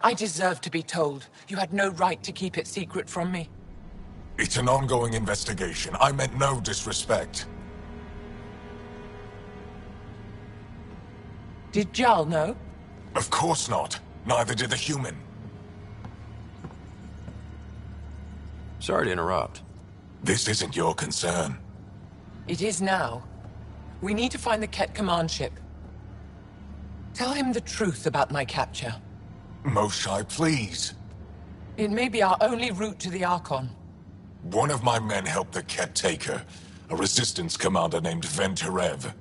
I deserve to be told. You had no right to keep it secret from me. It's an ongoing investigation. I meant no disrespect. Did Jarl know? Of course not. Neither did the human. Sorry to interrupt. This isn't your concern. It is now. We need to find the Ket command ship. Tell him the truth about my capture. Moshai, please. It may be our only route to the Archon. One of my men helped the Ket take her. A resistance commander named Venturev.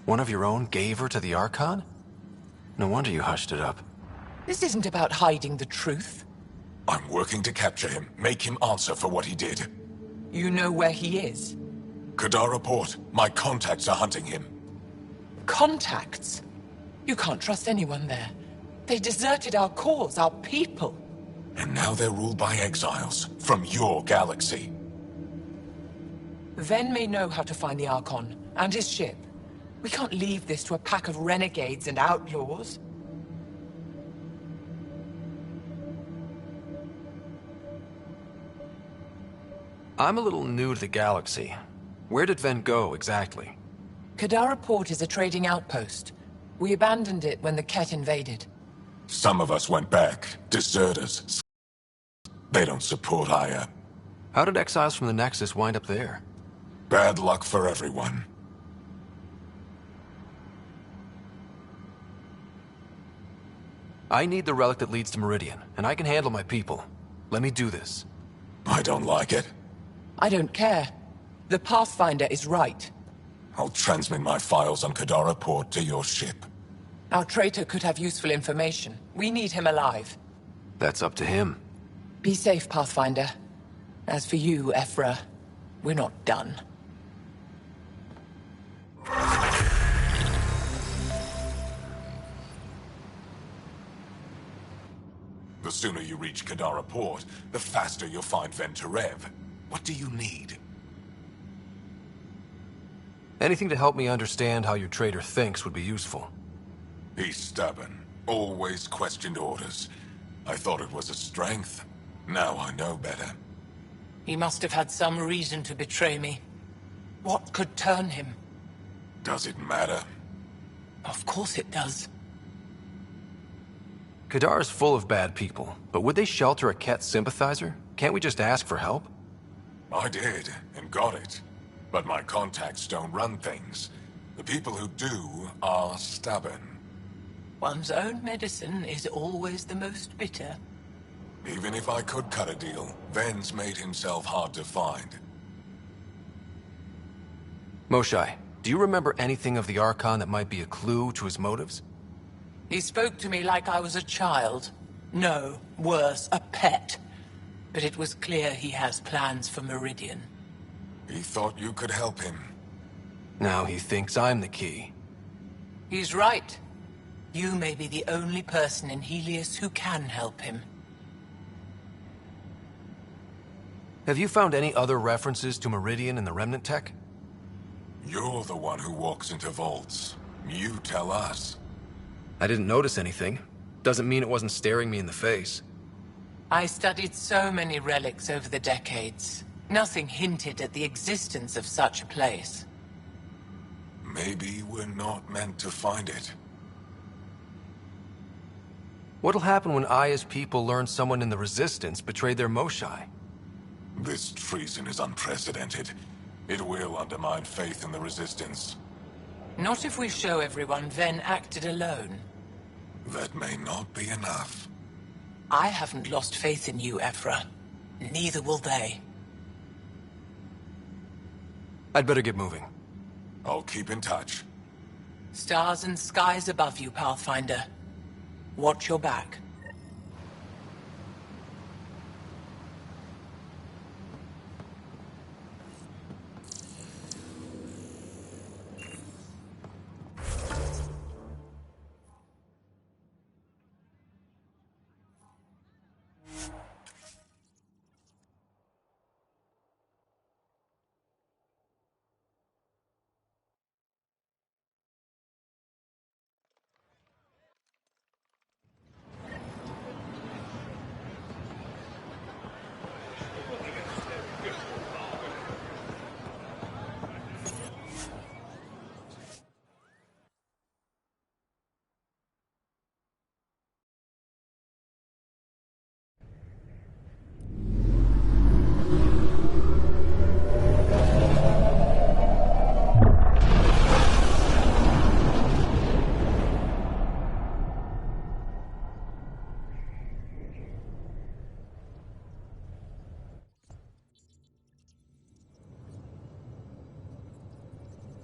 One of your own gave her to the Archon? No wonder you hushed it up. This isn't about hiding the truth. I'm working to capture him, make him answer for what he did. You know where he is? Kadara Port. My contacts are hunting him. Contacts? You can't trust anyone there. They deserted our cause, our people. And now they're ruled by exiles from your galaxy. Ven may know how to find the Archon and his ship. We can't leave this to a pack of renegades and outlaws. I'm a little new to the galaxy. Where did Ven go, exactly? Kadara Port is a trading outpost. We abandoned it when the Ket invaded. Some of us went back. Deserters. They don't support Aya. How did exiles from the Nexus wind up there? Bad luck for everyone. I need the relic that leads to Meridian, and I can handle my people. Let me do this. I don't like it. I don't care. The Pathfinder is right. I'll transmit my files on Kadara Port to your ship. Our traitor could have useful information. We need him alive. That's up to him. Be safe, Pathfinder. As for you, Ephra, we're not done. The sooner you reach Kadara Port, the faster you'll find Venturev. What do you need? Anything to help me understand how your traitor thinks would be useful. He's stubborn. Always questioned orders. I thought it was a strength. Now I know better. He must have had some reason to betray me. What could turn him? Does it matter? Of course it does. Kadara's full of bad people, but would they shelter a Ket sympathizer? Can't we just ask for help? I did, and got it. But my contacts don't run things. The people who do are stubborn. One's own medicine is always the most bitter. Even if I could cut a deal, Ven's made himself hard to find. Moshai, do you remember anything of the Archon that might be a clue to his motives? He spoke to me like I was a child. No, worse, a pet. But it was clear he has plans for Meridian. He thought you could help him. Now he thinks I'm the key. He's right. You may be the only person in Helios who can help him. Have you found any other references to Meridian in the Remnant tech? You're the one who walks into vaults. You tell us. I didn't notice anything. Doesn't mean it wasn't staring me in the face. I studied so many relics over the decades. Nothing hinted at the existence of such a place. Maybe we're not meant to find it. What'll happen when Aya's people learn someone in the Resistance betrayed their Moshai? This treason is unprecedented. It will undermine faith in the Resistance. Not if we show everyone Ven acted alone. That may not be enough. I haven't lost faith in you, Ephra. Neither will they. I'd better get moving. I'll keep in touch. Stars and skies above you, Pathfinder. Watch your back.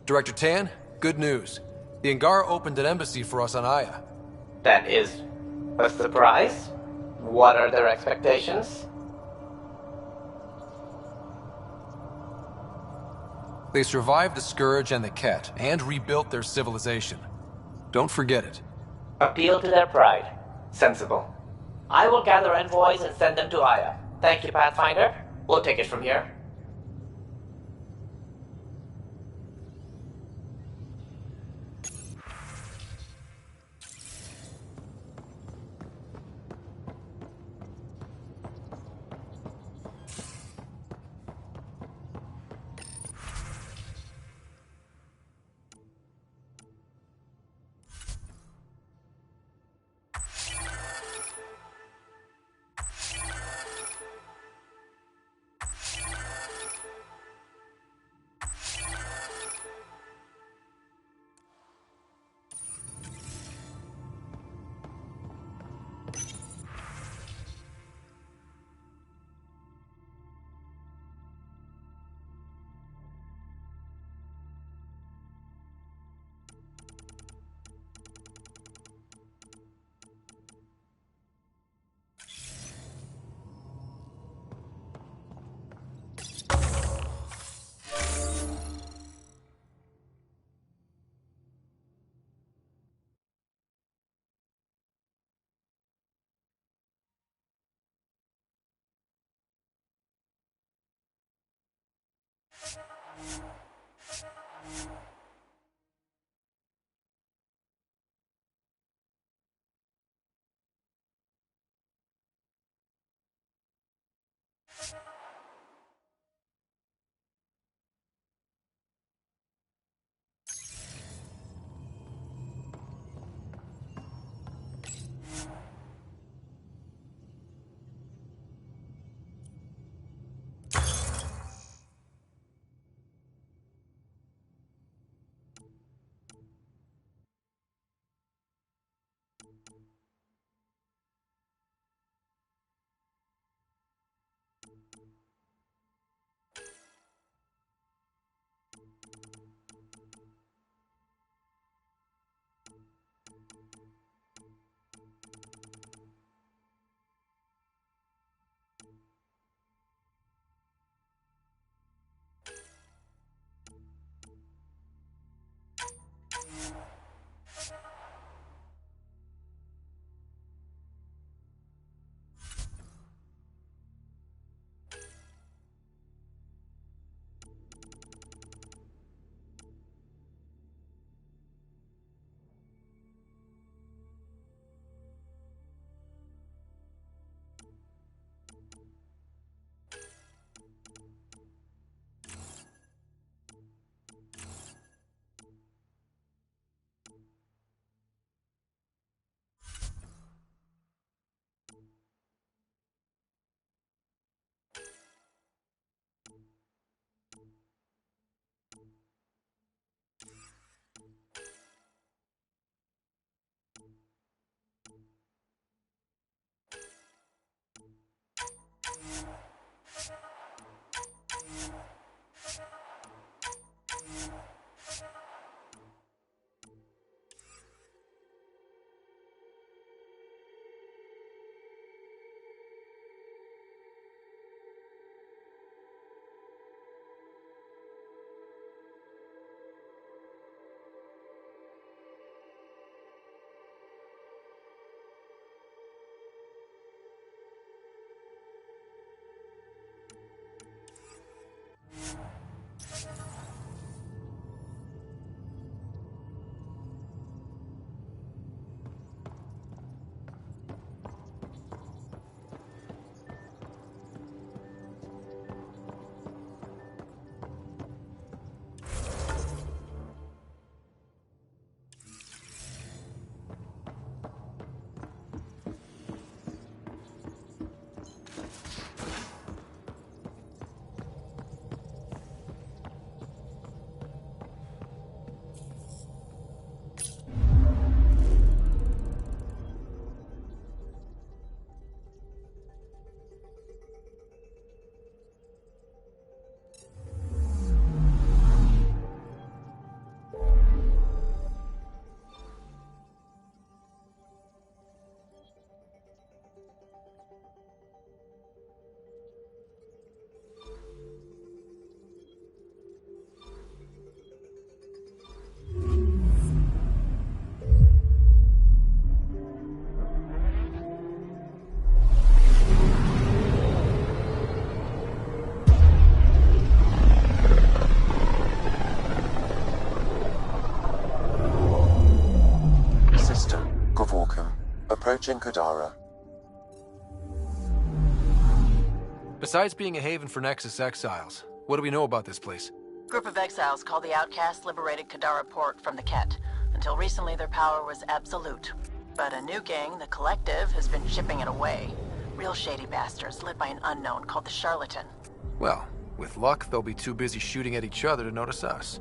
Director Tan, good news. The Angara opened an embassy for us on Aya. That is a surprise? What are their expectations? They survived the Scourge and the Ket, and rebuilt their civilization. Don't forget it. Appeal to their pride. Sensible. I will gather envoys and send them to Aya. Thank you, Pathfinder. We'll take it from here. Approaching Kadara. Besides being a haven for Nexus exiles, what do we know about this place? Group of exiles called the Outcasts liberated Kadara port from the Ket. Until recently, their power was absolute. But a new gang, the Collective, has been chipping it away. Real shady bastards, led by an unknown called the Charlatan. Well, with luck, they'll be too busy shooting at each other to notice us.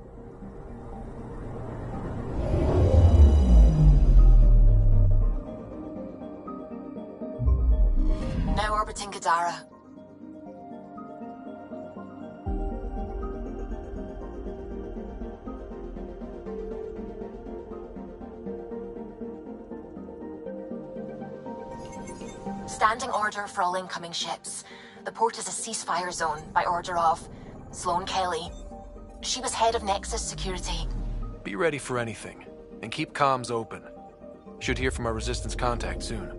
Now orbiting Kadara. Standing order for all incoming ships. The port is a ceasefire zone by order of Sloane Kelly. She was head of Nexus Security. Be ready for anything, and keep comms open. Should hear from our Resistance contact soon.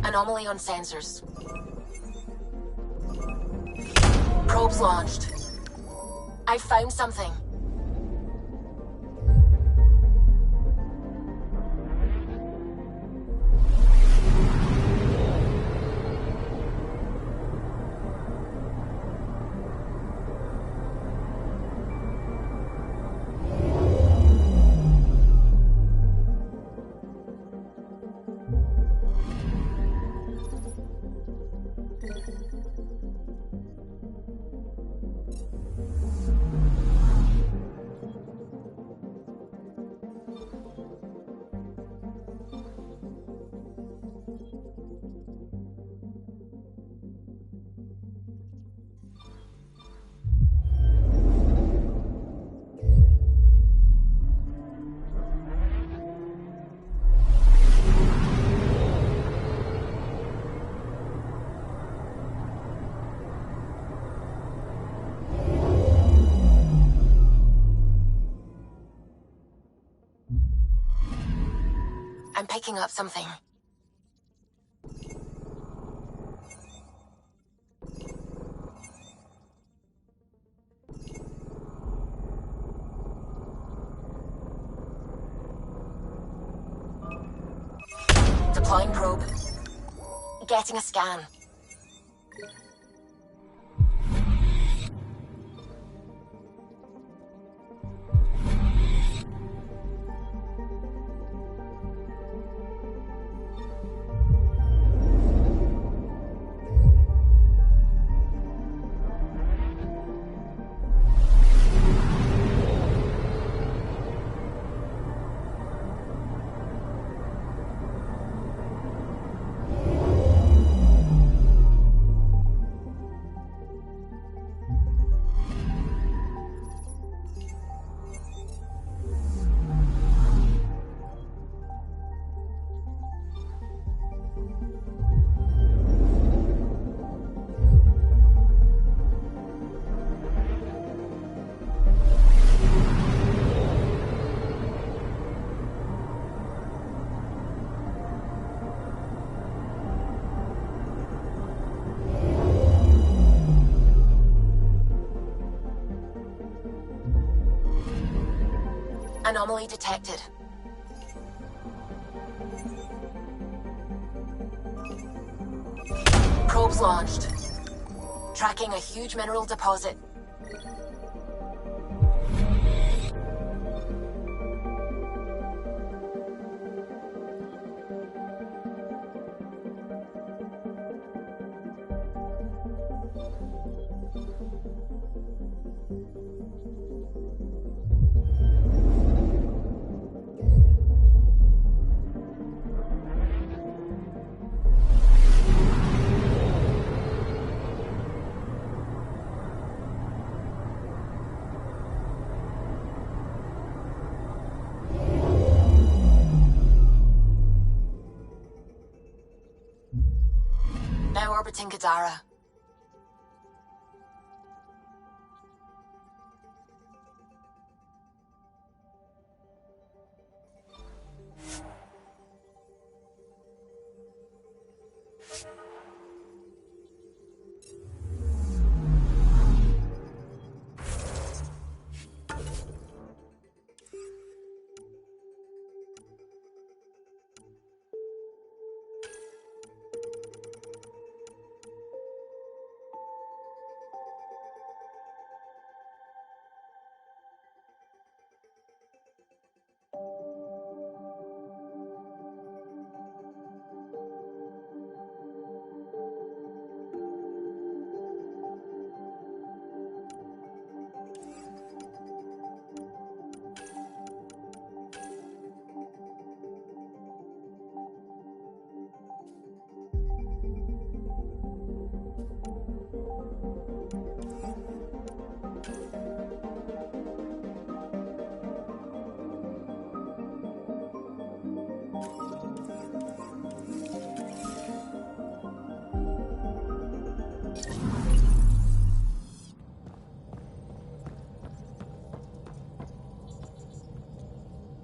Anomaly on sensors. Probes launched. I found something. I'm picking up something. Deploying probe. Getting a scan. Anomaly detected. Probes launched. Tracking a huge mineral deposit. Now orbiting Kadara.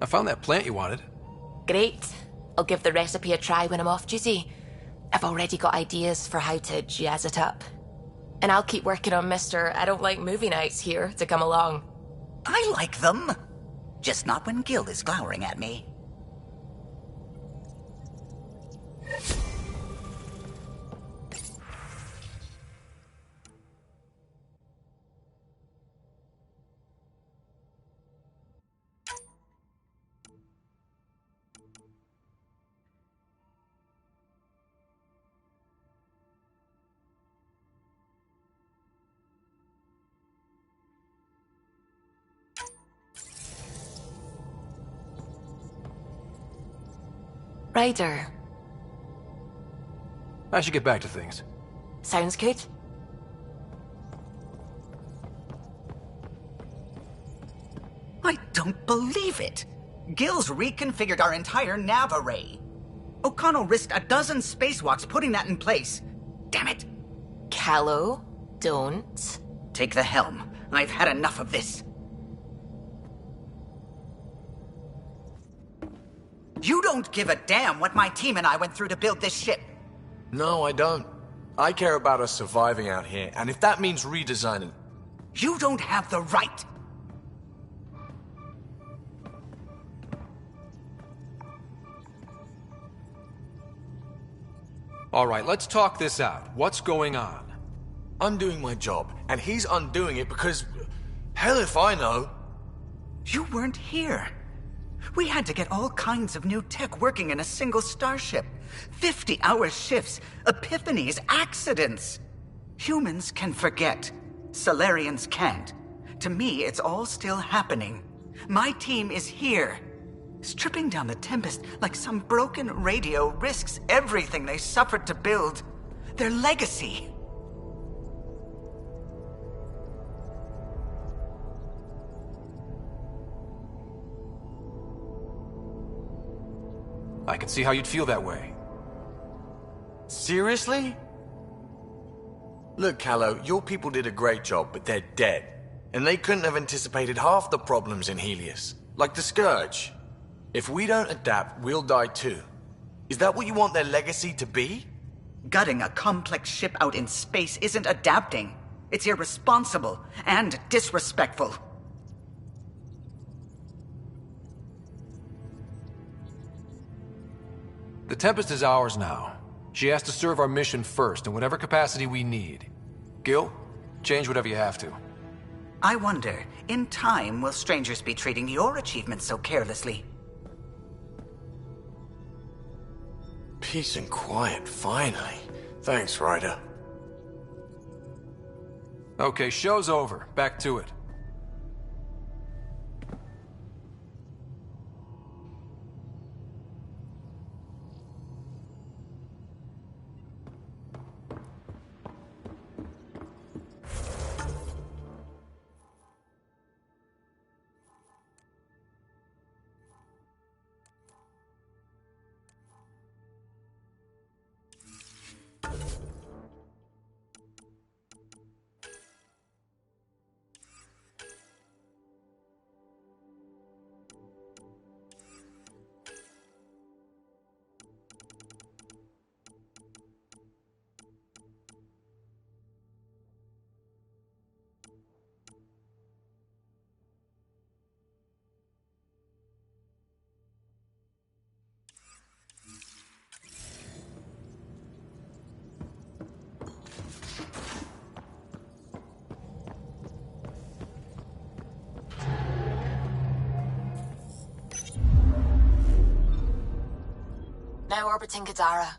I found that plant you wanted. Great. I'll give the recipe a try when I'm off duty. I've already got ideas for how to jazz it up. And I'll keep working on Mr. I don't like movie nights here to come along. I like them. Just not when Gil is glowering at me. Ryder. I should get back to things. Sounds good. I don't believe it. Gil's reconfigured our entire nav array. O'Connell risked a dozen spacewalks putting that in place. Damn it. Callow, don't. Take the helm. I've had enough of this. You don't give a damn what my team and I went through to build this ship. No, I don't. I care about us surviving out here, and if that means redesigning... You don't have the right. All right, let's talk this out. What's going on? I'm doing my job, and he's undoing it because... Hell if I know. You weren't here. We had to get all kinds of new tech working in a single starship. 50-hour shifts, epiphanies, accidents. Humans can forget. Solarians can't. To me, it's all still happening. My team is here. Stripping down the Tempest like some broken radio risks everything they suffered to build. Their legacy. I can see how you'd feel that way. Seriously? Look, Callow, your people did a great job, but they're dead. And they couldn't have anticipated half the problems in Helios. Like the Scourge. If we don't adapt, we'll die too. Is that what you want their legacy to be? Gutting a complex ship out in space isn't adapting. It's irresponsible and disrespectful. The Tempest is ours now. She has to serve our mission first in whatever capacity we need. Gil, change whatever you have to. I wonder, in time, will strangers be treating your achievements so carelessly? Peace and quiet, finally. Thanks, Ryder. Okay, show's over. Back to it. orbiting Gadara.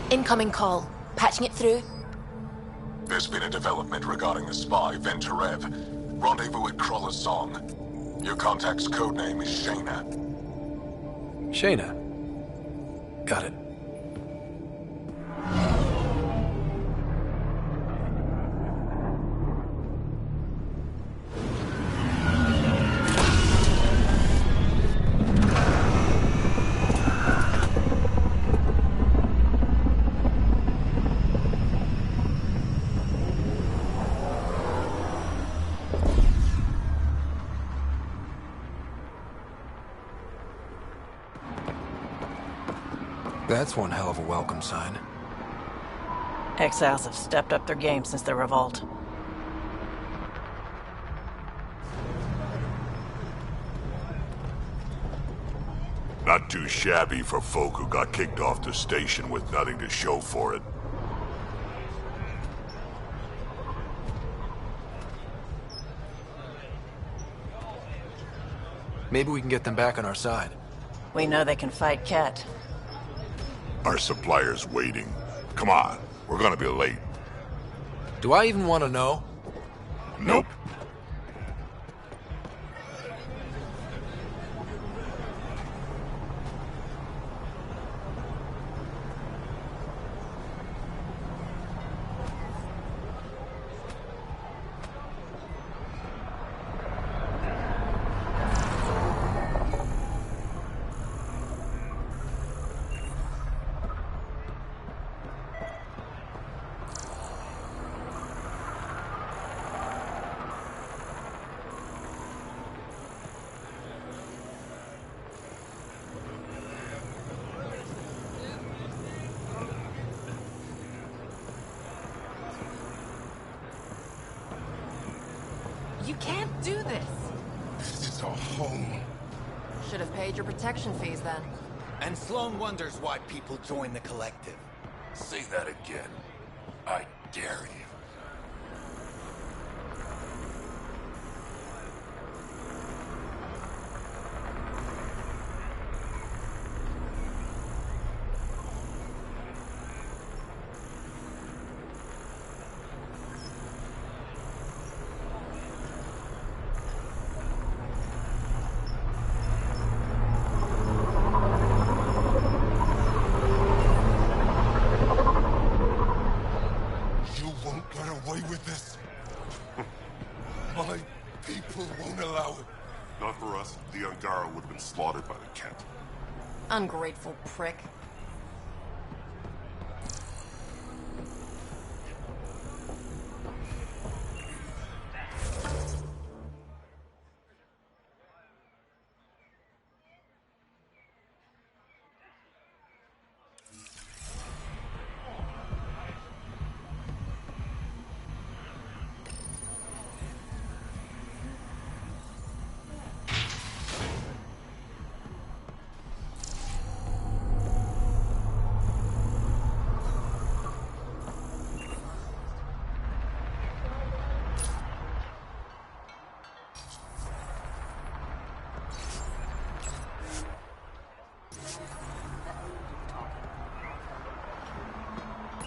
Incoming call. Patching it through. There's been a development regarding the spy, Venturev. Rendezvous at Crawler's Song. Your contact's codename is Shayna. Shayna. Got it. That's one hell of a welcome sign. Exiles have stepped up their game since the revolt. Not too shabby for folk who got kicked off the station with nothing to show for it. Maybe we can get them back on our side. We know they can fight Ket. Our supplier's waiting. Come on, we're gonna be late. Do I even want to know? Nope. You can't do this. This is our home. Should have paid your protection fees then. And Sloan wonders why people join the collective. Say that again. I dare you. Slaughtered by the Kent. Ungrateful prick.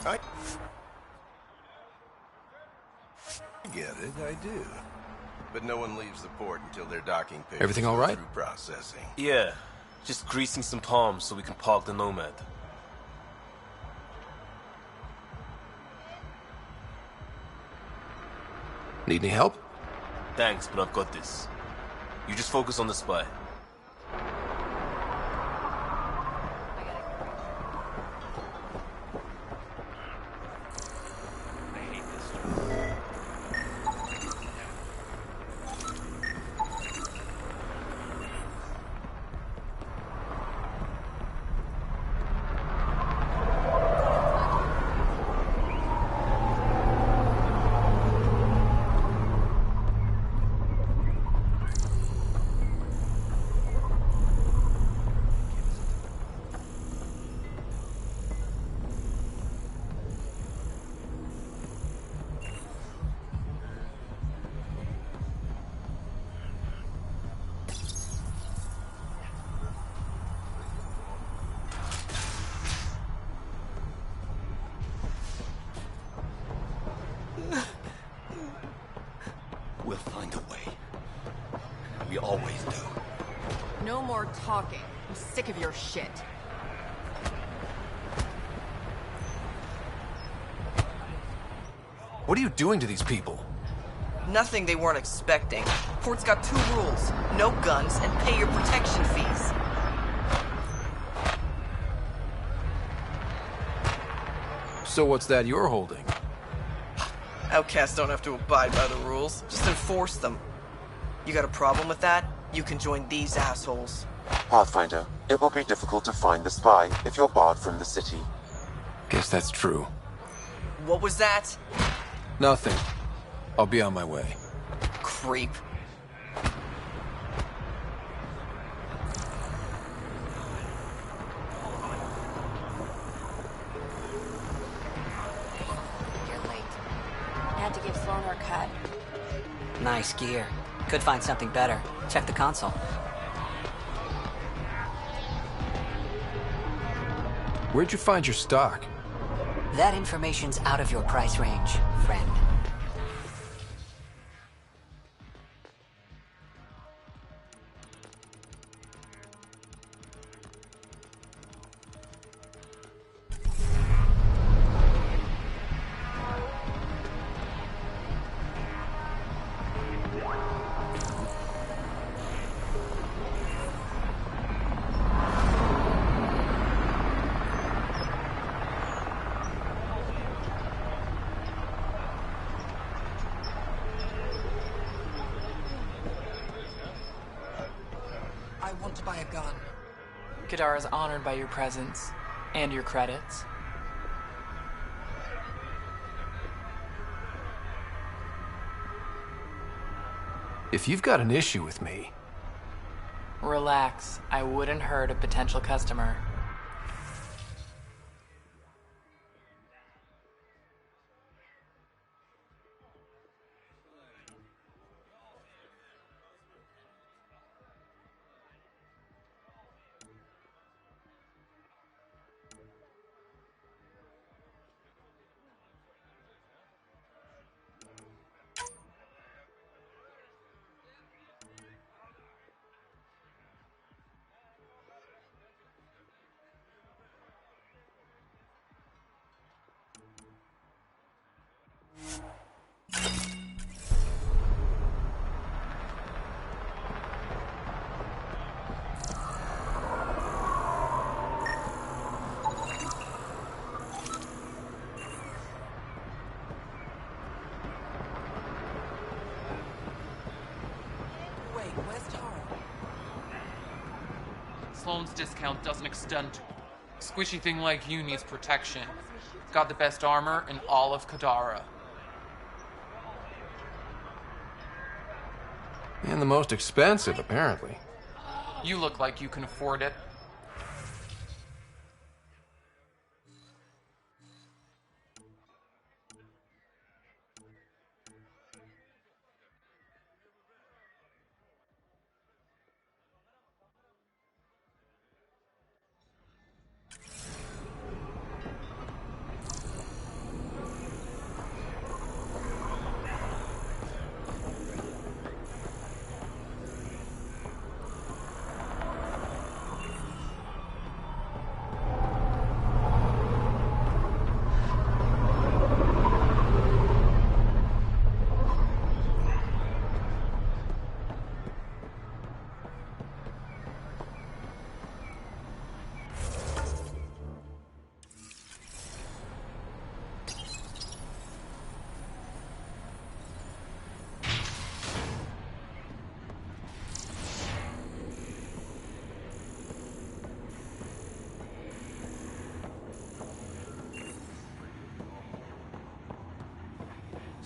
I get it, I do. But no one leaves the port until their docking papers Everything all right? through processing. Yeah, just greasing some palms so we can park the Nomad. Need any help? Thanks, but I've got this. You just focus on the spy. You always do. No more talking. I'm sick of your shit. What are you doing to these people? Nothing they weren't expecting. Port's got 2 rules. No guns and pay your protection fees. So what's that you're holding? Outcasts don't have to abide by the rules. Just enforce them. You got a problem with that? You can join these assholes. Pathfinder, it will be difficult to find the spy if you're barred from the city. Guess that's true. What was that? Nothing. I'll be on my way. Creep. You're late. Had to give Sloan her cut. Nice gear. Could find something better. Check the console. Where'd you find your stock? That information's out of your price range, friend. I want to buy a gun. Kadara is honored by your presence and your credits. If you've got an issue with me... Relax. I wouldn't hurt a potential customer. Sloan's discount doesn't extend to a squishy thing like you needs protection. Got the best armor in all of Kadara. And the most expensive, apparently. You look like you can afford it.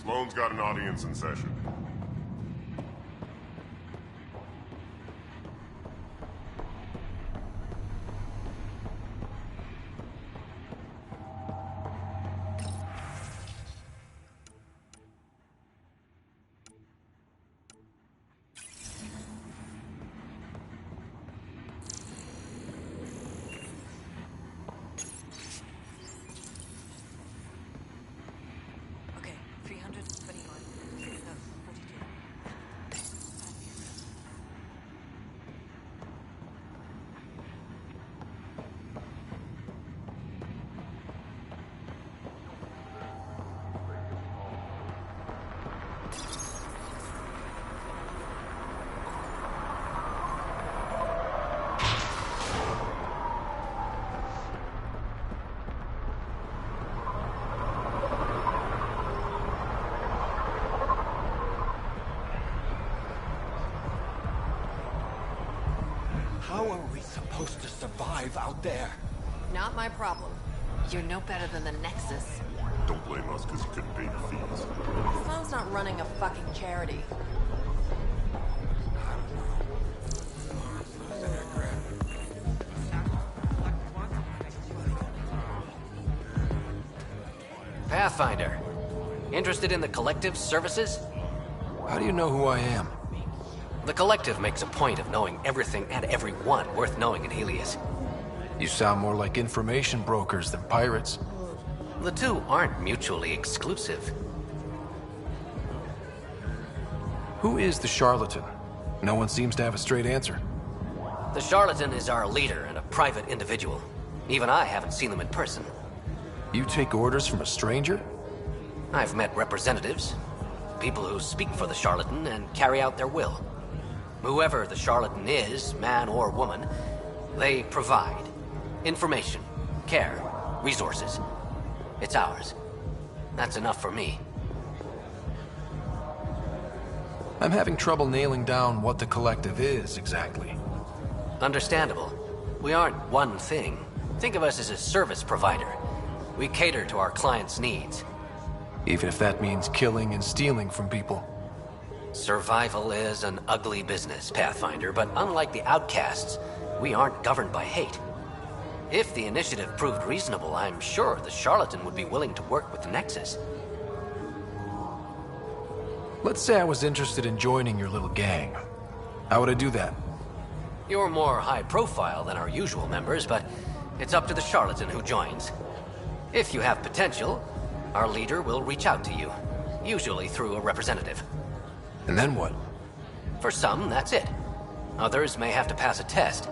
Sloan's got an audience in session. Okay, 321. No, How are we supposed to survive out there? Not my problem. You're no better than the Nexus. Don't blame us because you couldn't pay the fees. Sloan's not running a fucking charity. Pathfinder. Interested in the Collective's services? How do you know who I am? The Collective makes a point of knowing everything and everyone worth knowing in Helios. You sound more like information brokers than pirates. The two aren't mutually exclusive. Who is the charlatan? No one seems to have a straight answer. The charlatan is our leader and a private individual. Even I haven't seen them in person. You take orders from a stranger? I've met representatives. People who speak for the charlatan and carry out their will. Whoever the charlatan is, man or woman, they provide information, care, resources. It's ours. That's enough for me. I'm having trouble nailing down what the Collective is, exactly. Understandable. We aren't one thing. Think of us as a service provider. We cater to our clients' needs. Even if that means killing and stealing from people. Survival is an ugly business, Pathfinder, but unlike the outcasts, we aren't governed by hate. If the initiative proved reasonable, I'm sure the charlatan would be willing to work with the Nexus. Let's say I was interested in joining your little gang. How would I do that? You're more high profile than our usual members, but it's up to the charlatan who joins. If you have potential, our leader will reach out to you, usually through a representative. And then what? For some, that's it. Others may have to pass a test.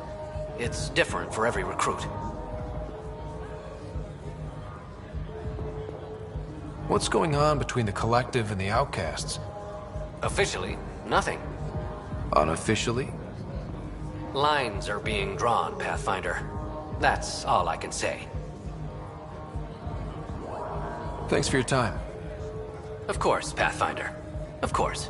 It's different for every recruit. What's going on between the Collective and the outcasts? Officially, nothing. Unofficially? Lines are being drawn, Pathfinder. That's all I can say. Thanks for your time. Of course, Pathfinder. Of course.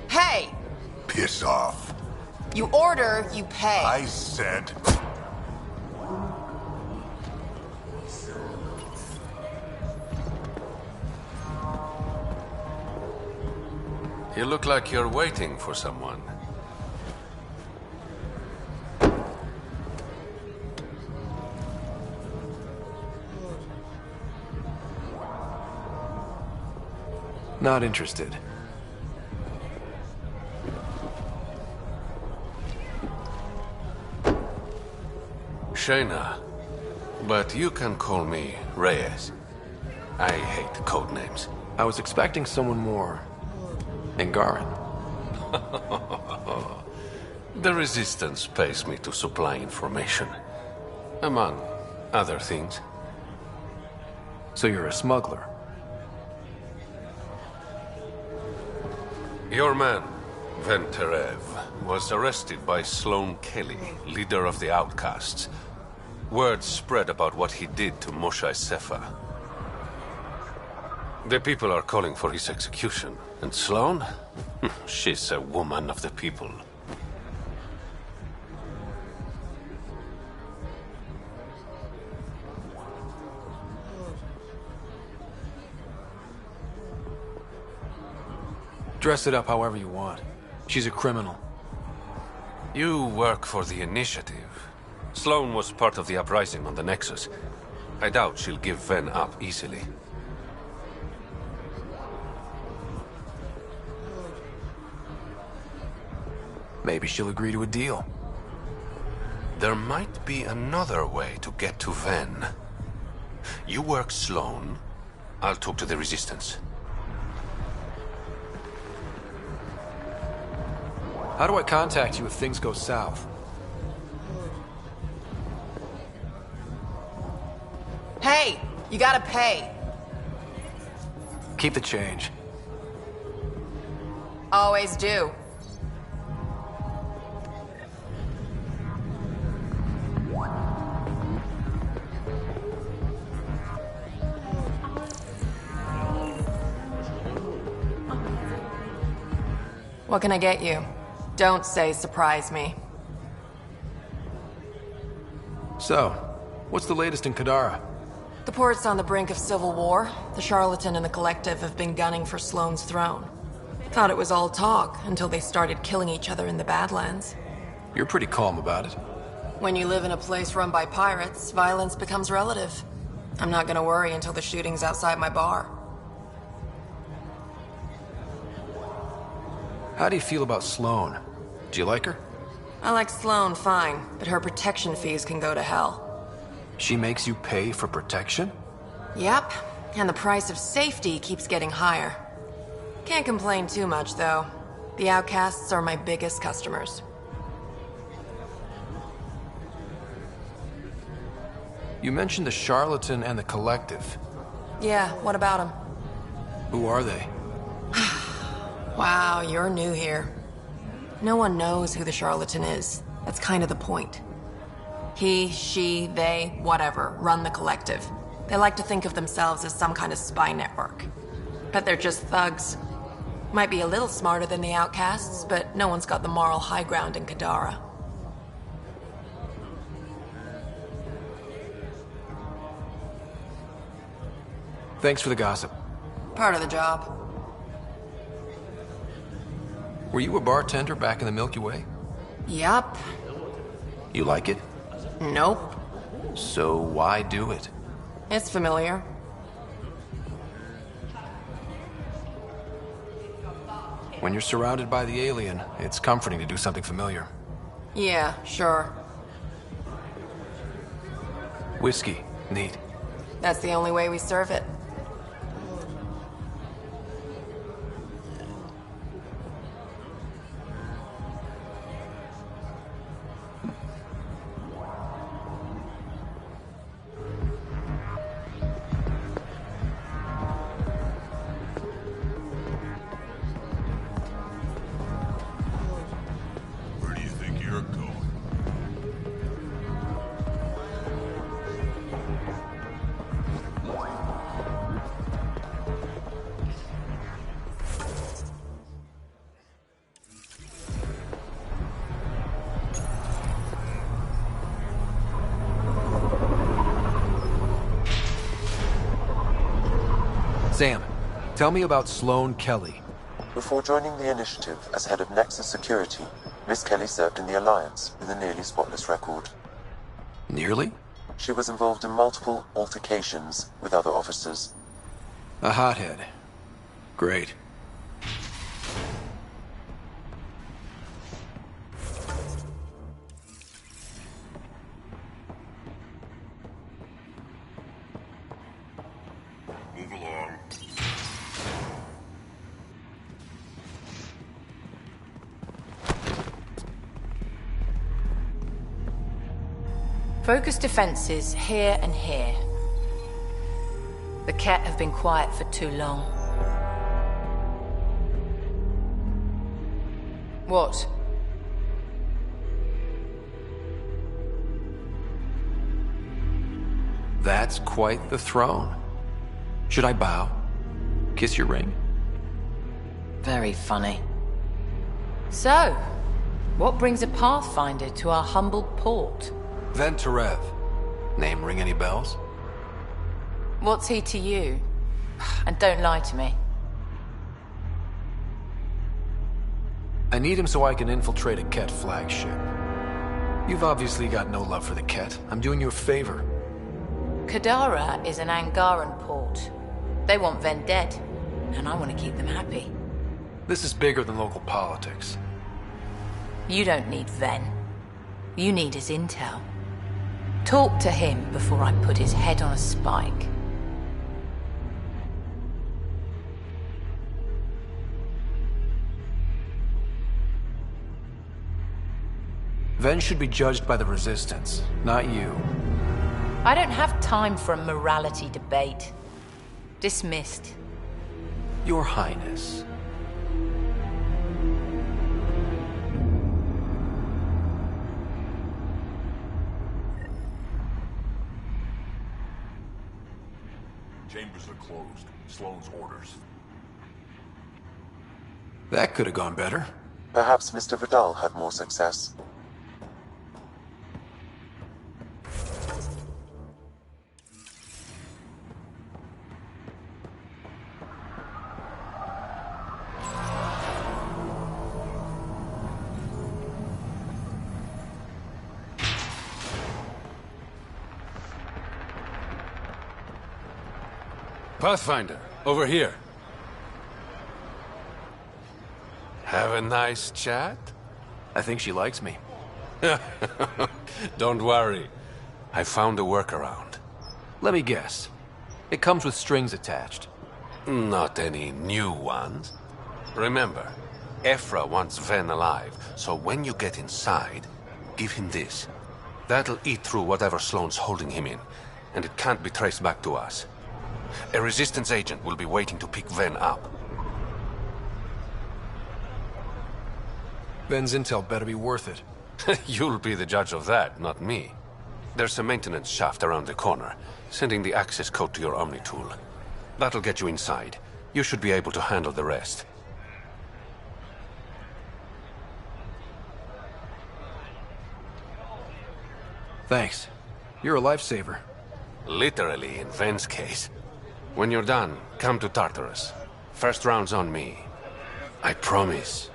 Hey! Piss off. You order, you pay. I said... You look like you're waiting for someone. Not interested. Shayna, but you can call me Reyes. I hate code names. I was expecting someone more... Angaran. The Resistance pays me to supply information. Among other things. So you're a smuggler? Your man, Venterev, was arrested by Sloan Kelly, leader of the Outcasts. Word spread about what he did to Moshe Sefa. The people are calling for his execution. And Sloan? She's a woman of the people. Dress it up however you want. She's a criminal. You work for the Initiative. Sloan was part of the uprising on the Nexus. I doubt she'll give Ven up easily. Maybe she'll agree to a deal. There might be another way to get to Ven. You work Sloan, I'll talk to the Resistance. How do I contact you if things go south? You gotta pay. Keep the change. Always do. What can I get you? Don't say surprise me. So, what's the latest in Kadara? The port's on the brink of civil war. The Charlatan and the Collective have been gunning for Sloane's throne. Thought it was all talk until they started killing each other in the Badlands. You're pretty calm about it. When you live in a place run by pirates, violence becomes relative. I'm not gonna worry until the shooting's outside my bar. How do you feel about Sloane? Do you like her? I like Sloane fine, but her protection fees can go to hell. She makes you pay for protection? Yep, and the price of safety keeps getting higher. Can't complain too much, though. The outcasts are my biggest customers. You mentioned the Charlatan and the Collective. Yeah, what about them? Who are they? Wow, you're new here. No one knows who the Charlatan is. That's kind of the point. He, she, they, whatever, run the Collective. They like to think of themselves as some kind of spy network. But they're just thugs. Might be a little smarter than the outcasts, but no one's got the moral high ground in Kadara. Thanks for the gossip. Part of the job. Were you a bartender back in the Milky Way? Yup. You like it? Nope. So why do it? It's familiar. When you're surrounded by the alien, it's comforting to do something familiar. Yeah, sure. Whiskey. Neat. That's the only way we serve it. Where do you think you're going? Sam, tell me about Sloane Kelly. Before joining the initiative as head of Nexus Security, Miss Kelly served in the Alliance with a nearly spotless record. Nearly? She was involved in multiple altercations with other officers. A hothead. Great. Move along. Focus defenses here and here. The Ket have been quiet for too long. What? That's quite the throne. Should I bow? Kiss your ring? Very funny. So, what brings a Pathfinder to our humble port? Venturev. Name ring any bells? What's he to you? And don't lie to me. I need him so I can infiltrate a Ket flagship. You've obviously got no love for the Ket. I'm doing you a favor. Kadara is an Angaran port. They want Ven dead, and I want to keep them happy. This is bigger than local politics. You don't need Ven. You need his intel. Talk to him before I put his head on a spike. Ven should be judged by the Resistance, not you. I don't have time for a morality debate. Dismissed. Your Highness. Chambers are closed. Sloane's orders. That could have gone better. Perhaps Mr. Vidal had more success. Pathfinder, over here. Have a nice chat? I think she likes me. Don't worry. I found a workaround. Let me guess. It comes with strings attached. Not any new ones. Remember, Ephra wants Ven alive, so when you get inside, give him this. That'll eat through whatever Sloane's holding him in, and it can't be traced back to us. A Resistance agent will be waiting to pick Ven up. Ven's intel better be worth it. You'll be the judge of that, not me. There's a maintenance shaft around the corner, sending the access code to your Omni tool. That'll get you inside. You should be able to handle the rest. Thanks. You're a lifesaver. Literally, in Ven's case. When you're done, come to Tartarus. First round's on me. I promise.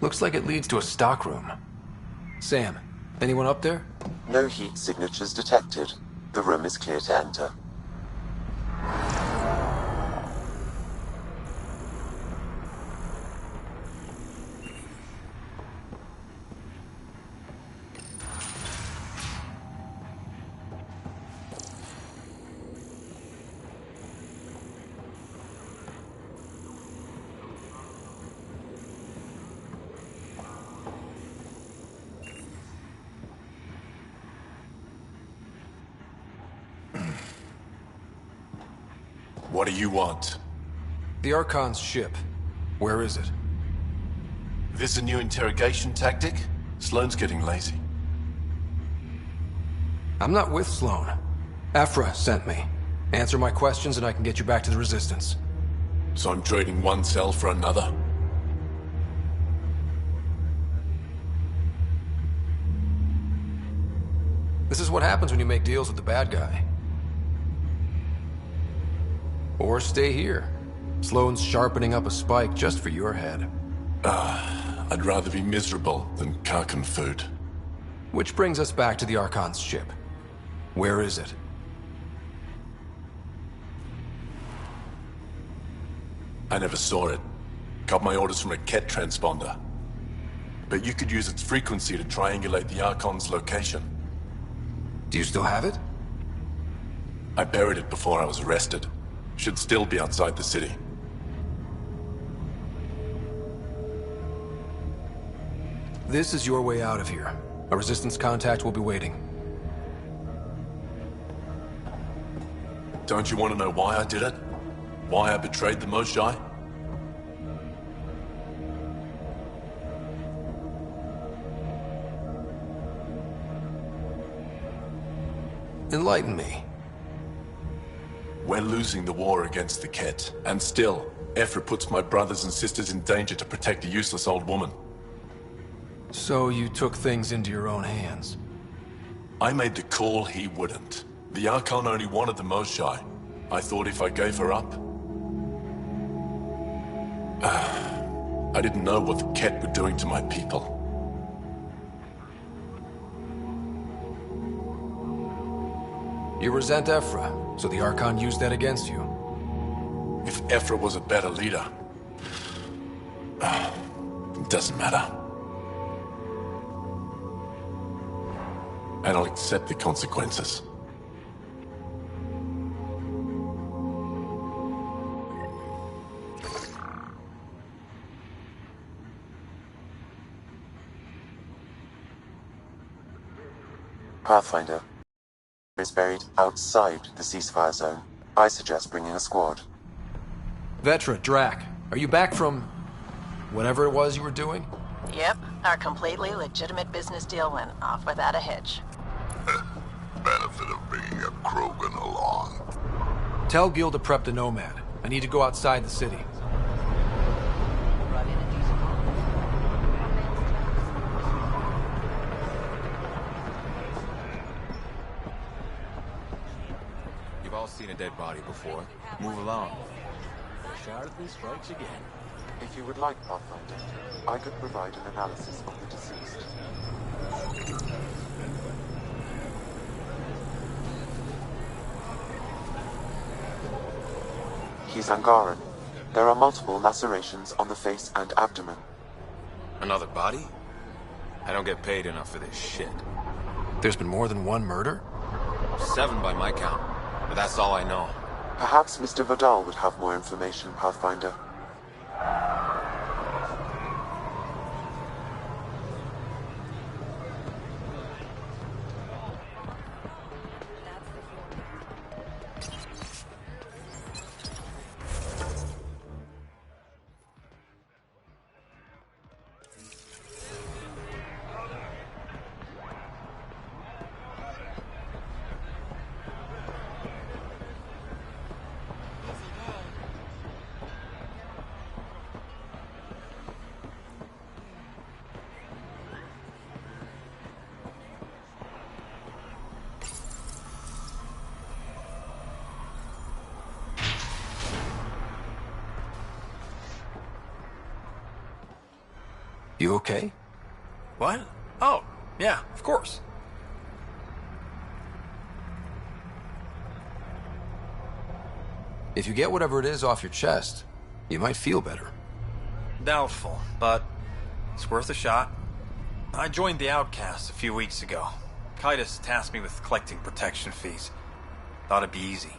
Looks like it leads to a stockroom. Sam, anyone up there? No heat signatures detected. The room is clear to enter. What do you want? The Archon's ship. Where is it? This a new interrogation tactic? Sloane's getting lazy. I'm not with Sloane. Ephra sent me. Answer my questions and I can get you back to the Resistance. So I'm trading one cell for another? This is what happens when you make deals with the bad guy. Or stay here. Sloane's sharpening up a spike just for your head. I'd rather be miserable than Karkan food. Which brings us back to the Archon's ship. Where is it? I never saw it. Got my orders from a Ket transponder. But you could use its frequency to triangulate the Archon's location. Do you still have it? I buried it before I was arrested. Should still be outside the city. This is your way out of here. A Resistance contact will be waiting. Don't you want to know why I did it? Why I betrayed the Moshae? Enlighten me. We're losing the war against the Ket, and still, Ephra puts my brothers and sisters in danger to protect a useless old woman. So you took things into your own hands. I made the call, he wouldn't. The Archon only wanted the Moshae. I thought if I gave her up... I didn't know what the Ket were doing to my people. You resent Ephra, so the Archon used that against you. If Ephra was a better leader... it doesn't matter. And I'll accept the consequences. Pathfinder is buried outside the ceasefire zone. I suggest bringing a squad. Vetra, Drac, are you back from... whatever it was you were doing? Yep, our completely legitimate business deal went off without a hitch. Benefit of bringing a Krogan along. Tell Gil to prep the Nomad. I need to go outside the city. You've all seen a dead body before. Move along. The Charlatan strikes again. If you would like, Pathfinder, I could provide an analysis of the deceased. He's Angaran. There are multiple lacerations on the face and abdomen. Another body? I don't get paid enough for this shit. There's been more than one murder? 7 by my count, but that's all I know. Perhaps Mr. Vidal would have more information, Pathfinder. You okay? What? Oh, yeah, of course. If you get whatever it is off your chest, you might feel better. Doubtful, but it's worth a shot. I joined the Outcasts a few weeks ago. Kaitis tasked me with collecting protection fees. Thought it'd be easy.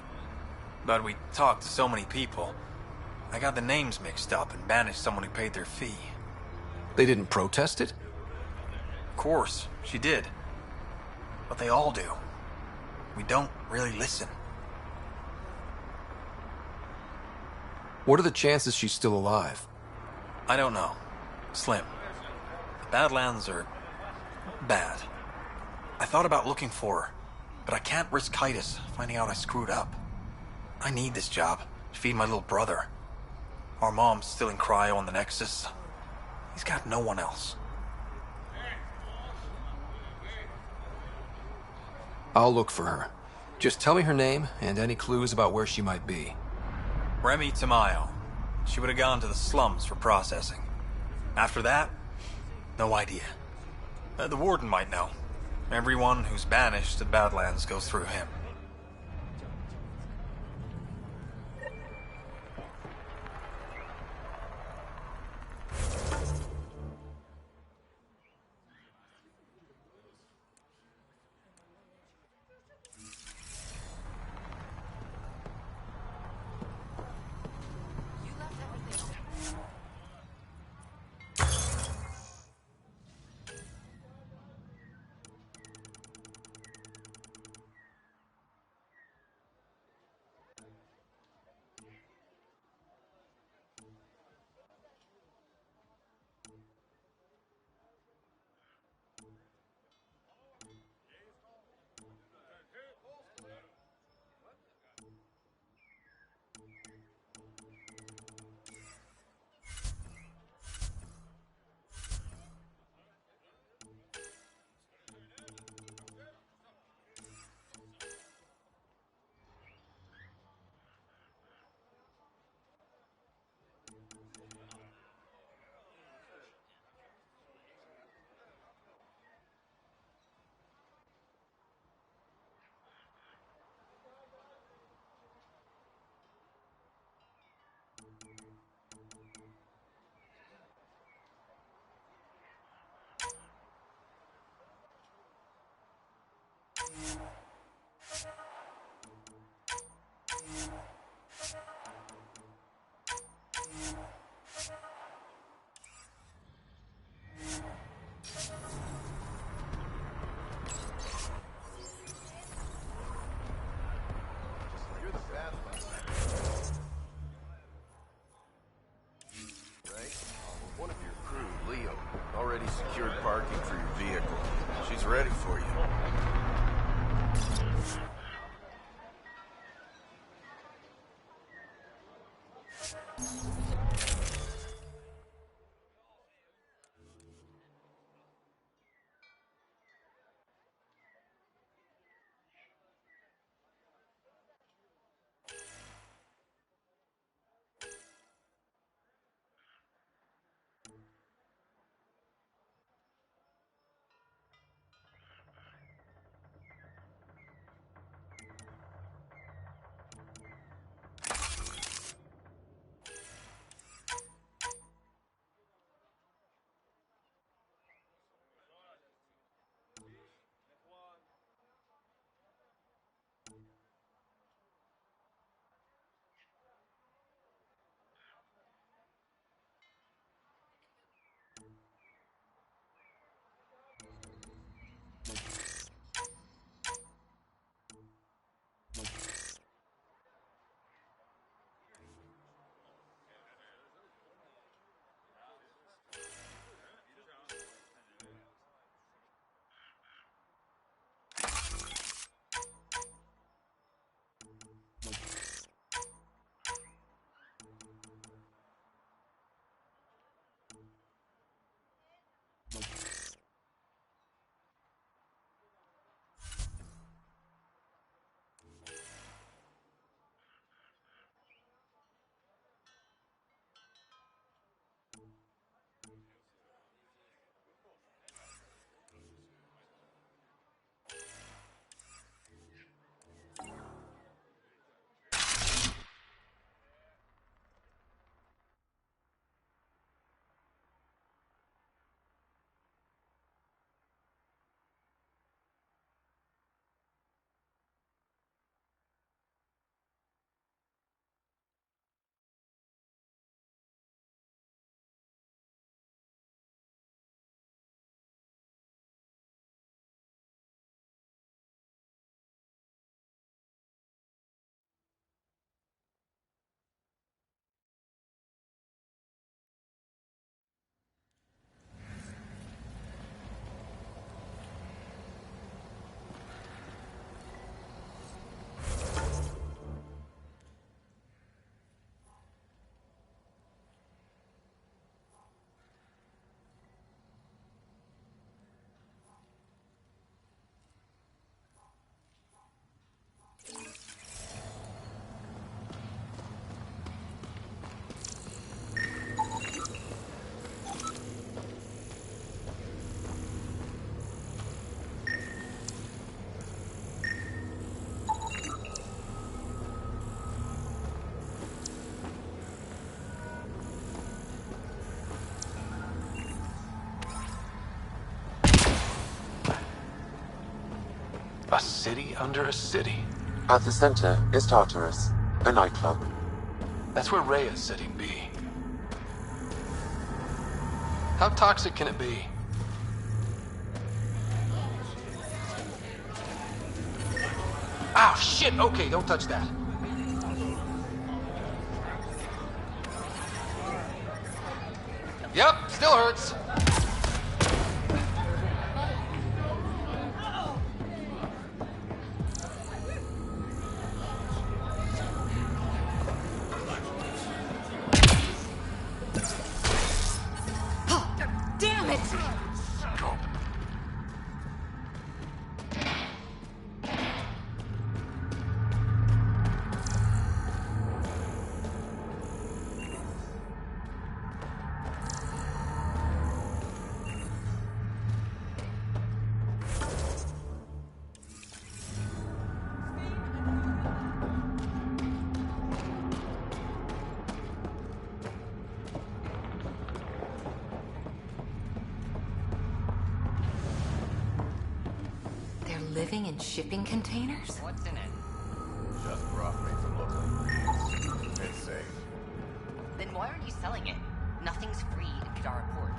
But we talked to so many people, I got the names mixed up and banished someone who paid their fee. They didn't protest it? Of course, she did. But they all do. We don't really listen. What are the chances she's still alive? I don't know. Slim. The Badlands are... bad. I thought about looking for her, but I can't risk Kaitis finding out I screwed up. I need this job to feed my little brother. Our mom's still in cryo on the Nexus. He's got no one else. I'll look for her. Just tell me her name and any clues about where she might be. Remy Tamayo. She would have gone to the slums for processing. After that, no idea. The warden might know. Everyone who's banished to the Badlands goes through him. secured parking for your vehicle. She's ready for you. A city under a city. At the center is Tartarus, a nightclub. That's where Rhea's setting be. How toxic can it be? Ow, shit! Okay, don't touch that. Yep, still hurts. Damn it! Living in shipping containers? What's in it? Just brought me from local. It's safe. Then why aren't you selling it? Nothing's free in Kadara Port.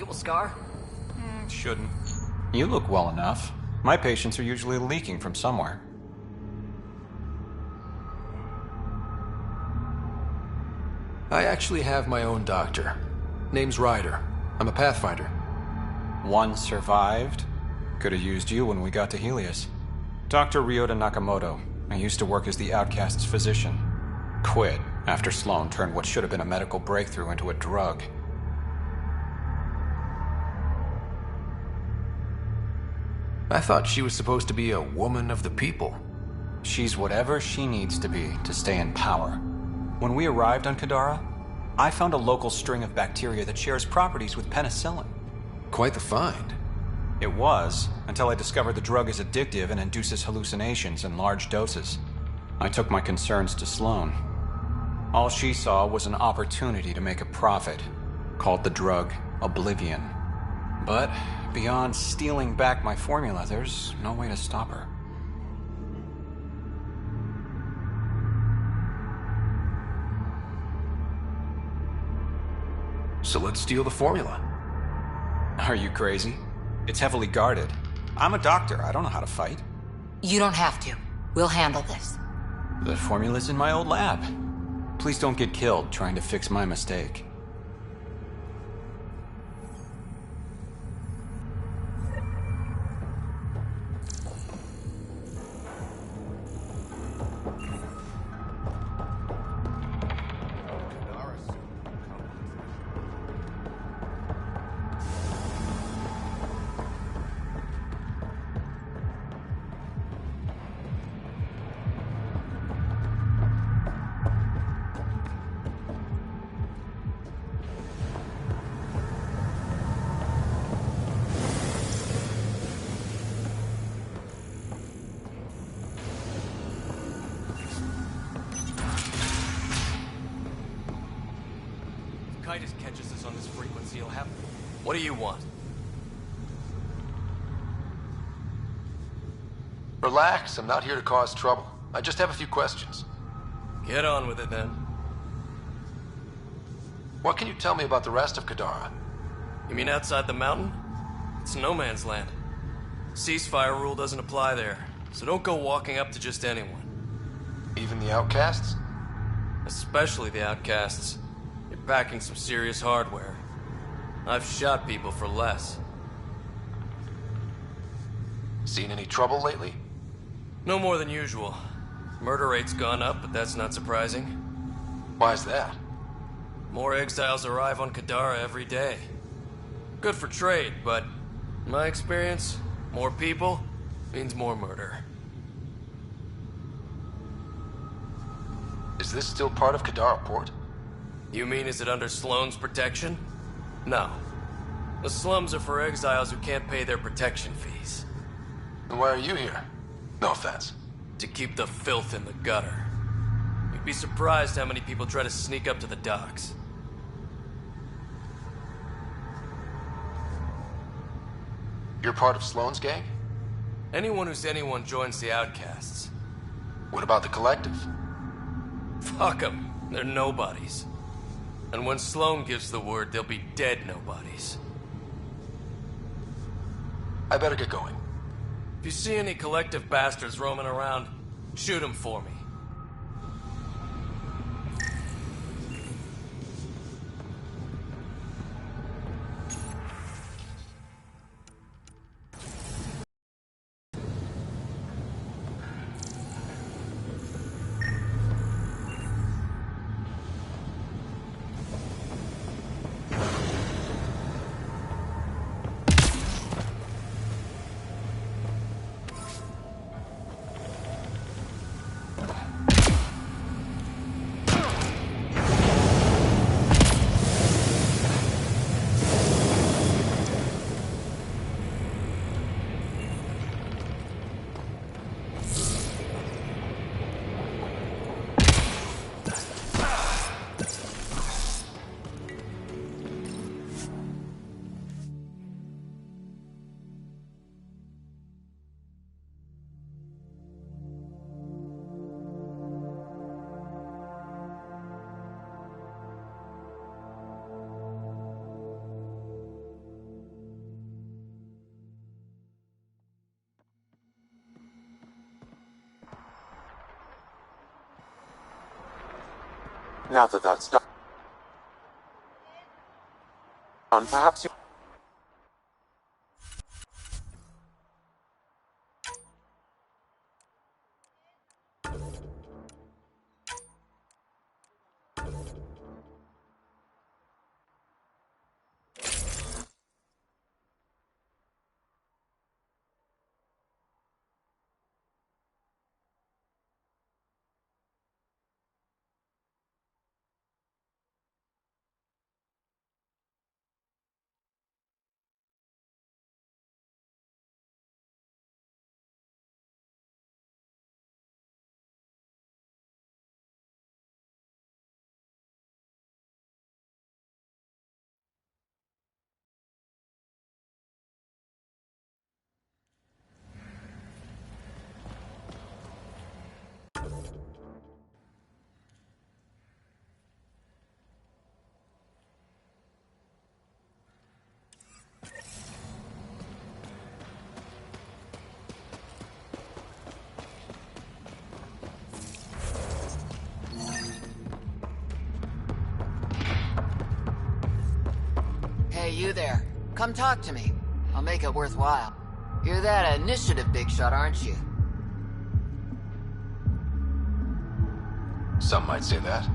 It will scar? Shouldn't. You look well enough. My patients are usually leaking from somewhere. I actually have my own doctor. Name's Ryder. I'm a Pathfinder. One survived. Could have used you when we got to Helios. Dr. Ryota Nakamoto. I used to work as the Outcast's physician. Quit after Sloan turned what should have been a medical breakthrough into a drug. I thought she was supposed to be a woman of the people. She's whatever she needs to be to stay in power. When we arrived on Kadara, I found a local string of bacteria that shares properties with penicillin. Quite the find. It was, until I discovered the drug is addictive and induces hallucinations in large doses. I took my concerns to Sloan. All she saw was an opportunity to make a profit, called the drug Oblivion. But beyond stealing back my formula, there's no way to stop her. So let's steal the formula. Are you crazy? It's heavily guarded. I'm a doctor. I don't know how to fight. You don't have to. We'll handle this. The formula's in my old lab. Please don't get killed trying to fix my mistake. Titus catches us on this frequency, he'll have... What do you want? Relax, I'm not here to cause trouble. I just have a few questions. Get on with it, then. What can you tell me about the rest of Kadara? You mean outside the mountain? It's no man's land. Ceasefire rule doesn't apply there, so don't go walking up to just anyone. Even the outcasts? Especially the outcasts. You're packing some serious hardware. I've shot people for less. Seen any trouble lately? No more than usual. Murder rate's gone up, but that's not surprising. Why's that? More exiles arrive on Kadara every day. Good for trade, but in my experience, more people means more murder. Is this still part of Kadara Port? You mean is it under Sloan's protection? No. The slums are for exiles who can't pay their protection fees. Then why are you here? No offense. To keep the filth in the gutter. You'd be surprised how many people try to sneak up to the docks. You're part of Sloan's gang? Anyone who's anyone joins the outcasts. What about the collective? Fuck them. They're nobodies. And when Sloan gives the word, they'll be dead nobodies. I better get going. If you see any collective bastards roaming around, shoot them for me. Now that that's done, perhaps you... Hey, you there. Come talk to me. I'll make it worthwhile. You're that initiative big shot, aren't you? Some might say that.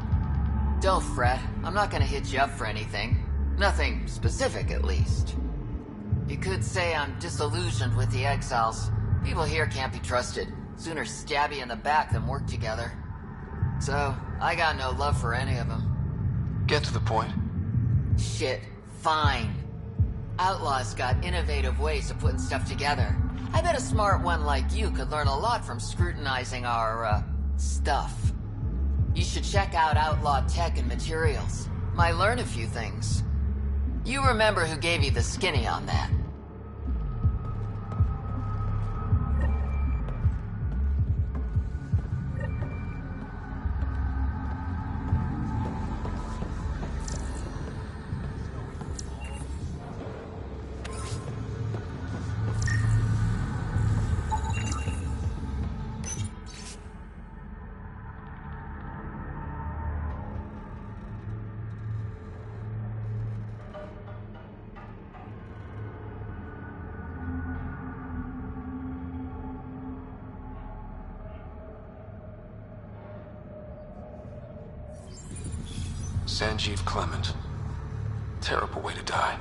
Don't fret. I'm not gonna hit you up for anything. Nothing specific, at least. You could say I'm disillusioned with the exiles. People here can't be trusted. Sooner stab you in the back than work together. So, I got no love for any of them. Get to the point. Shit. Fine. Outlaws got innovative ways of putting stuff together. I bet a smart one like you could learn a lot from scrutinizing our, stuff. You should check out Outlaw Tech and Materials. Might learn a few things. You remember who gave you the skinny on that. Sanjeev Clement. Terrible way to die.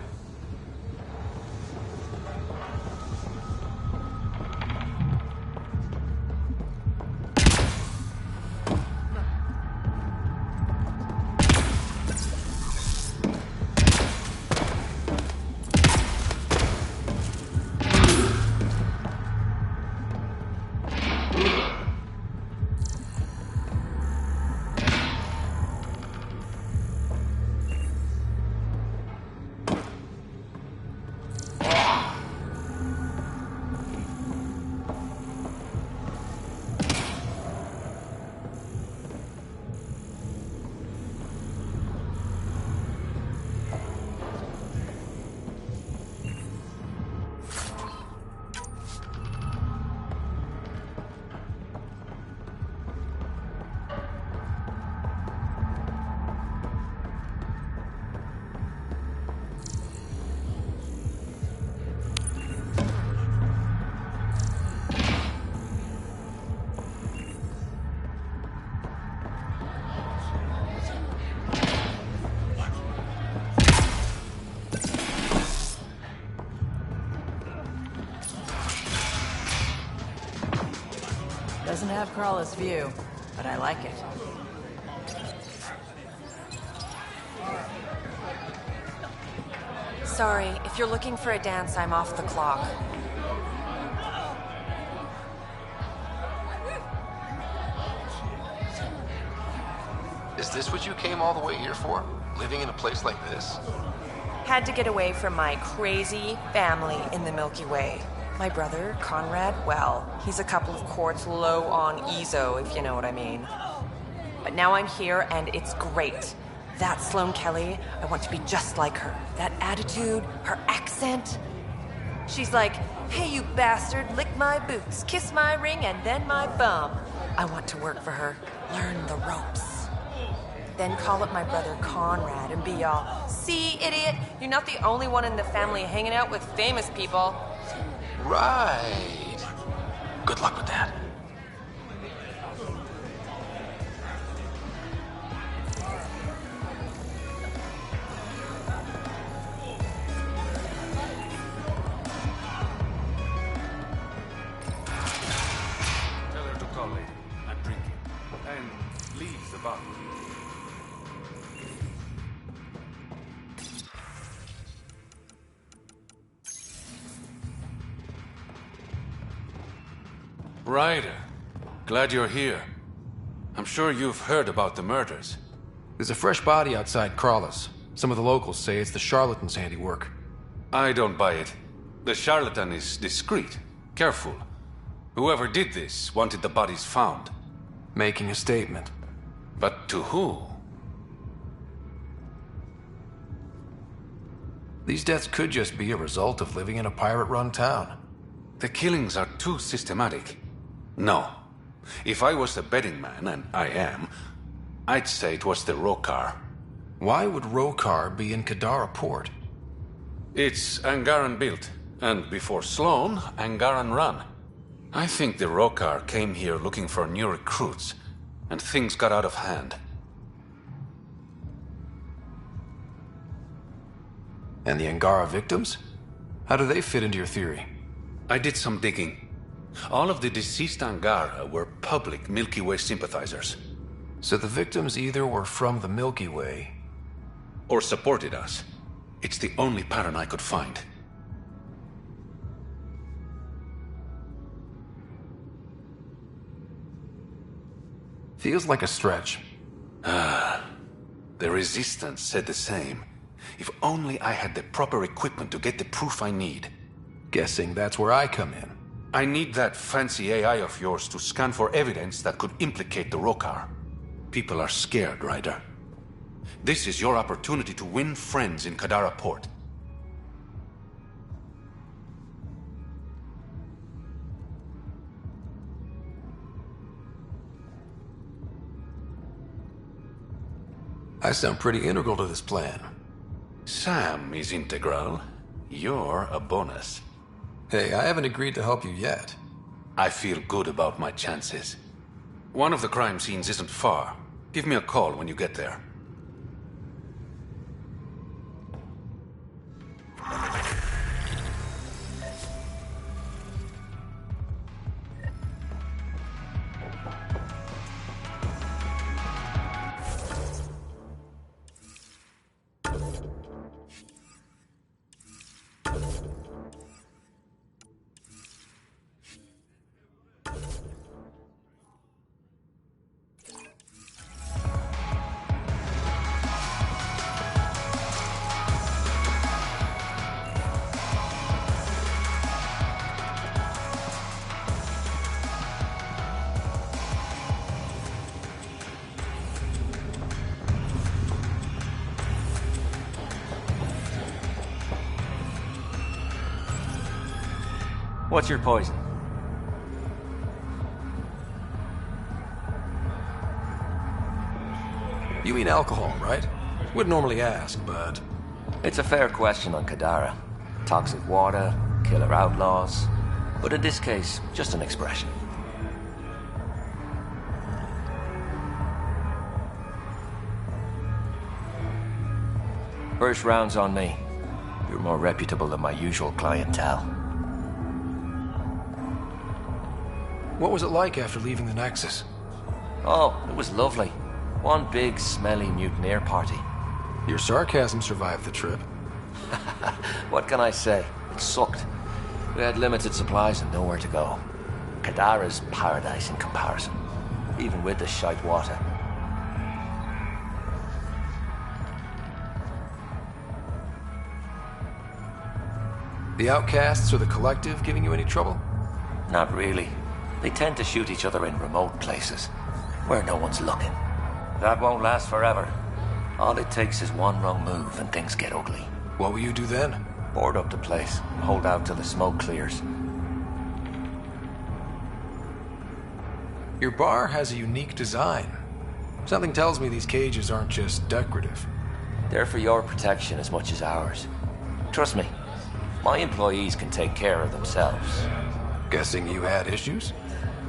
Doesn't have Crawler's view, but I like it. Sorry, if you're looking for a dance, I'm off the clock. Is this what you came all the way here for? Living in a place like this? Had to get away from my crazy family in the Milky Way. My brother, Conrad, well, he's a couple of quarts low on Ezo, if you know what I mean. But now I'm here, and it's great. That Sloane Kelly, I want to be just like her. That attitude, her accent. She's like, hey, you bastard, lick my boots, kiss my ring, and then my bum. I want to work for her, learn the ropes. then call up my brother Conrad and be all, "See, idiot, you're not the only one in the family hanging out with famous people." Right. Good luck with that. Tell her to call lady. I'm drinking. And leave the bottle. Ryder, glad you're here. I'm sure you've heard about the murders. There's a fresh body outside Crawlers. Some of the locals say it's the charlatan's handiwork. I don't buy it. The charlatan is discreet, careful. Whoever did this wanted the bodies found. Making a statement. But to who? These deaths could just be a result of living in a pirate-run town. The killings are too systematic. No. If I was a betting man, and I am, I'd say it was the Rokar. Why would Rokar be in Kadara port? It's Angaran built, and before Sloan, Angaran run. I think the Rokar came here looking for new recruits, and things got out of hand. And the Angara victims? How do they fit into your theory? I did some digging. All of the deceased Angara were public Milky Way sympathizers. So the victims either were from the Milky Way... or supported us. It's the only pattern I could find. Feels like a stretch. The Resistance said the same. If only I had the proper equipment to get the proof I need. Guessing that's where I come in. I need that fancy AI of yours to scan for evidence that could implicate the Rokar. People are scared, Ryder. This is your opportunity to win friends in Kadara Port. I sound pretty integral to this plan. Sam is integral. You're a bonus. Hey, I haven't agreed to help you yet. I feel good about my chances. One of the crime scenes isn't far. Give me a call when you get there. What's your poison? You mean alcohol, right? Would normally ask, but... It's a fair question on Kadara. Toxic water, killer outlaws. But in this case, just an expression. First round's on me. You're more reputable than my usual clientele. What was it like after leaving the Nexus? Oh, it was lovely. One big, smelly mutineer party. Your sarcasm survived the trip. What can I say? It sucked. We had limited supplies and nowhere to go. Kadara's paradise in comparison, even with the shite water. The outcasts or the collective giving you any trouble? Not really. They tend to shoot each other in remote places, where no one's looking. That won't last forever. All it takes is one wrong move and things get ugly. What will you do then? Board up the place and hold out till the smoke clears. Your bar has a unique design. Something tells me these cages aren't just decorative. They're for your protection as much as ours. Trust me, my employees can take care of themselves. Guessing you had issues?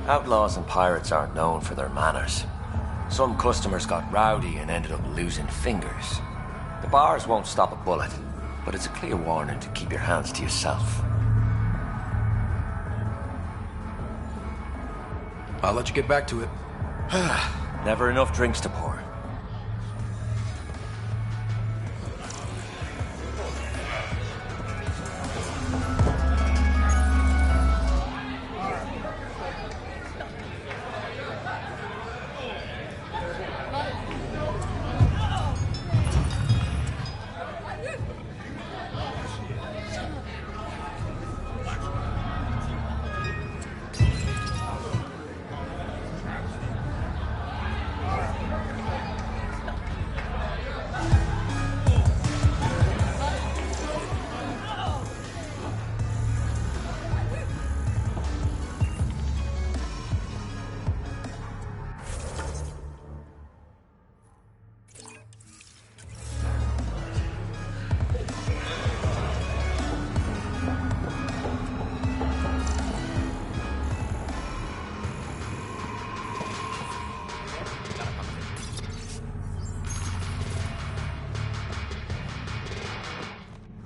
Outlaws and pirates aren't known for their manners. Some customers got rowdy and ended up losing fingers. The bars won't stop a bullet, but it's a clear warning to keep your hands to yourself. I'll let you get back to it. Never enough drinks to pour.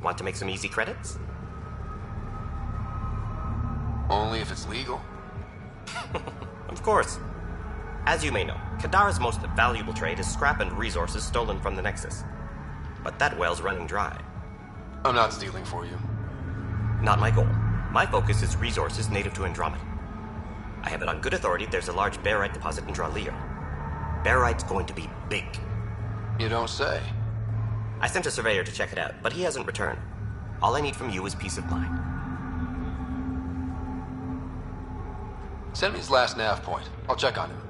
Want to make some easy credits? Only if it's legal. Of course. As you may know, Kadara's most valuable trade is scrap and resources stolen from the Nexus. But that well's running dry. I'm not stealing for you. Not my goal. My focus is resources native to Andromeda. I have it on good authority there's a large barite deposit in Draleo. Barite's going to be big. You don't say. I sent a surveyor to check it out, but he hasn't returned. All I need from you is peace of mind. Send me his last nav point. I'll check on him.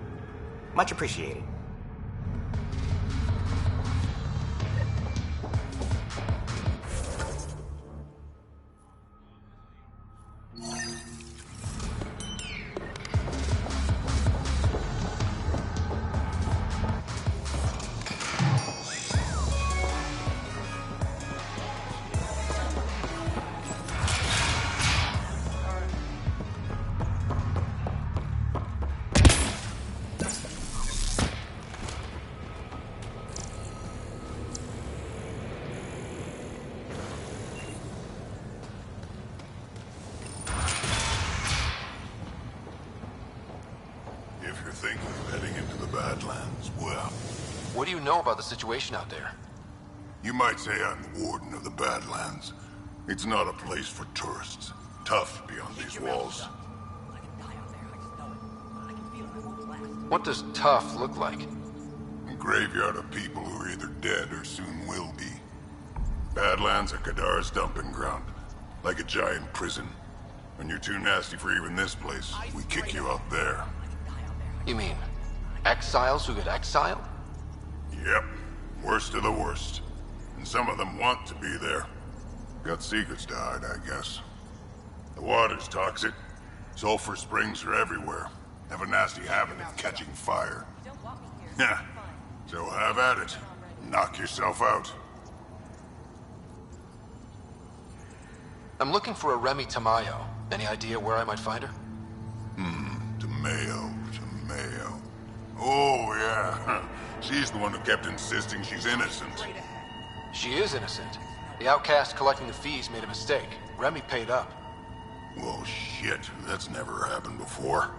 Much appreciated. What do you know about the situation out there? You might say I'm the warden of the Badlands. It's not a place for tourists. Tough beyond these walls. What does tough look like? A graveyard of people who are either dead or soon will be. Badlands are Kadara's dumping ground. Like a giant prison. When you're too nasty for even this place, we kick you out there. You mean exiles who get exiled? Yep. Worst of the worst. And some of them want to be there. Got secrets to hide, I guess. The water's toxic. Sulfur springs are everywhere. Have a nasty habit of catching fire. Yeah. So have at it. Knock yourself out. I'm looking for a Remy Tamayo. Any idea where I might find her? Tamayo. Oh, yeah. She's the one who kept insisting she's innocent. She is innocent. The outcast collecting the fees made a mistake. Remy paid up. Well, shit. That's never happened before.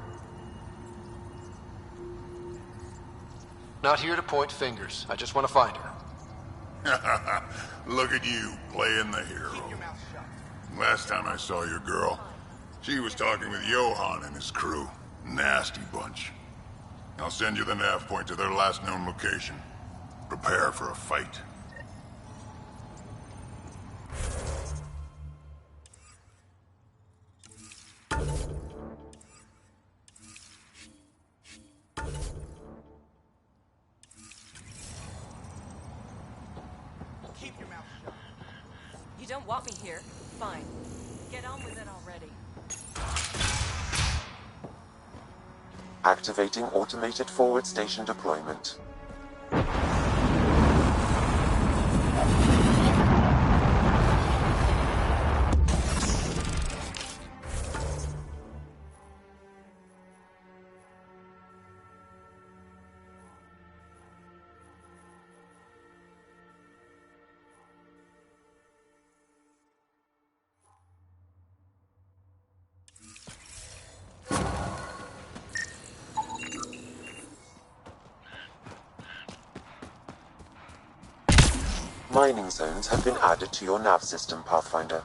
Not here to point fingers. I just want to find her. Look at you, playing the hero. Last time I saw your girl, she was talking with Johan and his crew. Nasty bunch. I'll send you the nav point to their last known location. Prepare for a fight. Keep your mouth shut. You don't want me here. Fine. Get on with it already. Activating automated forward station deployment. Mining zones have been added to your nav system, Pathfinder.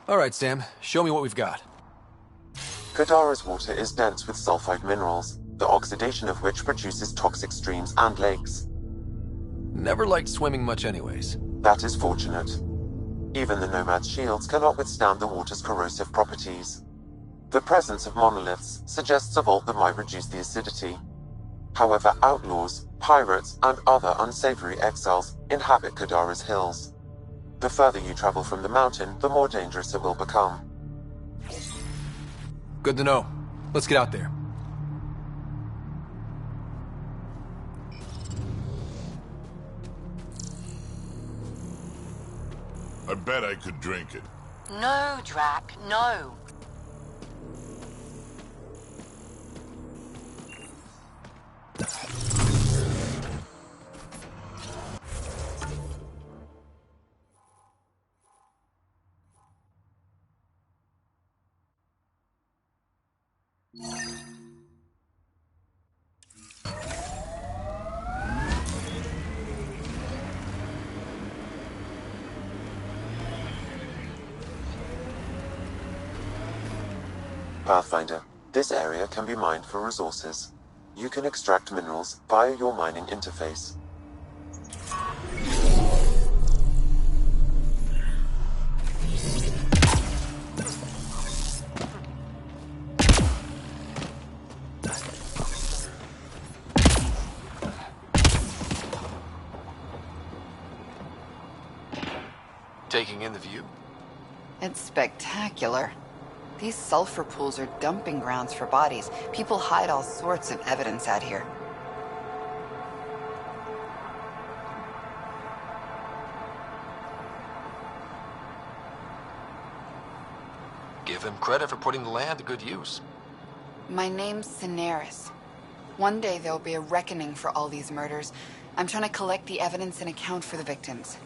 Alright, Sam. Show me what we've got. Kadara's water is dense with sulfide minerals, the oxidation of which produces toxic streams and lakes. Never liked swimming much anyways. That is fortunate. Even the Nomad's shields cannot withstand the water's corrosive properties. The presence of monoliths suggests a vault that might reduce the acidity. However, outlaws, pirates, and other unsavory exiles inhabit Kadara's hills. The further you travel from the mountain, the more dangerous it will become. Good to know. Let's get out there. I bet I could drink it. No, Drac, no. Pathfinder, this area can be mined for resources. You can extract minerals via your mining interface. Taking in the view? It's spectacular. These sulfur pools are dumping grounds for bodies. People hide all sorts of evidence out here. Give him credit for putting the land to good use. My name's Cineris. One day there'll be a reckoning for all these murders. I'm trying to collect the evidence and account for the victims.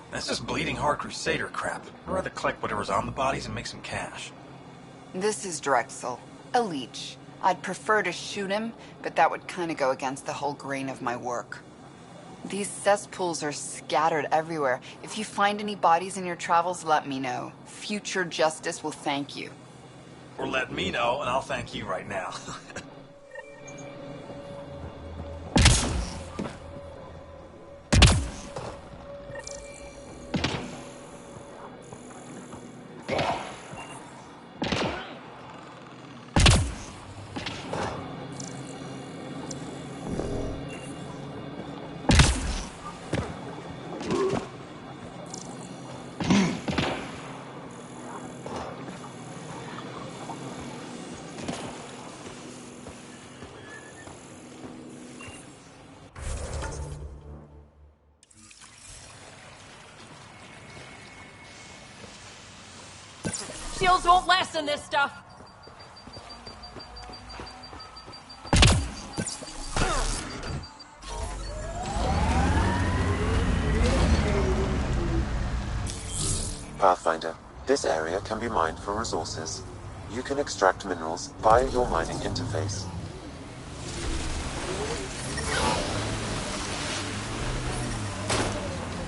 That's just bleeding heart crusader crap. I'd rather collect whatever's on the bodies and make some cash. This is Drexel, a leech. I'd prefer to shoot him, but that would kind of go against the whole grain of my work. These cesspools are scattered everywhere. If you find any bodies in your travels, let me know. Future justice will thank you. Or let me know, and I'll thank you right now. Shields won't last in this stuff. Pathfinder, this area can be mined for resources. You can extract minerals via your mining interface.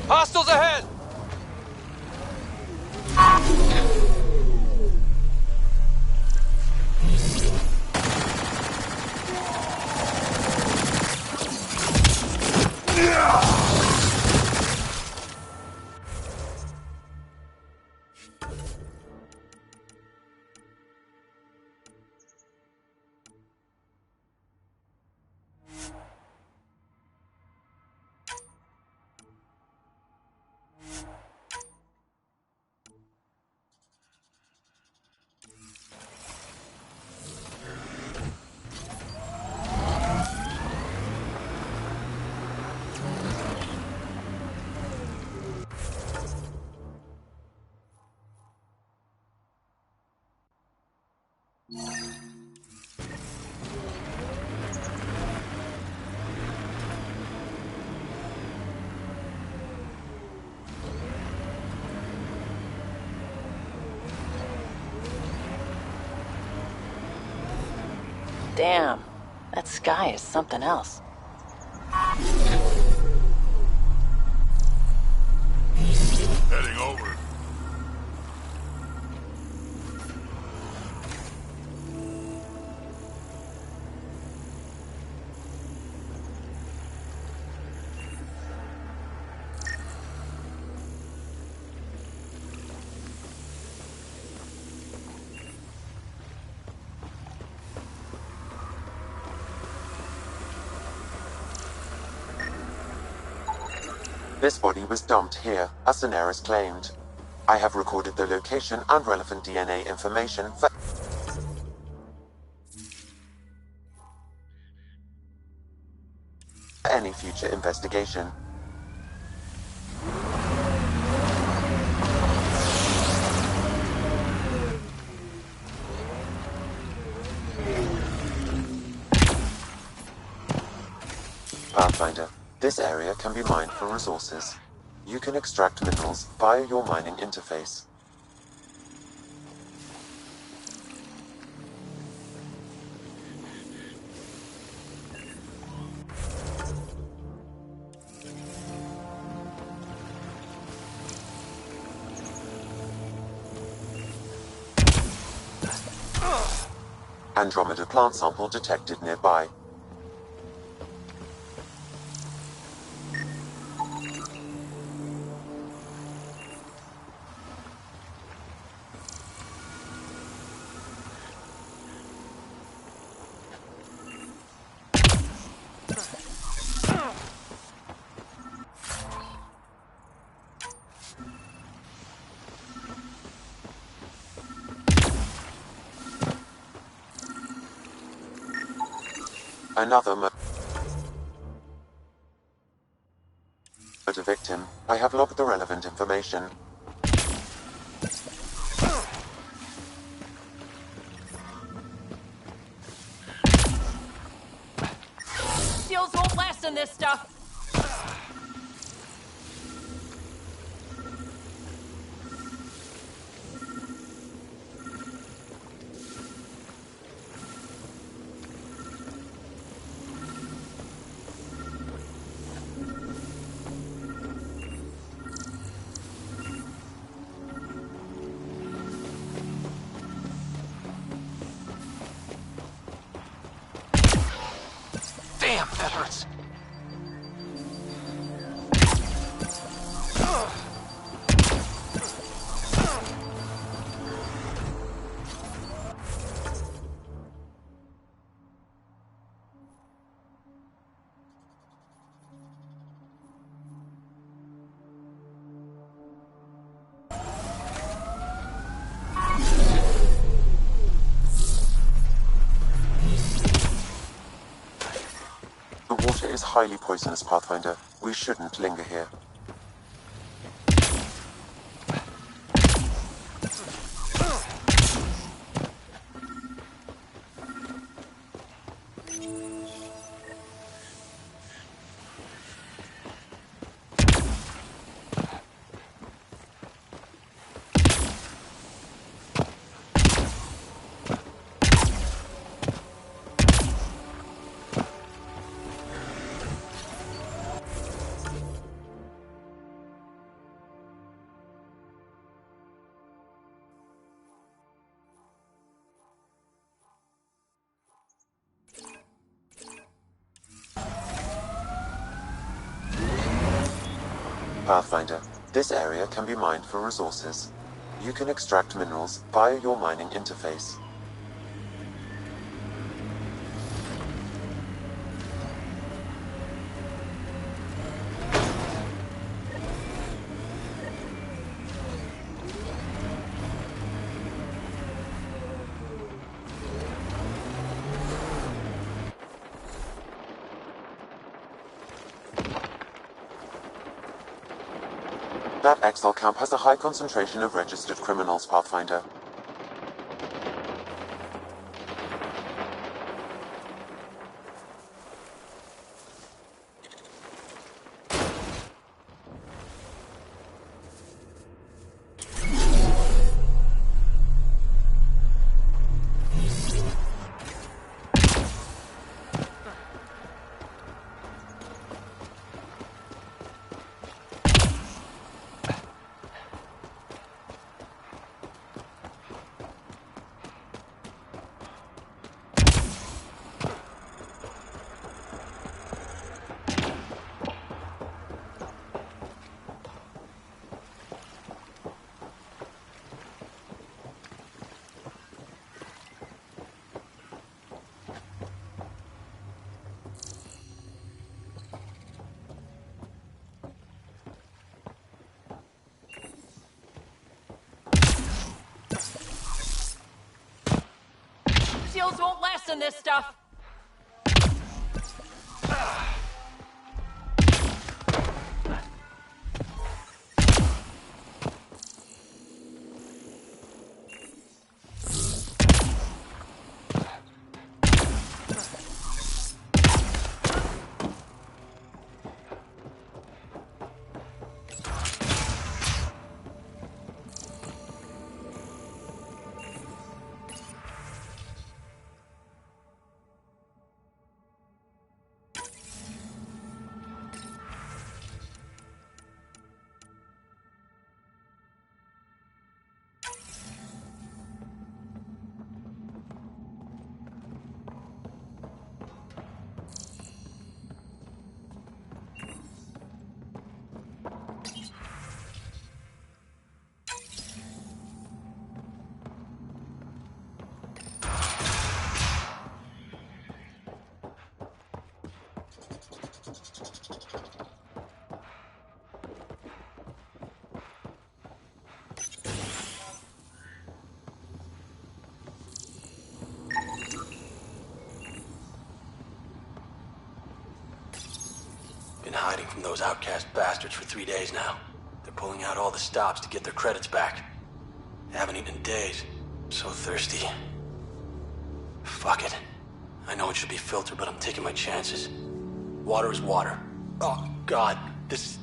Hostiles ahead! Damn, that sky is something else. Heading over. This body was dumped here, as Daenerys claimed. I have recorded the location and relevant DNA information for any future investigation. Pathfinder, this area can be mined for resources. You can extract minerals via your mining interface. Andromeda plant sample detected nearby. Another murder victim. I have logged the relevant information. Shields won't last in this stuff. Damn, that hurts. The water is highly poisonous, Pathfinder. We shouldn't linger here. Pathfinder, this area can be mined for resources. You can extract minerals via your mining interface. That exile camp has a high concentration of registered criminals, Pathfinder. in this stuff? Been hiding from those outcast bastards for 3 days now. They're pulling out all the stops to get their credits back. Haven't eaten in days. So thirsty. Fuck it. I know it should be filtered, but I'm taking my chances. Water is water. Oh, God. This is...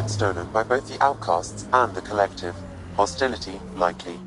stolen by both the outcasts and the collective. Hostility likely.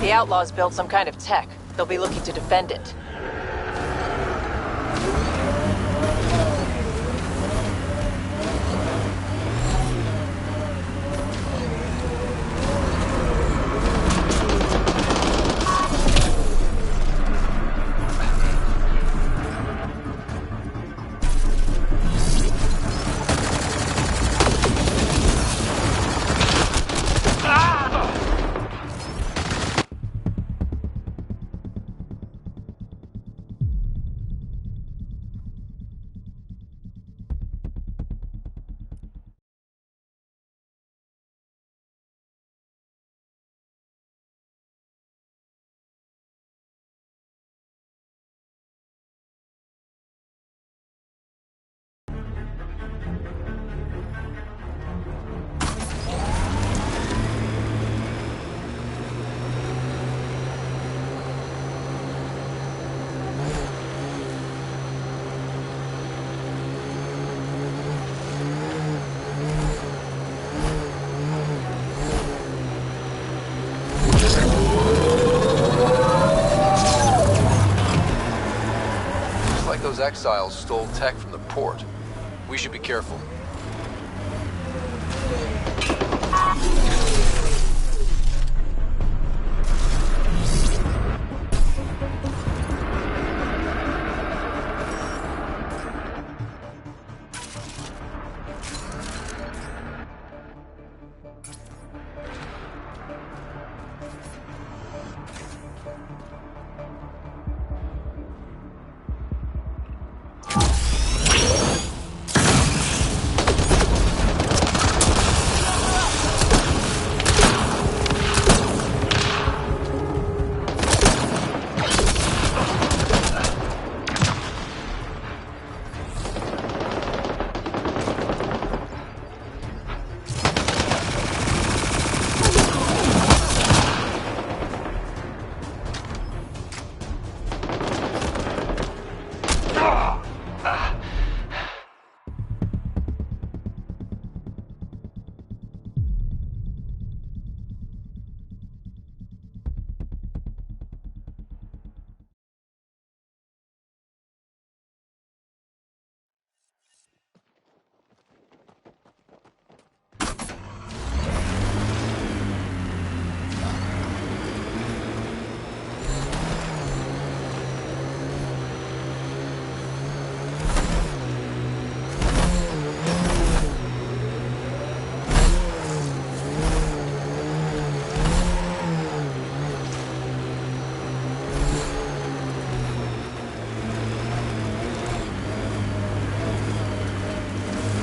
The Outlaws built some kind of tech. They'll be looking to defend it. Those exiles stole tech from the port. We should be careful.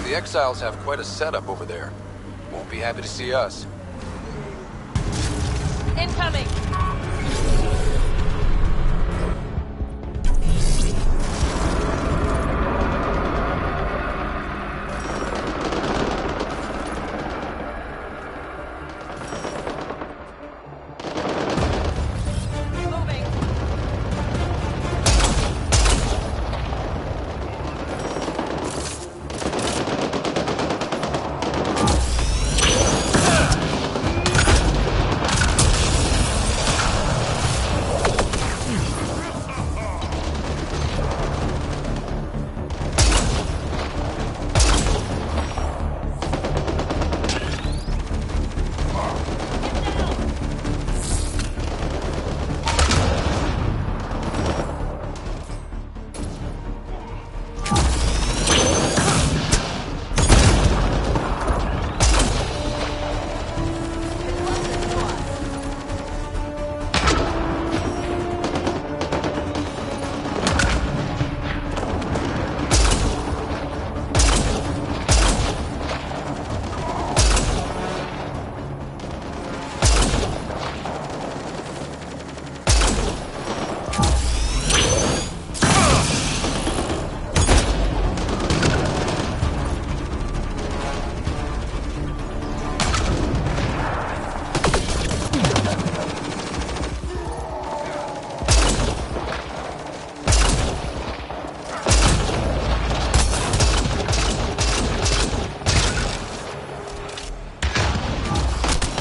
The exiles have quite a setup over there. Won't be happy to see us. Incoming!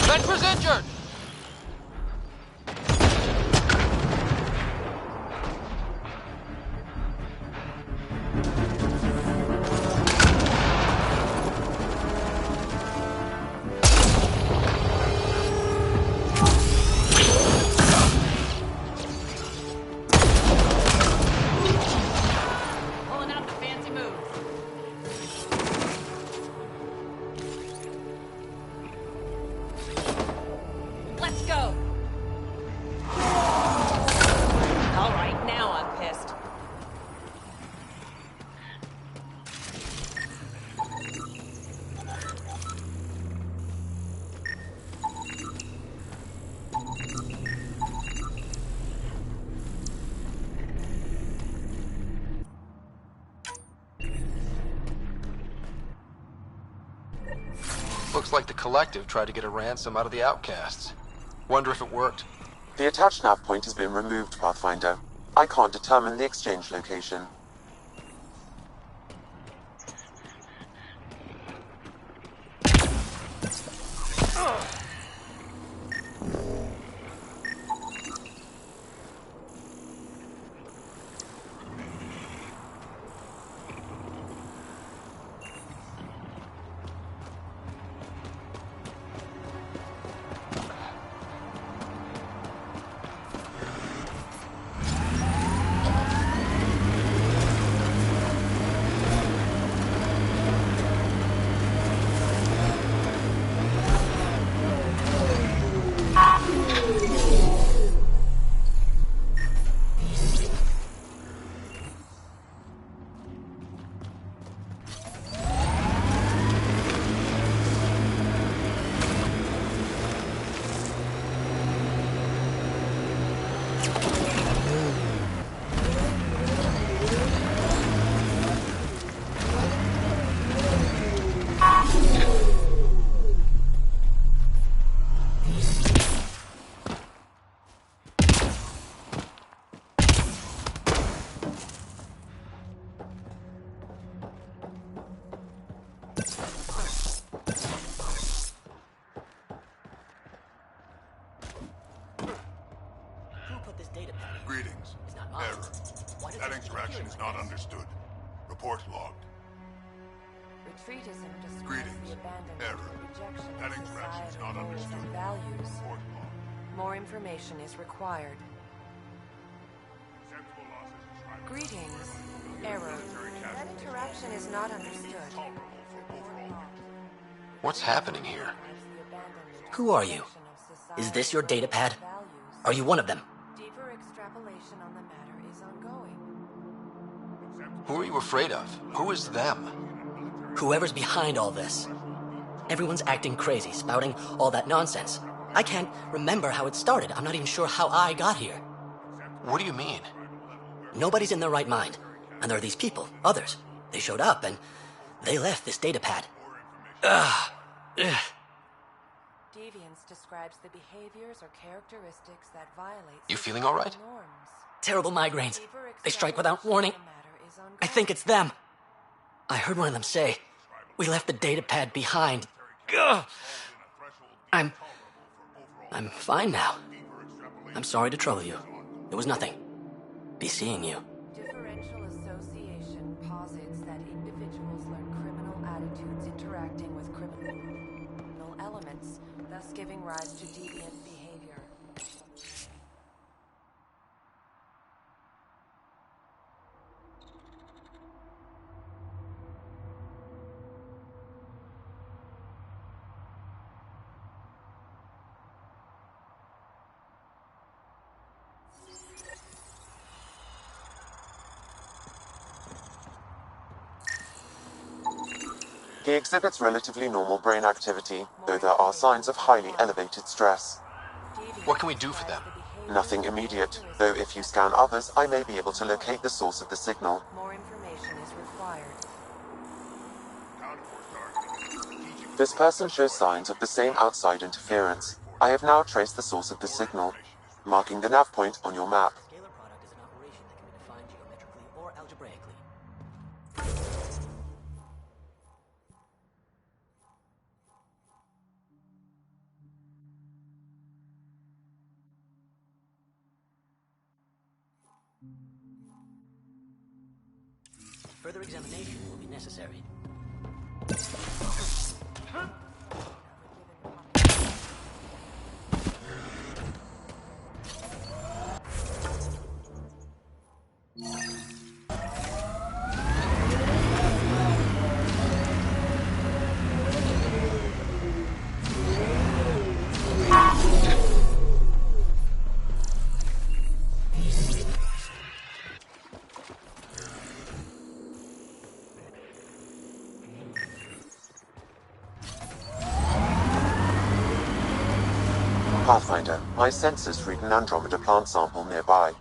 Ventra's injured! Let's go! Alright, now I'm pissed. Looks like the Collective tried to get a ransom out of the outcasts. Wonder if it worked. The attached nav point has been removed, Pathfinder. I can't determine the exchange location. Greetings. Error. That interaction is not understood. Report logged. Retreatism describes Greetings. the abandonment Error. or rejection That of interaction is societal not roles understood. and values. Report logged. More information is required. Sensible losses described. Greetings. Error. That interaction is not understood. What's happening here? Who are you? Is this your datapad? Are you one of them? Deeper extrapolation on the matter is ongoing. Who are you afraid of? Who is them? Whoever's behind all this. Everyone's acting crazy, spouting all that nonsense. I can't remember how it started. I'm not even sure how I got here. What do you mean? Nobody's in their right mind. And there are these people, others. They showed up and they left this datapad. Ugh. Deviance describes the behaviors or characteristics that violate You feeling all right? norms. Terrible migraines. They strike without warning. I think it's them. I heard one of them say, "We left the datapad behind." Ugh. I'm fine now. I'm sorry to trouble you. It was nothing. Be seeing you. Differential association posits that individuals learn criminal attitudes interacting with criminal elements, thus giving rise to deviant behavior. He exhibits relatively normal brain activity, though there are signs of highly elevated stress. What can we do for them? Nothing immediate, though if you scan others, I may be able to locate the source of the signal. More information is required. This person shows signs of the same outside interference. I have now traced the source of the signal, marking the nav point on your map. Scalar product is an operation that can be defined geometrically or algebraically. Further examination will be necessary. Pathfinder, my sensors read an Andromeda plant sample nearby.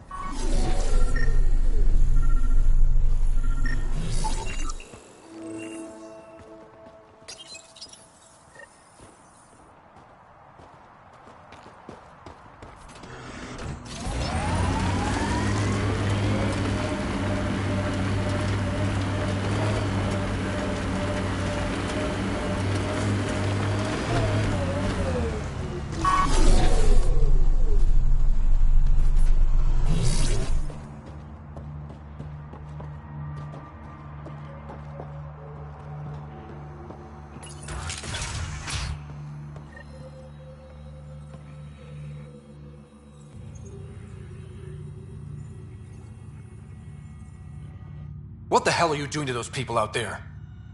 What the hell are you doing to those people out there?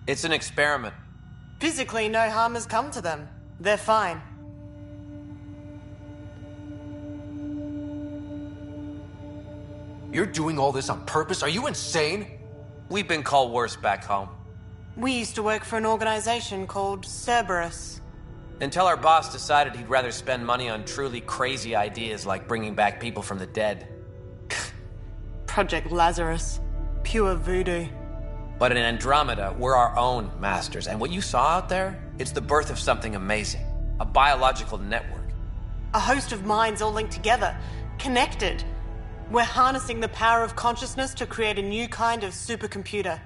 It's an experiment. Physically, no harm has come to them. They're fine. You're doing all this on purpose? Are you insane? We've been called worse back home. We used to work for an organization called Cerberus. Until our boss decided he'd rather spend money on truly crazy ideas like bringing back people from the dead. Project Lazarus. Pure voodoo. But in Andromeda, we're our own masters. And what you saw out there, it's the birth of something amazing. A biological network. A host of minds all linked together. Connected. We're harnessing the power of consciousness to create a new kind of supercomputer.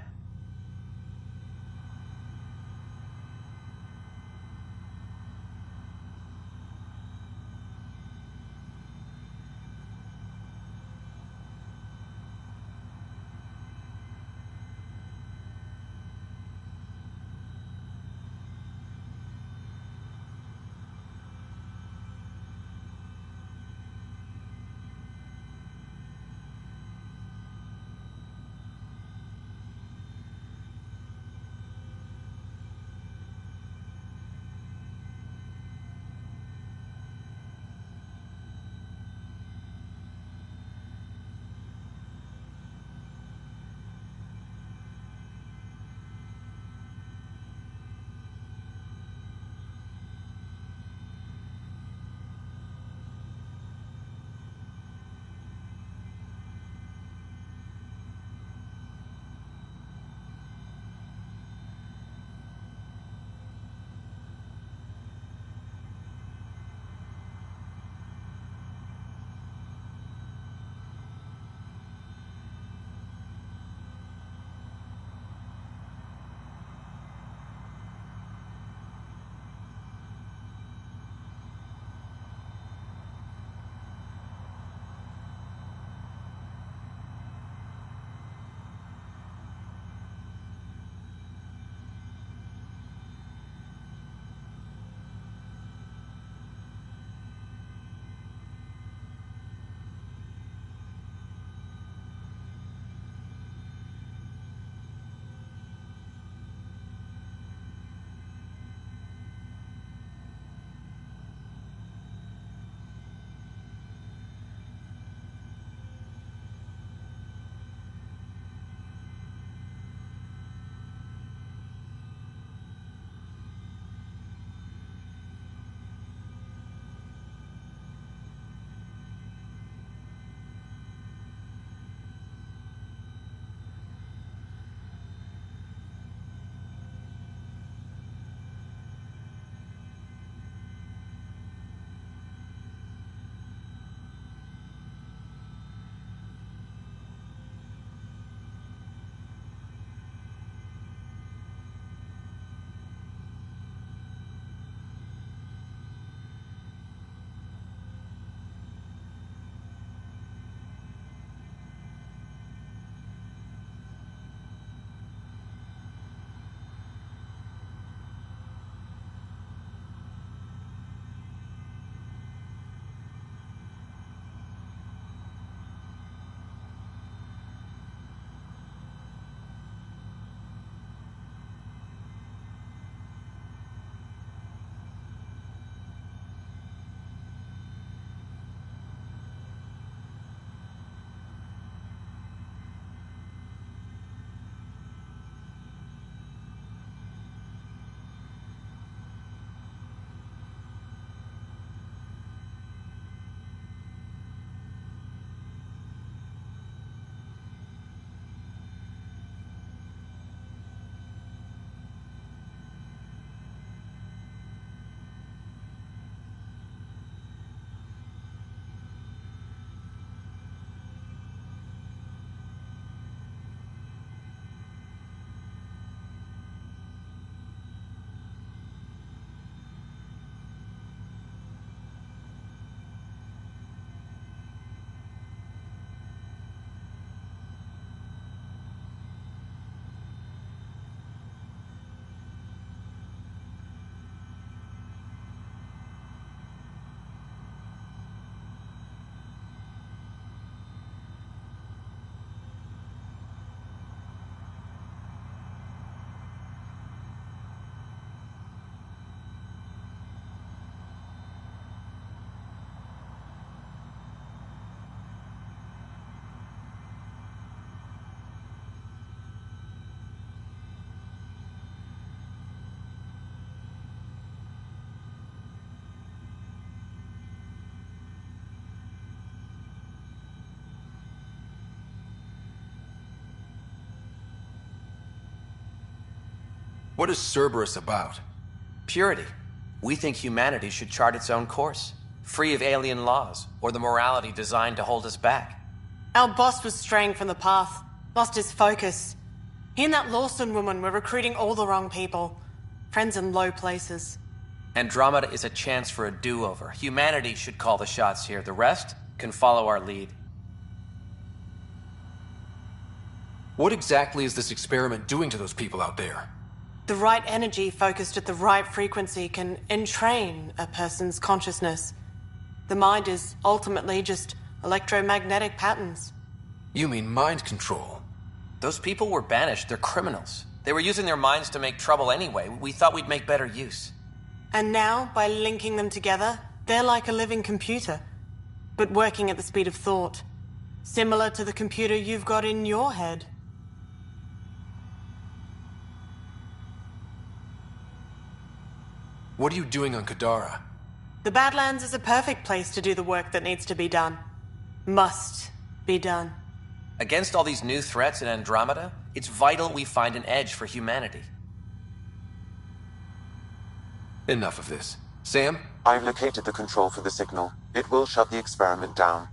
What is Cerberus about? Purity. We think humanity should chart its own course, free of alien laws or the morality designed to hold us back. Our boss was straying from the path, lost his focus. He and that Lawson woman were recruiting all the wrong people. Friends in low places. Andromeda is a chance for a do-over. Humanity should call the shots here. The rest can follow our lead. What exactly is this experiment doing to those people out there? The right energy focused at the right frequency can entrain a person's consciousness. The mind is ultimately just electromagnetic patterns. You mean mind control? Those people were banished. They're criminals. They were using their minds to make trouble anyway. We thought we'd make better use. And now, by linking them together, they're like a living computer, but working at the speed of thought. Similar to the computer you've got in your head. What are you doing on Kadara? The Badlands is a perfect place to do the work that needs to be done. Must be done. Against all these new threats in Andromeda, it's vital we find an edge for humanity. Enough of this. Sam? I've located the control for the signal. It will shut the experiment down.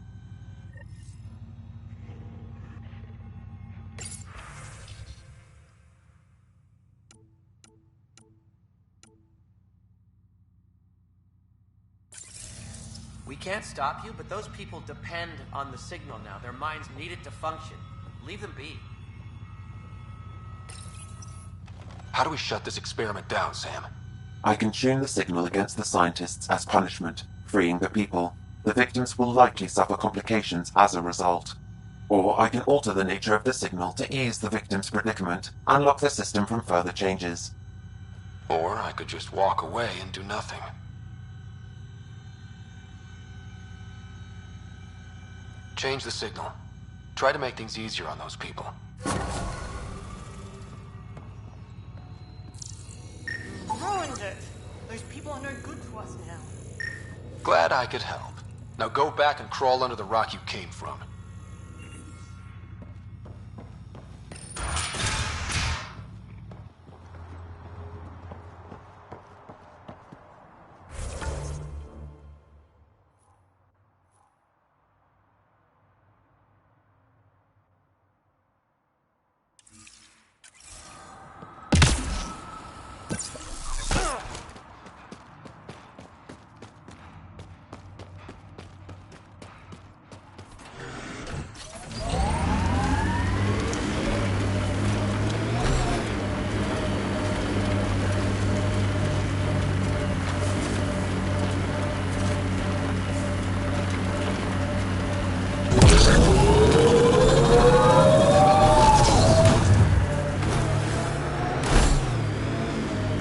We can't stop you, but those people depend on the signal now. Their minds need it to function. Leave them be. How do we shut this experiment down, Sam? I can tune the signal against the scientists as punishment, freeing the people. The victims will likely suffer complications as a result. Or I can alter the nature of the signal to ease the victim's predicament, and lock the system from further changes. Or I could just walk away and do nothing. Change the signal. Try to make things easier on those people. Ruined it! Those people are no good to us now. Glad I could help. Now go back and crawl under the rock you came from.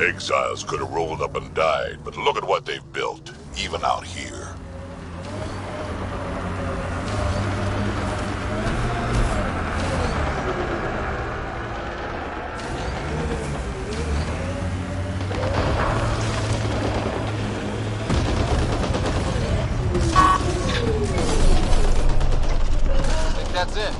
Exiles could have rolled up and died, but look at what they've built, even out here. I think that's it.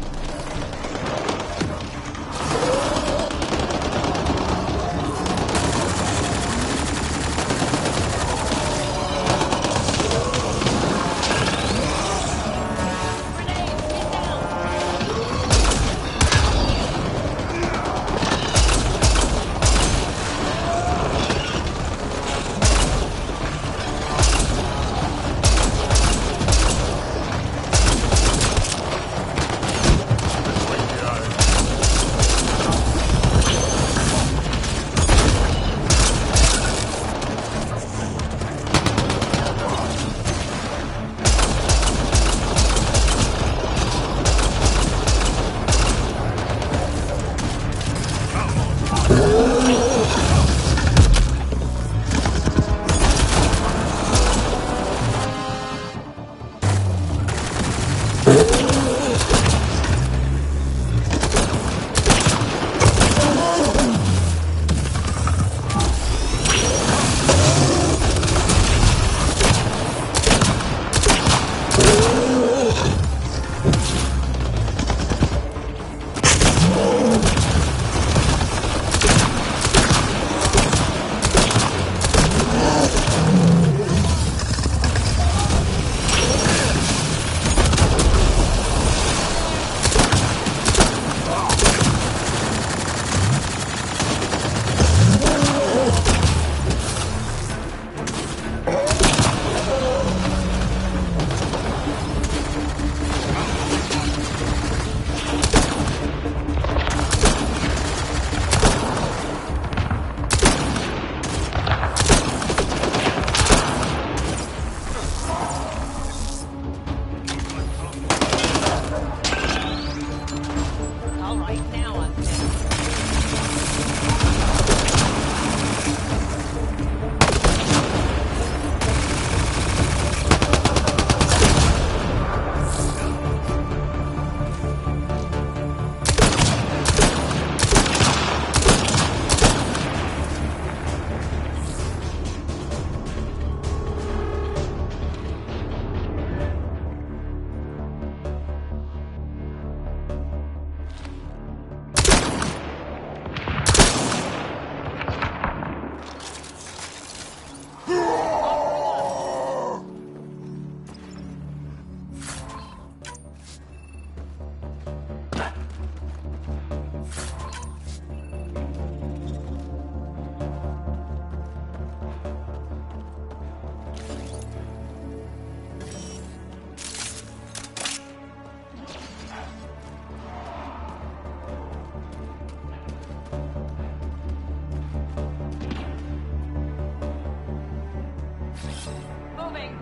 moving.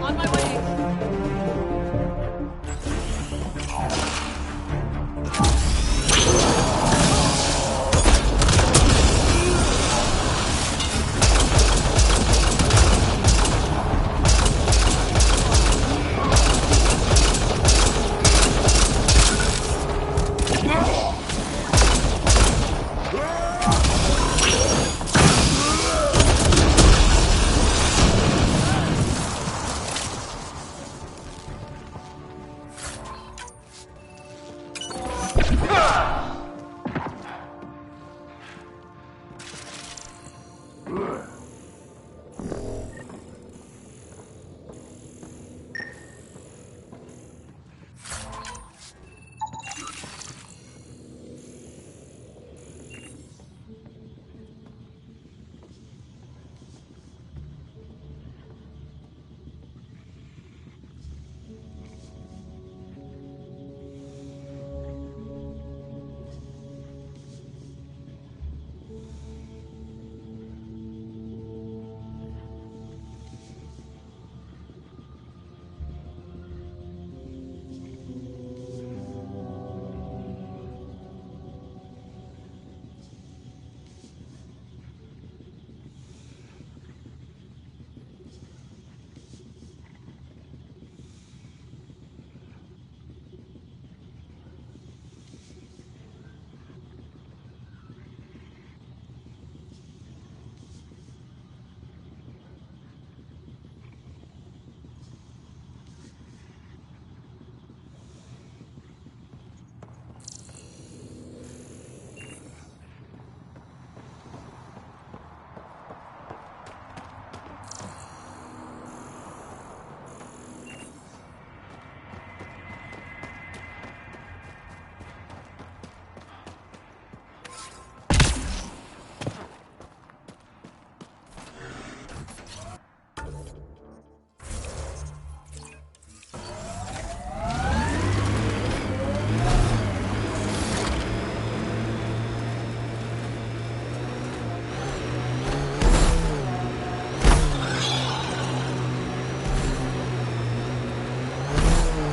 On my way.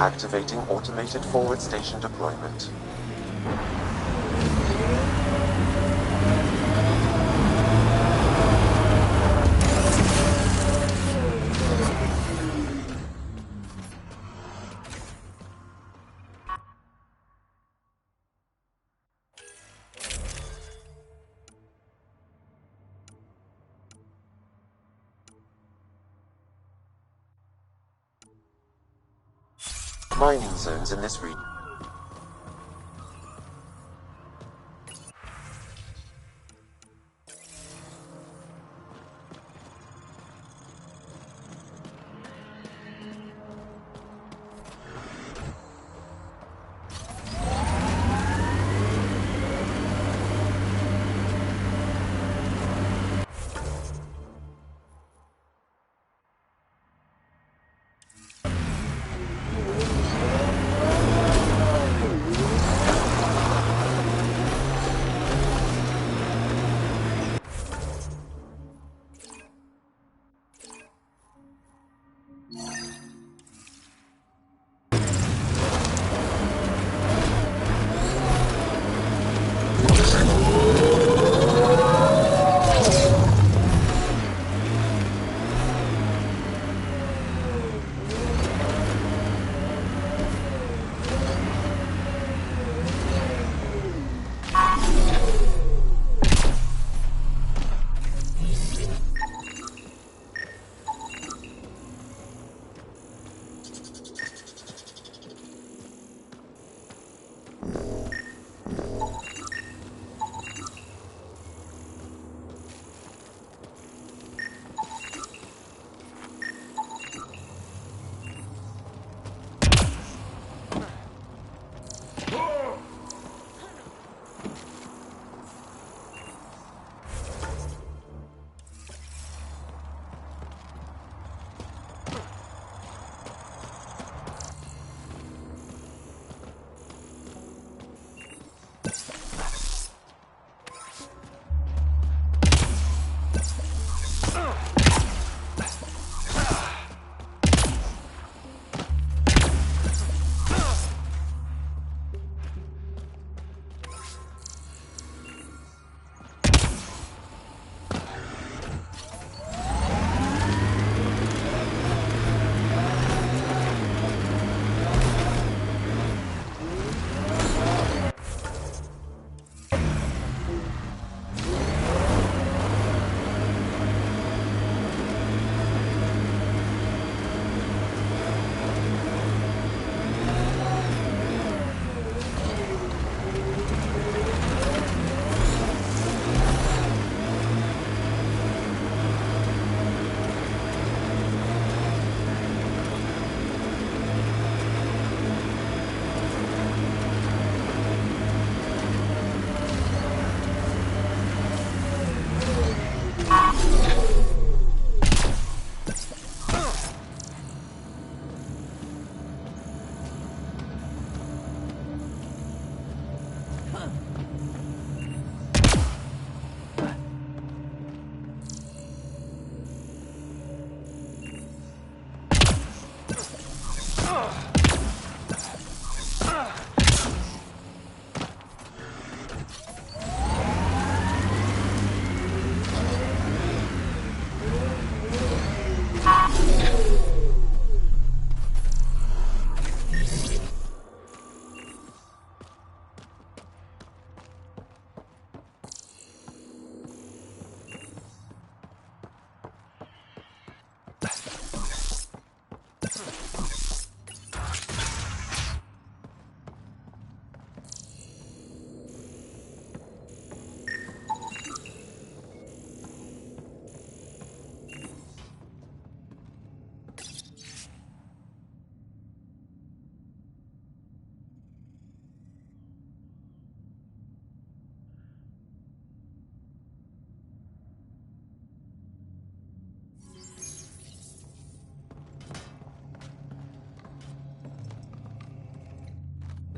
Activating automated forward station deployment. Mining zones in this region.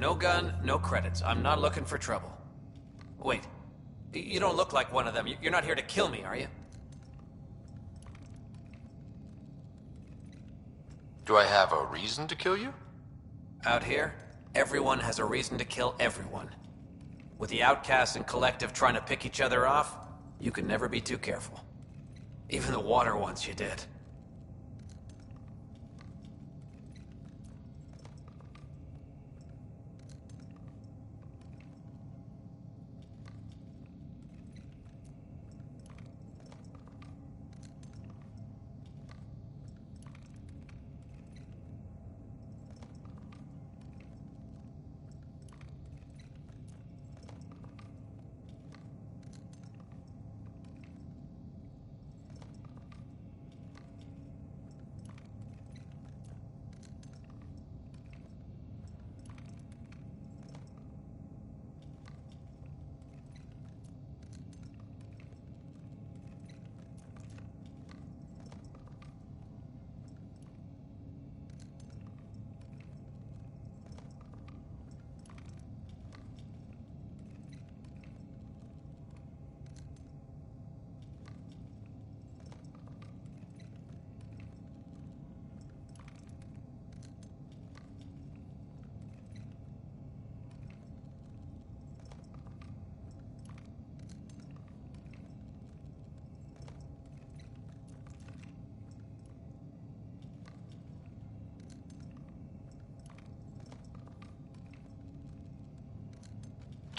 No gun, no credits. I'm not looking for trouble. Wait. You don't look like one of them. You're not here to kill me, are you? Do I have a reason to kill you? Out here, everyone has a reason to kill everyone. With the outcasts and collective trying to pick each other off, you can never be too careful. Even the water ones you did.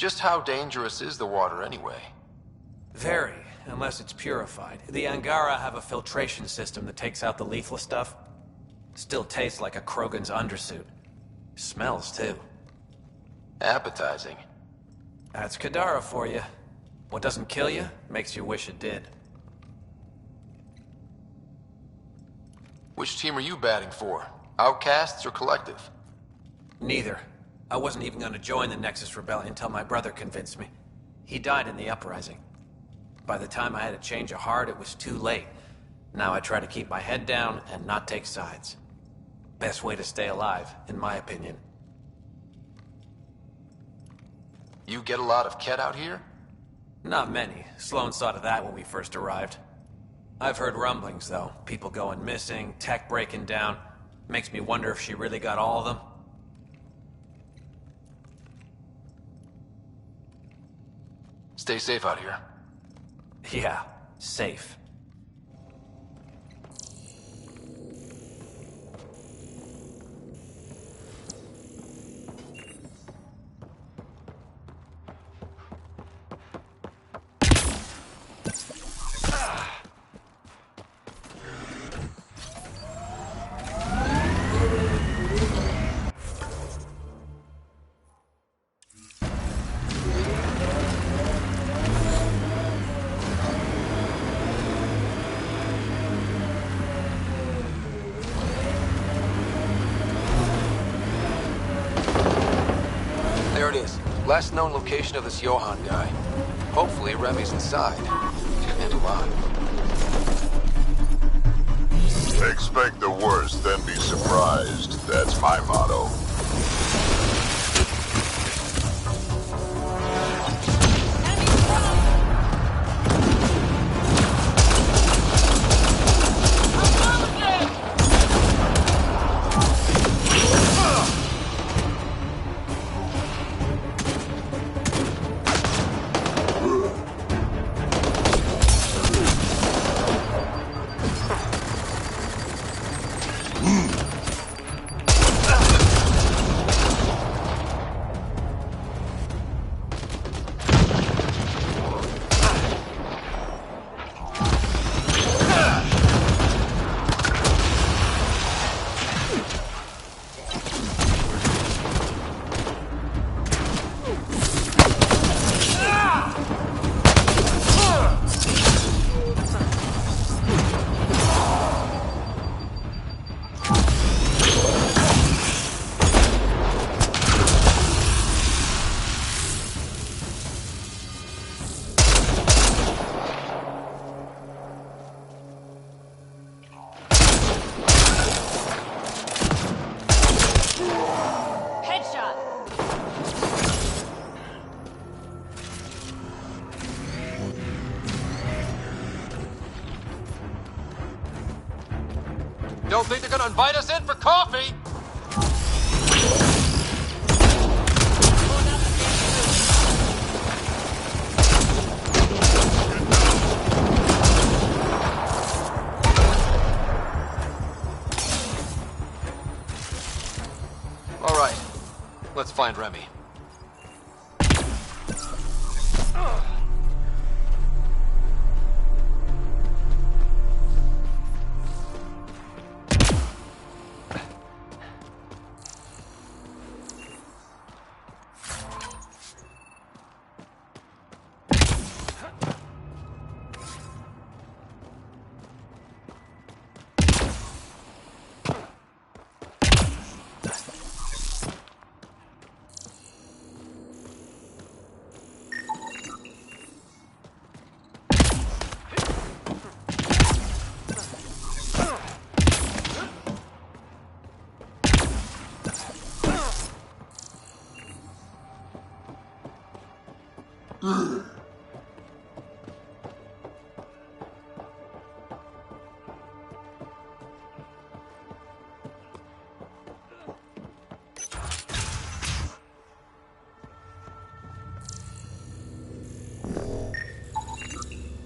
Just how dangerous is the water anyway? Very, unless it's purified. The Angara have a filtration system that takes out the lethal stuff. Still tastes like a Krogan's undersuit. Smells, too. Appetizing. That's Kadara for you. What doesn't kill you, makes you wish it did. Which team are you batting for? Outcasts or Collective? Neither. I wasn't even going to join the Nexus Rebellion until my brother convinced me. He died in the uprising. By the time I had a change of heart, it was too late. Now I try to keep my head down and not take sides. Best way to stay alive, in my opinion. You get a lot of Ket out here? Not many. Sloan saw to that when we first arrived. I've heard rumblings, though. People going missing, tech breaking down. Makes me wonder if she really got all of them. Stay safe out here. Yeah, safe. Last known location of this Johann guy. Hopefully Remy's inside. And alive. Expect the worst, then be surprised. That's my motto. don't think they're gonna invite us in for coffee? All right, let's find Remy.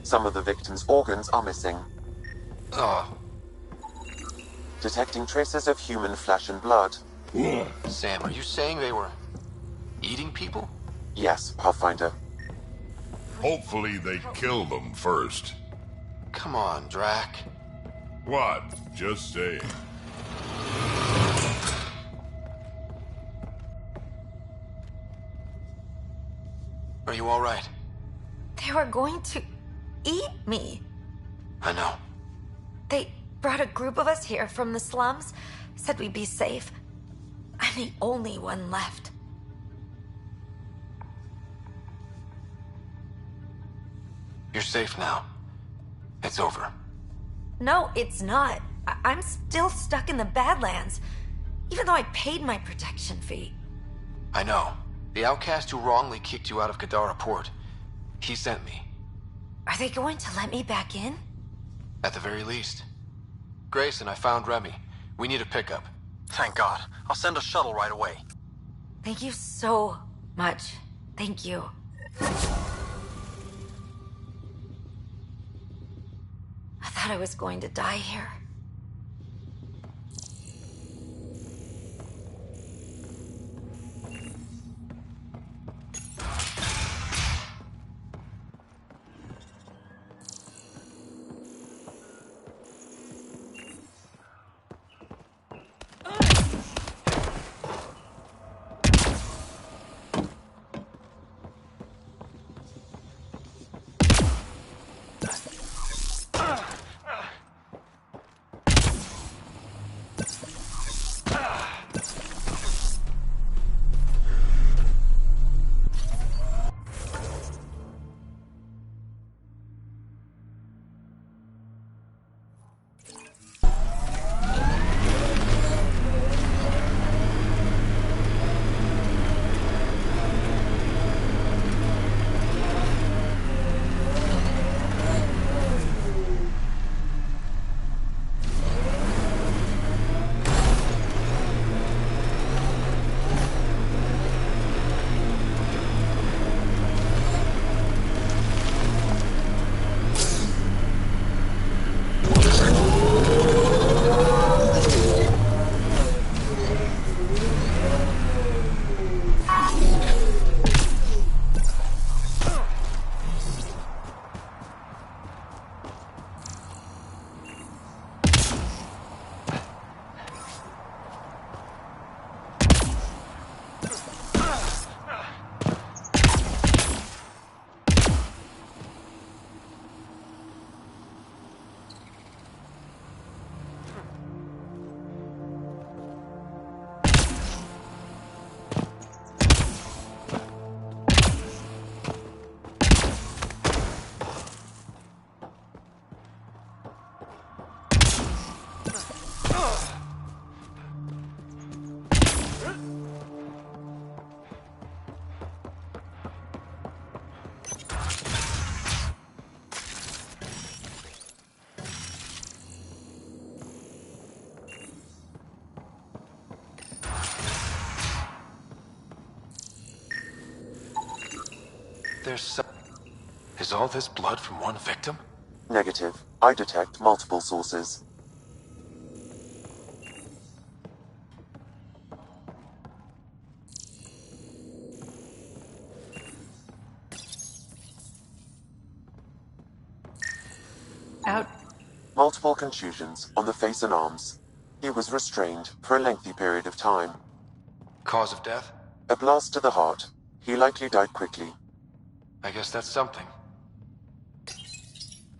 Some of the victim's organs are missing. Oh. Detecting traces of human flesh and blood. Sam, are you saying they were eating people? Yes, Pathfinder. Hopefully they kill them first. Come on, Drac. What? Just saying. Are you all right? They were going to eat me. I know. They brought a group of us here from the slums, said we'd be safe. I'm the only one left. You're safe now. It's over. No, it's not. I'm still stuck in the Badlands, even though I paid my protection fee. I know. The outcast who wrongly kicked you out of Kadara Port. He sent me. Are they going to let me back in? At the very least. Grayson, I found Remy. We need a pickup. Thank God. I'll send a shuttle right away. Thank you so much. Thank you. I thought I was going to die here. there's some... Is all this blood from one victim? Negative. I detect multiple sources. Out. Multiple contusions on the face and arms. He was restrained for a lengthy period of time. Cause of death? A blast to the heart. He likely died quickly. I guess that's something.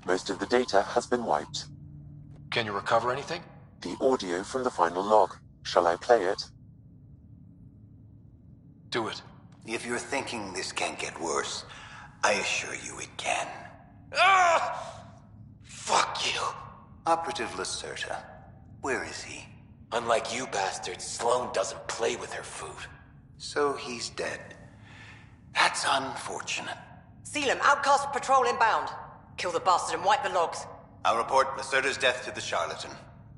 Most of the data has been wiped. Can you recover anything? The audio from the final log. Shall I play it? Do it. If you're thinking this can't get worse, I assure you it can. Ah! Fuck you. Operative Lacerta. Where is he? Unlike you bastards, Sloane doesn't play with her food. So he's dead. That's unfortunate. Seal him. Outcast patrol inbound. Kill the bastard and wipe the logs. I'll report Lacerta's death to the charlatan.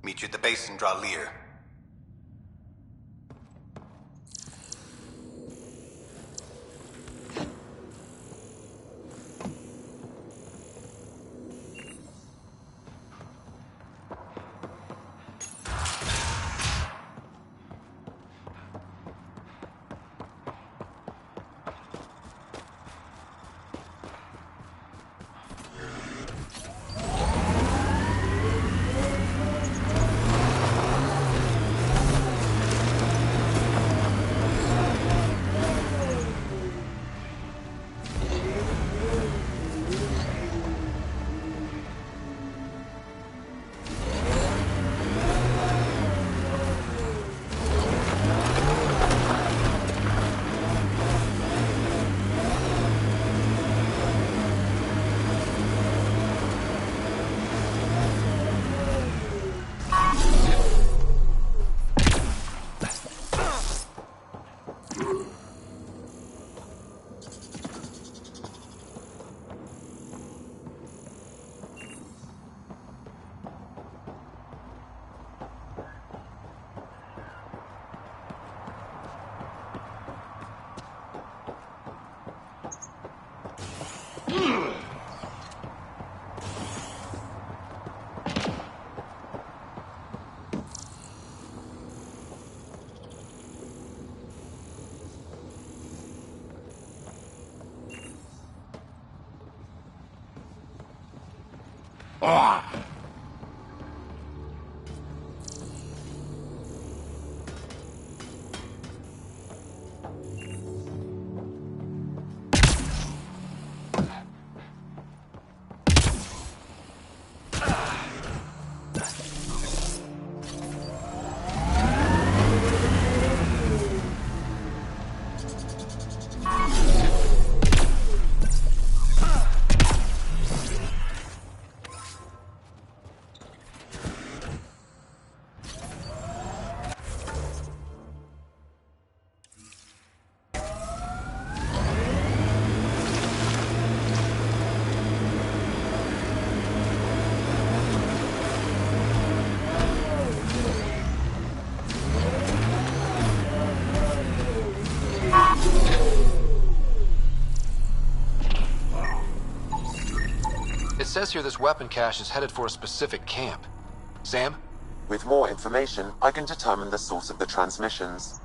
Meet you at the base and draw Lear. It says here this weapon cache is headed for a specific camp. Sam? With more information, I can determine the source of the transmissions.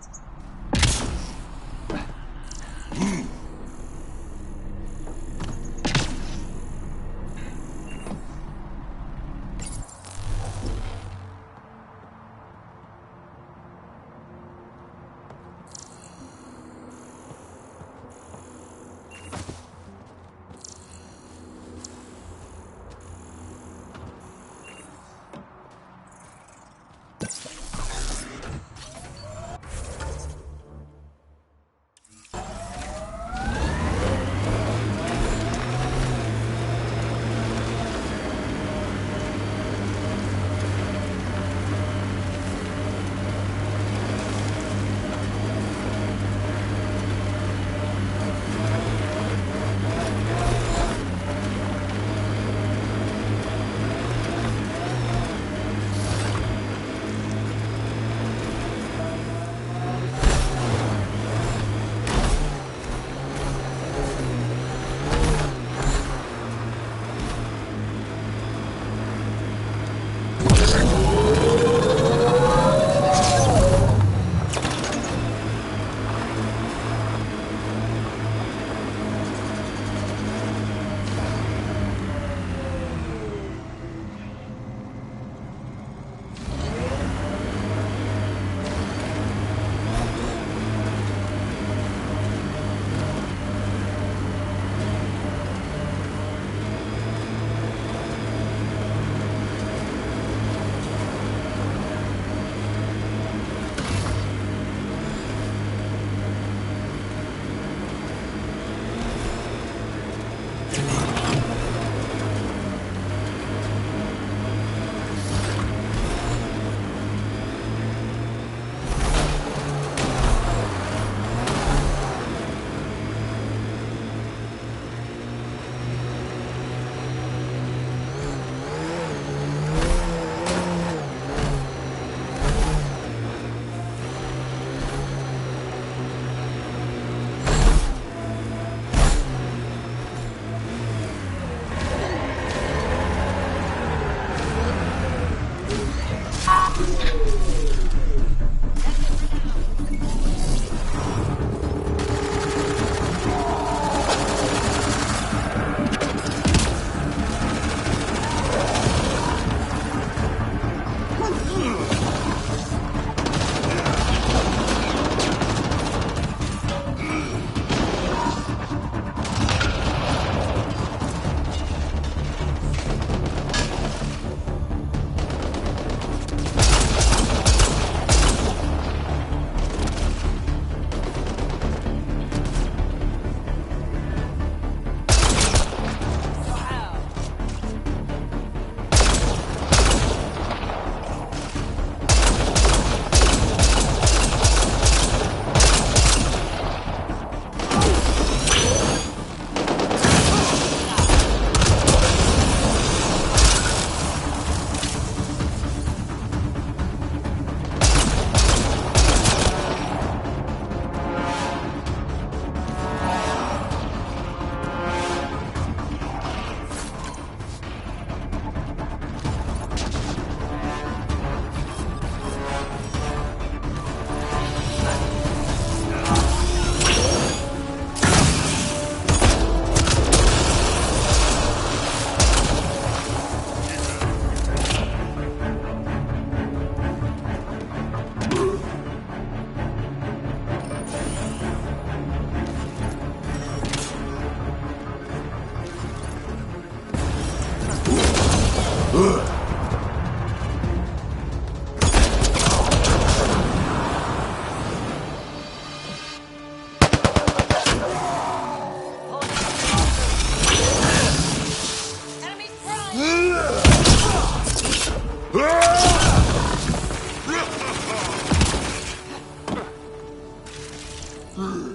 Ha!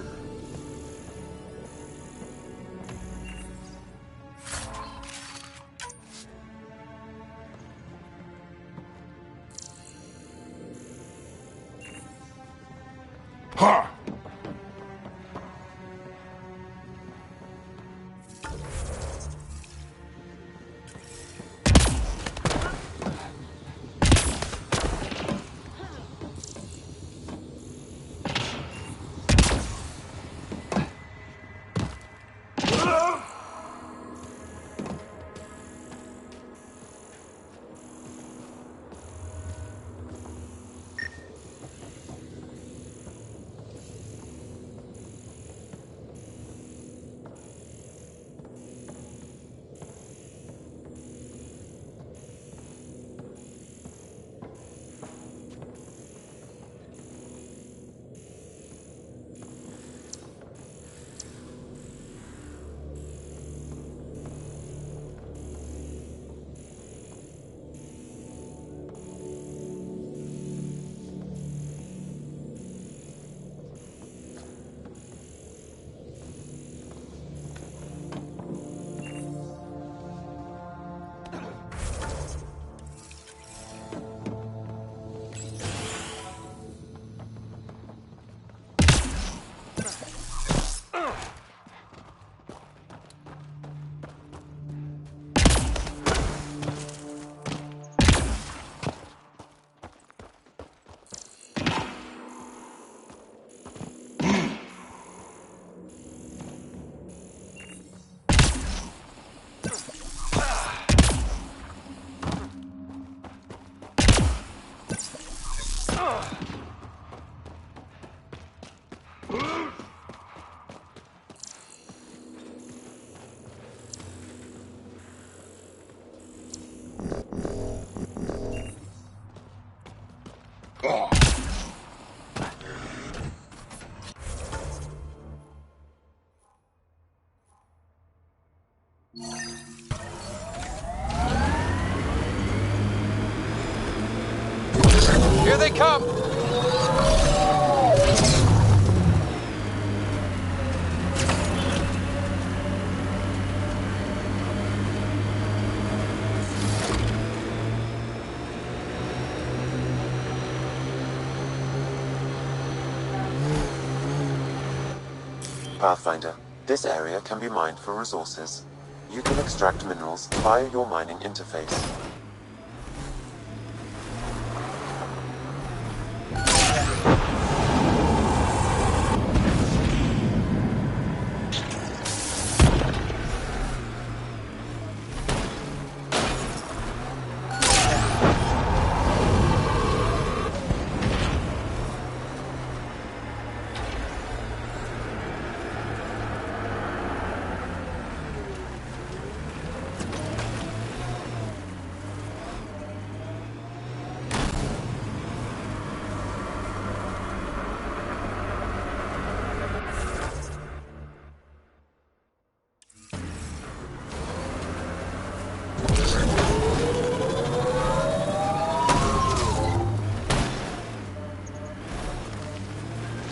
Here they come! Pathfinder, this area can be mined for resources. You can extract minerals via your mining interface.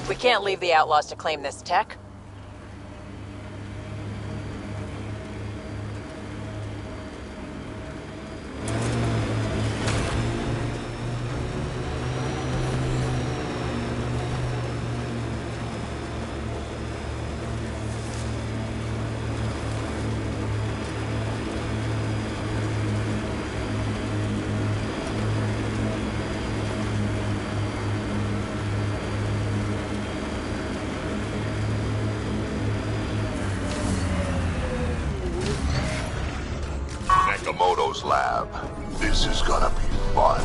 We can't leave the outlaws to claim this tech. Nakamoto's lab. This is gonna be fun.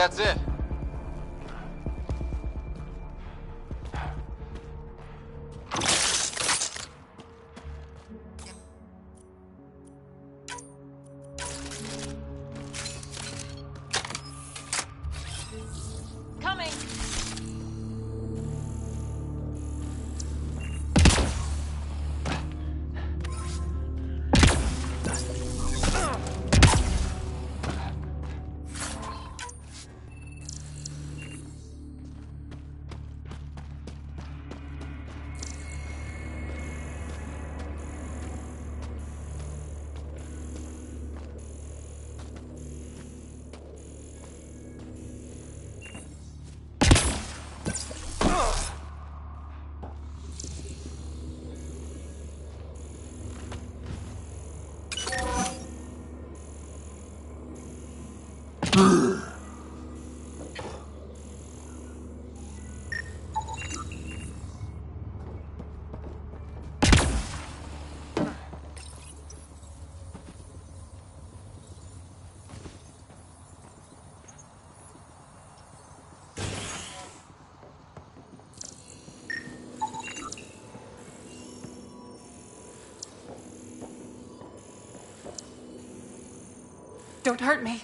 that's it. Coming. Don't hurt me.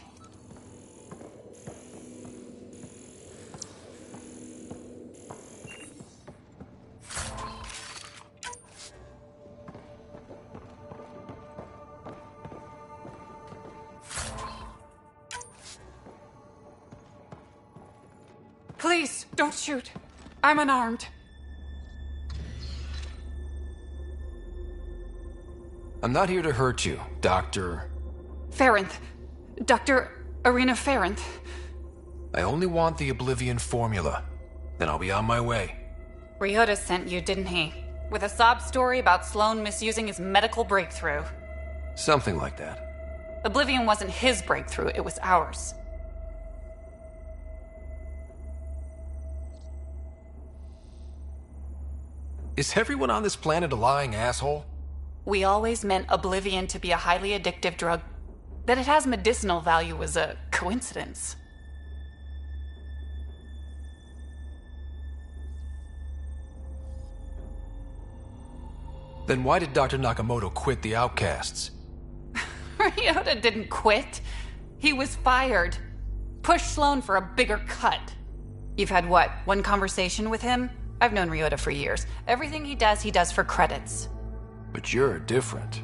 Please, don't shoot. I'm unarmed. I'm not here to hurt you, Dr. Farrenth. Dr. Arena Farrenth. I only want the Oblivion formula. Then I'll be on my way. Ryota sent you, didn't he? With a sob story about Sloan misusing his medical breakthrough. Something like that. Oblivion wasn't his breakthrough, it was ours. Is everyone on this planet a lying asshole? We always meant Oblivion to be a highly addictive drug. That it has medicinal value was a coincidence. Then why did Dr. Nakamoto quit the Outcasts? Ryota didn't quit. He was fired. Pushed Sloan for a bigger cut. You've had what, one conversation with him? I've known Ryota for years. Everything he does for credits. But you're different.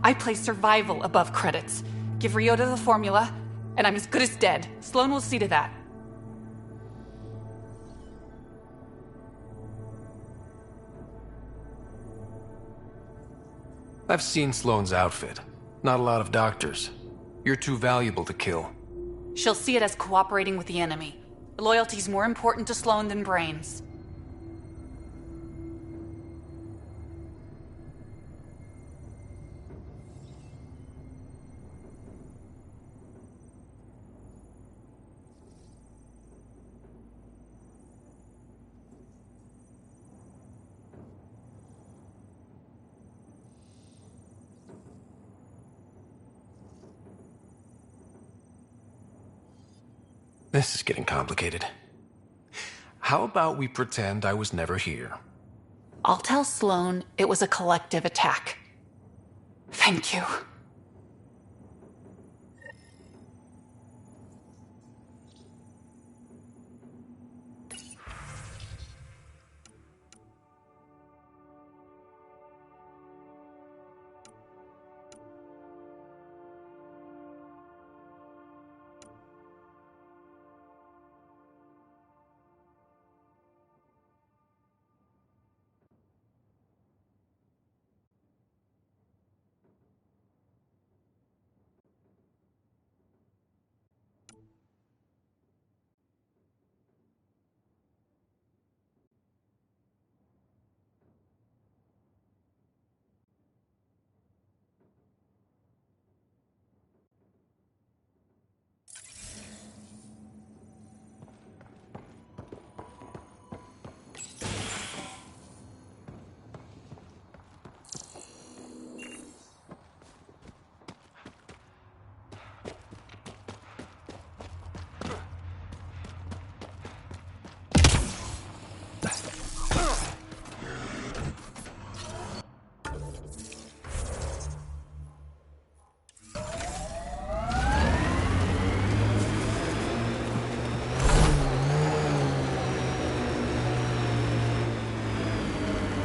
I place survival above credits. Give Ryota the formula, and I'm as good as dead. Sloan will see to that. I've seen Sloan's outfit. Not a lot of doctors. You're too valuable to kill. She'll see it as cooperating with the enemy. Loyalty's more important to Sloan than brains. This is getting complicated. How about we pretend I was never here? I'll tell Sloan it was a collective attack. Thank you.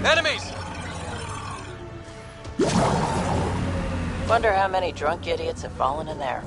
Enemies! Wonder how many drunk idiots have fallen in there.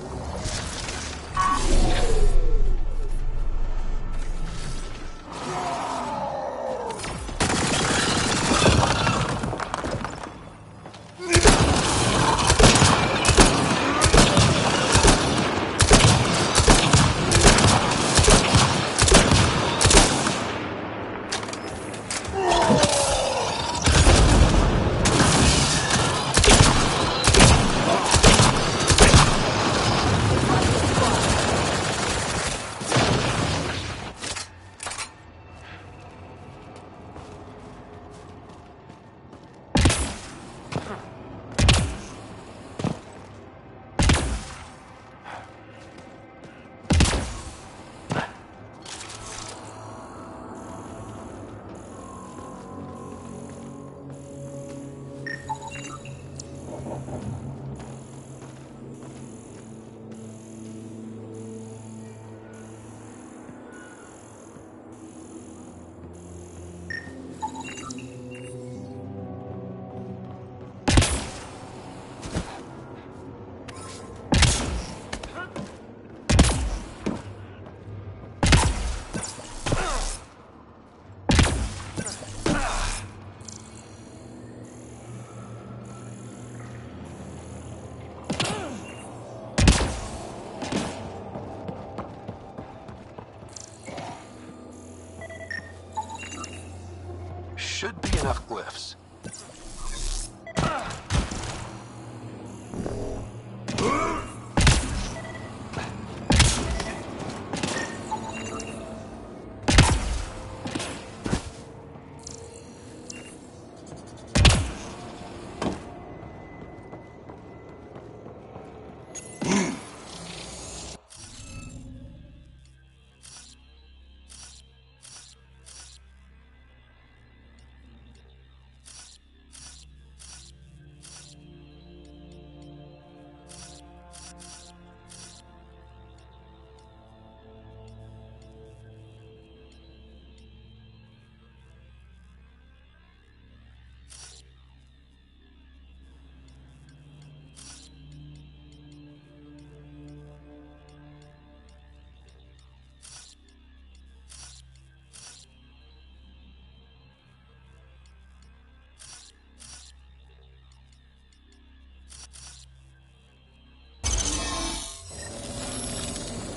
Should be enough glyphs.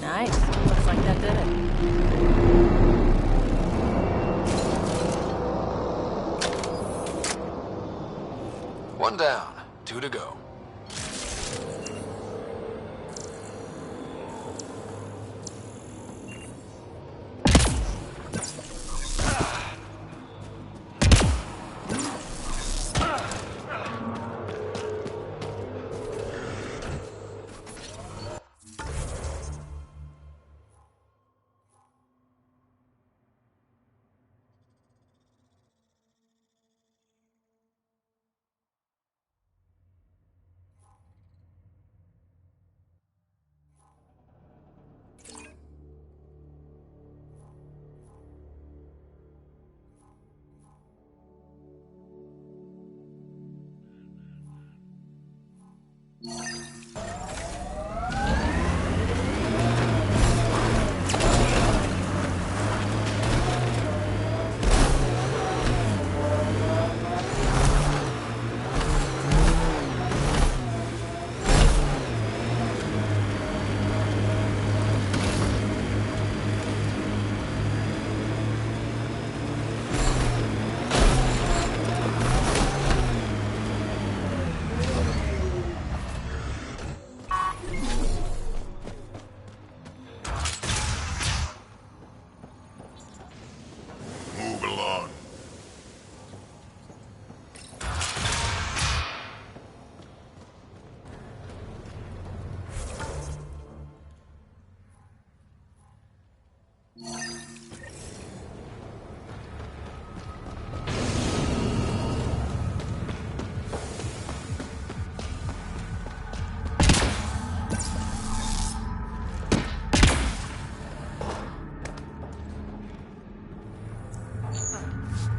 Nice. Looks like that did it. One down, 2 to go. Move along.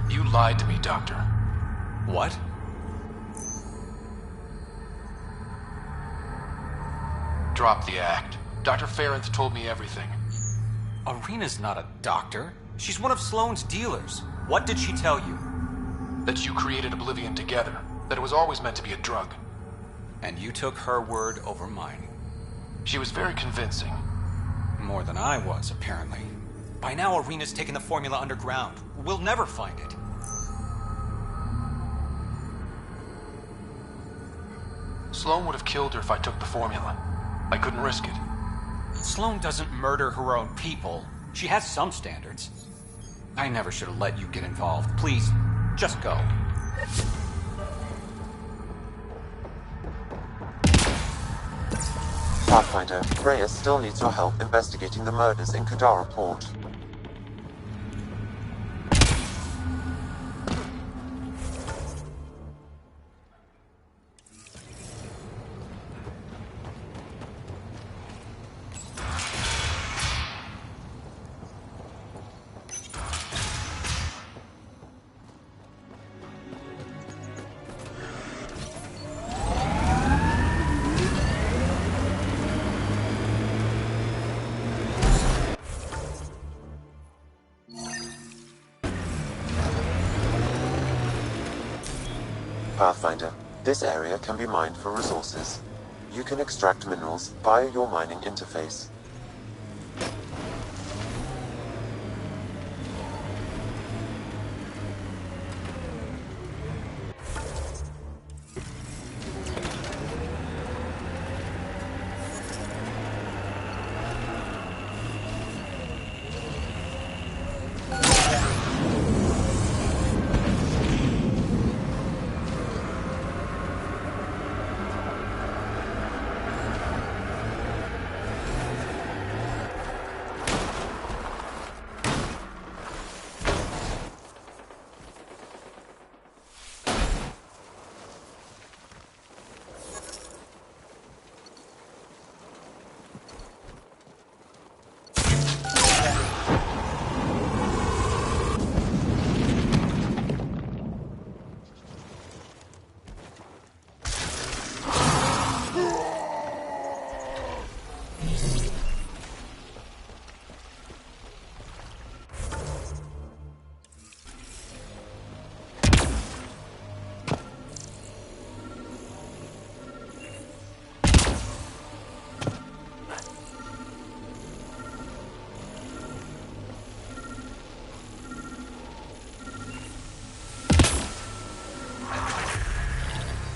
You lied to me, Doctor. What? Drop the act. Dr. Farronth told me everything. Arena's not a doctor. She's one of Sloane's dealers. What did she tell you? That you created Oblivion together. That it was always meant to be a drug. And you took her word over mine. She was very convincing. More than I was, apparently. By now, Arena's taken the formula underground. We'll never find it. Sloane would have killed her if I took the formula. I couldn't risk it. Sloane doesn't murder her own people. She has some standards. I never should have let you get involved. Please, just go. Pathfinder, Reyes still needs your help investigating the murders in Kadara Port. Pathfinder, this area can be mined for resources. You can extract minerals via your mining interface.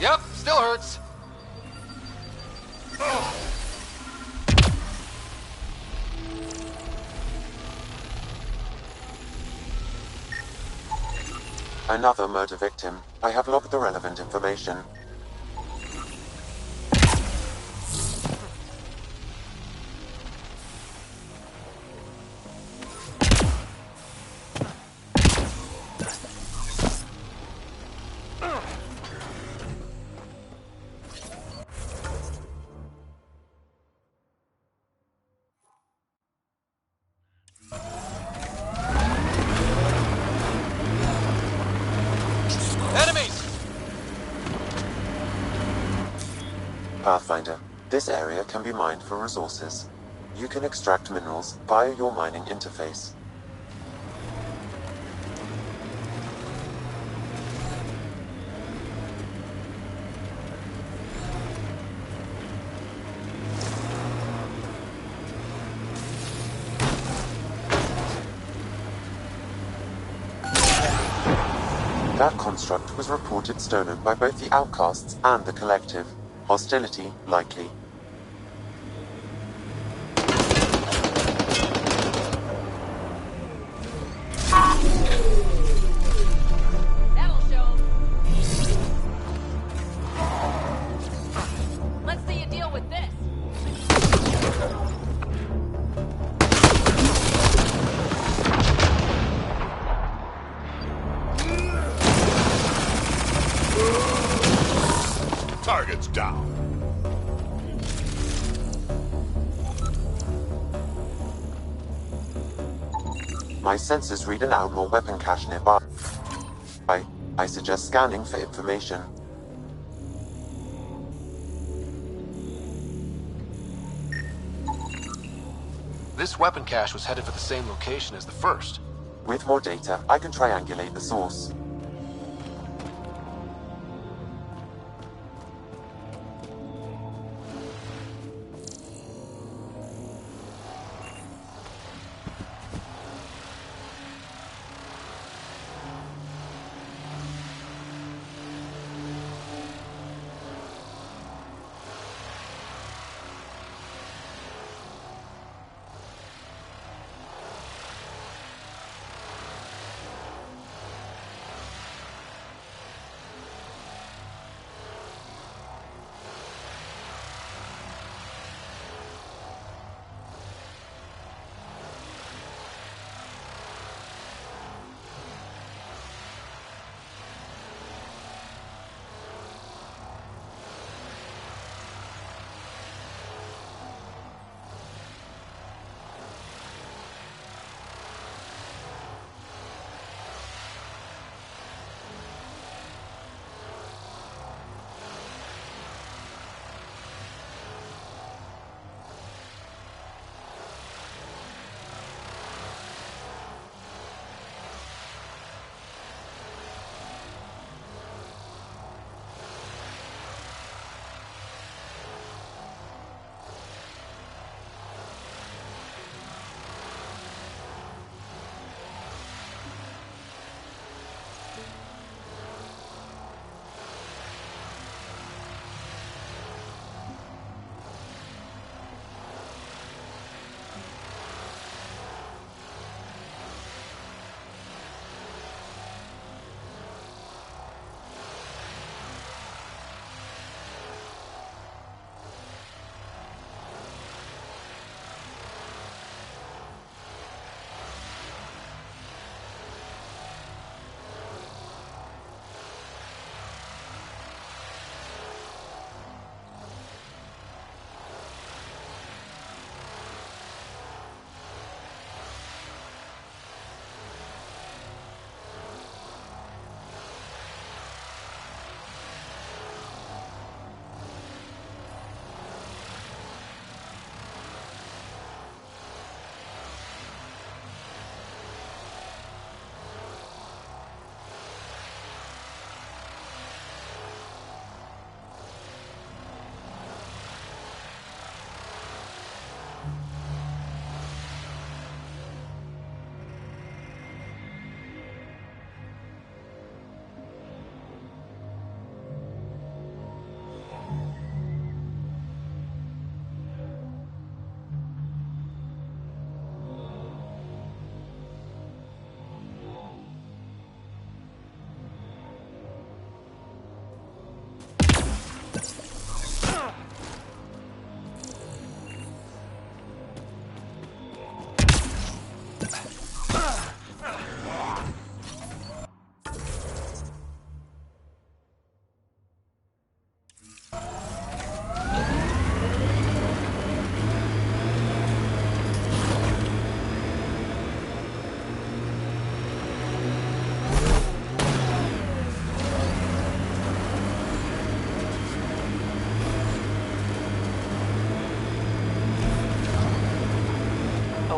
Yep, still hurts. Another murder victim. I have logged the relevant information. Pathfinder, this area can be mined for resources. You can extract minerals via your mining interface. That construct was reported stolen by both the Outcasts and the Collective. Hostility likely. That'll show 'em. Let's see you deal with this. Target's down. My sensors read an outlaw weapon cache nearby. I suggest scanning for information. This weapon cache was headed for the same location as the first. With more data, I can triangulate the source.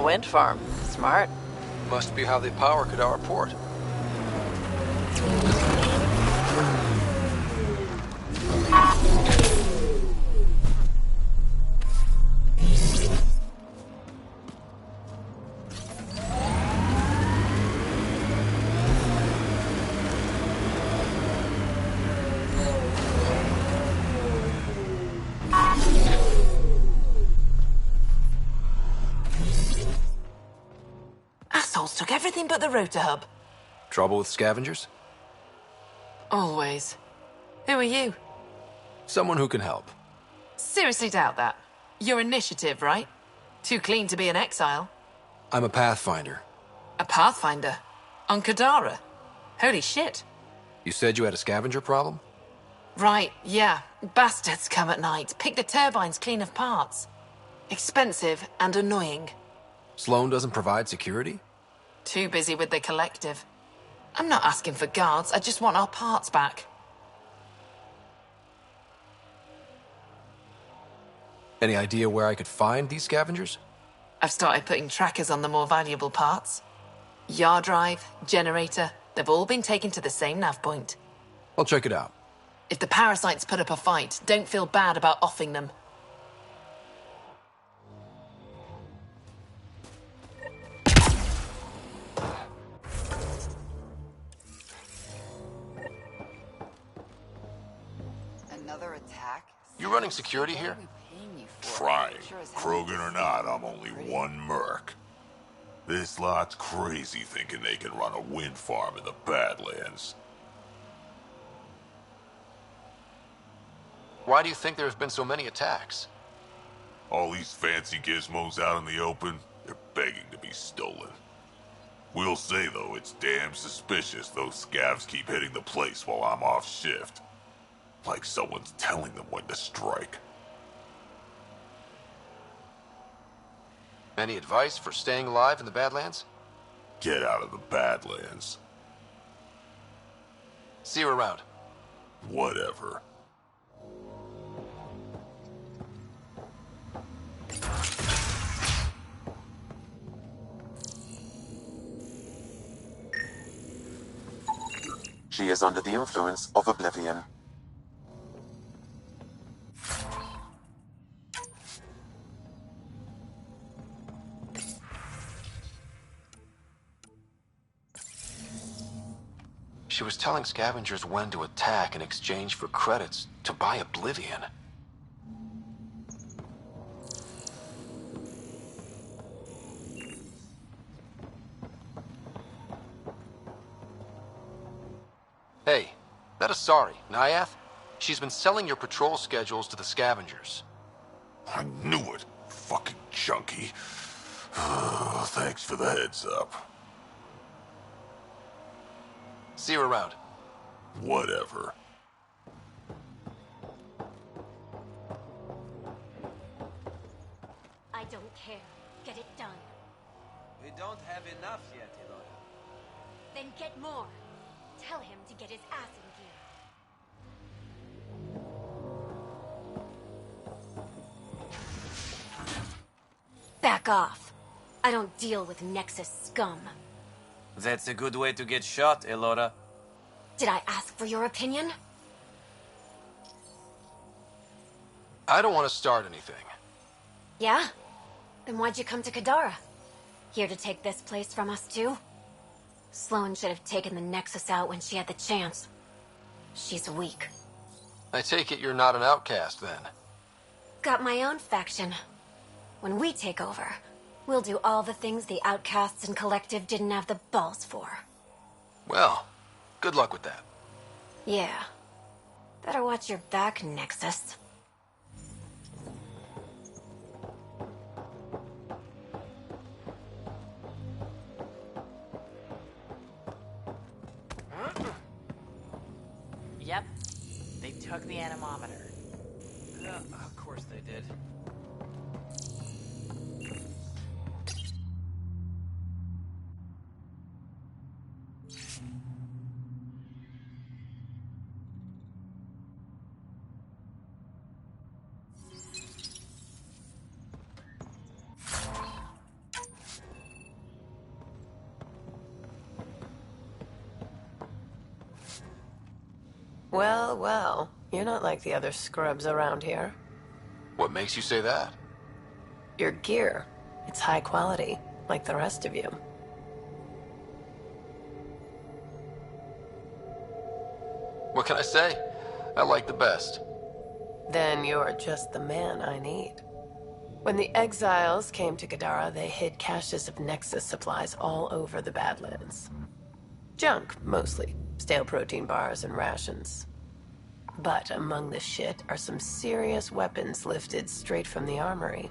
Wind farm. Smart. Must be how they power Kadara Port. Assholes took everything but the rotor hub. Trouble with scavengers? Always. Who are you? Someone who can help. Seriously doubt that. Your initiative, right? Too clean to be an exile. I'm a Pathfinder. A Pathfinder? On Kadara? Holy shit. You said you had a scavenger problem? Right, yeah. Bastards come at night, pick the turbines clean of parts. Expensive and annoying. Sloan doesn't provide security? Too busy with the collective. I'm not asking for guards. I just want our parts back. Any idea where I could find these scavengers? I've started putting trackers on the more valuable parts. Yard drive, generator, they've all been taken to the same nav point. I'll check it out. If the parasites put up a fight, don't feel bad about offing them. Another attack? You running security here? Trying. Krogan or not, I'm only one merc. This lot's crazy thinking they can run a wind farm in the Badlands. Why do you think there have been so many attacks? All these fancy gizmos out in the open, they're begging to be stolen. We'll say, though, it's damn suspicious those scavs keep hitting the place while I'm off shift. Like someone's telling them when to strike. Any advice for staying alive in the Badlands? Get out of the Badlands. See you around. Whatever. She is under the influence of oblivion. She was telling scavengers when to attack in exchange for credits to buy oblivion. Hey, that Asari, Nyath? She's been selling your patrol schedules to the scavengers. I knew it. Fucking junkie. Thanks for the heads up. See you around. Whatever. I don't care. Get it done. We don't have enough yet, Eloy. Then get more. Tell him to get his ass in gear. Back off. I don't deal with Nexus scum. That's a good way to get shot, Elora. Did I ask for your opinion? I don't want to start anything. Yeah? Then why'd you come to Kadara? Here to take this place from us too? Sloane should have taken the Nexus out when she had the chance. She's weak. I take it you're not an outcast, then. Got my own faction. When we take over, we'll do all the things the outcasts and collective didn't have the balls for. Well, good luck with that. Yeah. Better watch your back, Nexus. Yep. They took the anemometer. Of course they did. Well, well. You're not like the other scrubs around here. What makes you say that? Your gear. It's high quality, like the rest of you. What can I say? I like the best. Then you're just the man I need. When the exiles came to Kadara, they hid caches of Nexus supplies all over the Badlands. Junk, mostly. Stale protein bars and rations. But among the shit are some serious weapons lifted straight from the armory.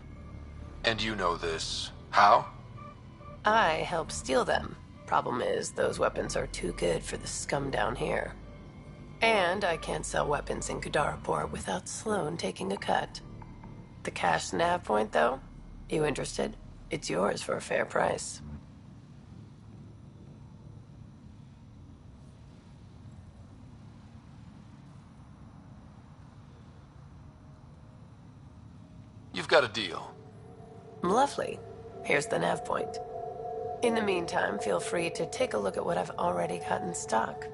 And you know this. How? I helped steal them. Problem is, those weapons are too good for the scum down here. And I can't sell weapons in Kadara Port without Sloane taking a cut. The cash nav point, though? You interested? It's yours for a fair price. got a deal. Lovely. Here's the nav point. In the meantime, feel free to take a look at what I've already got in stock.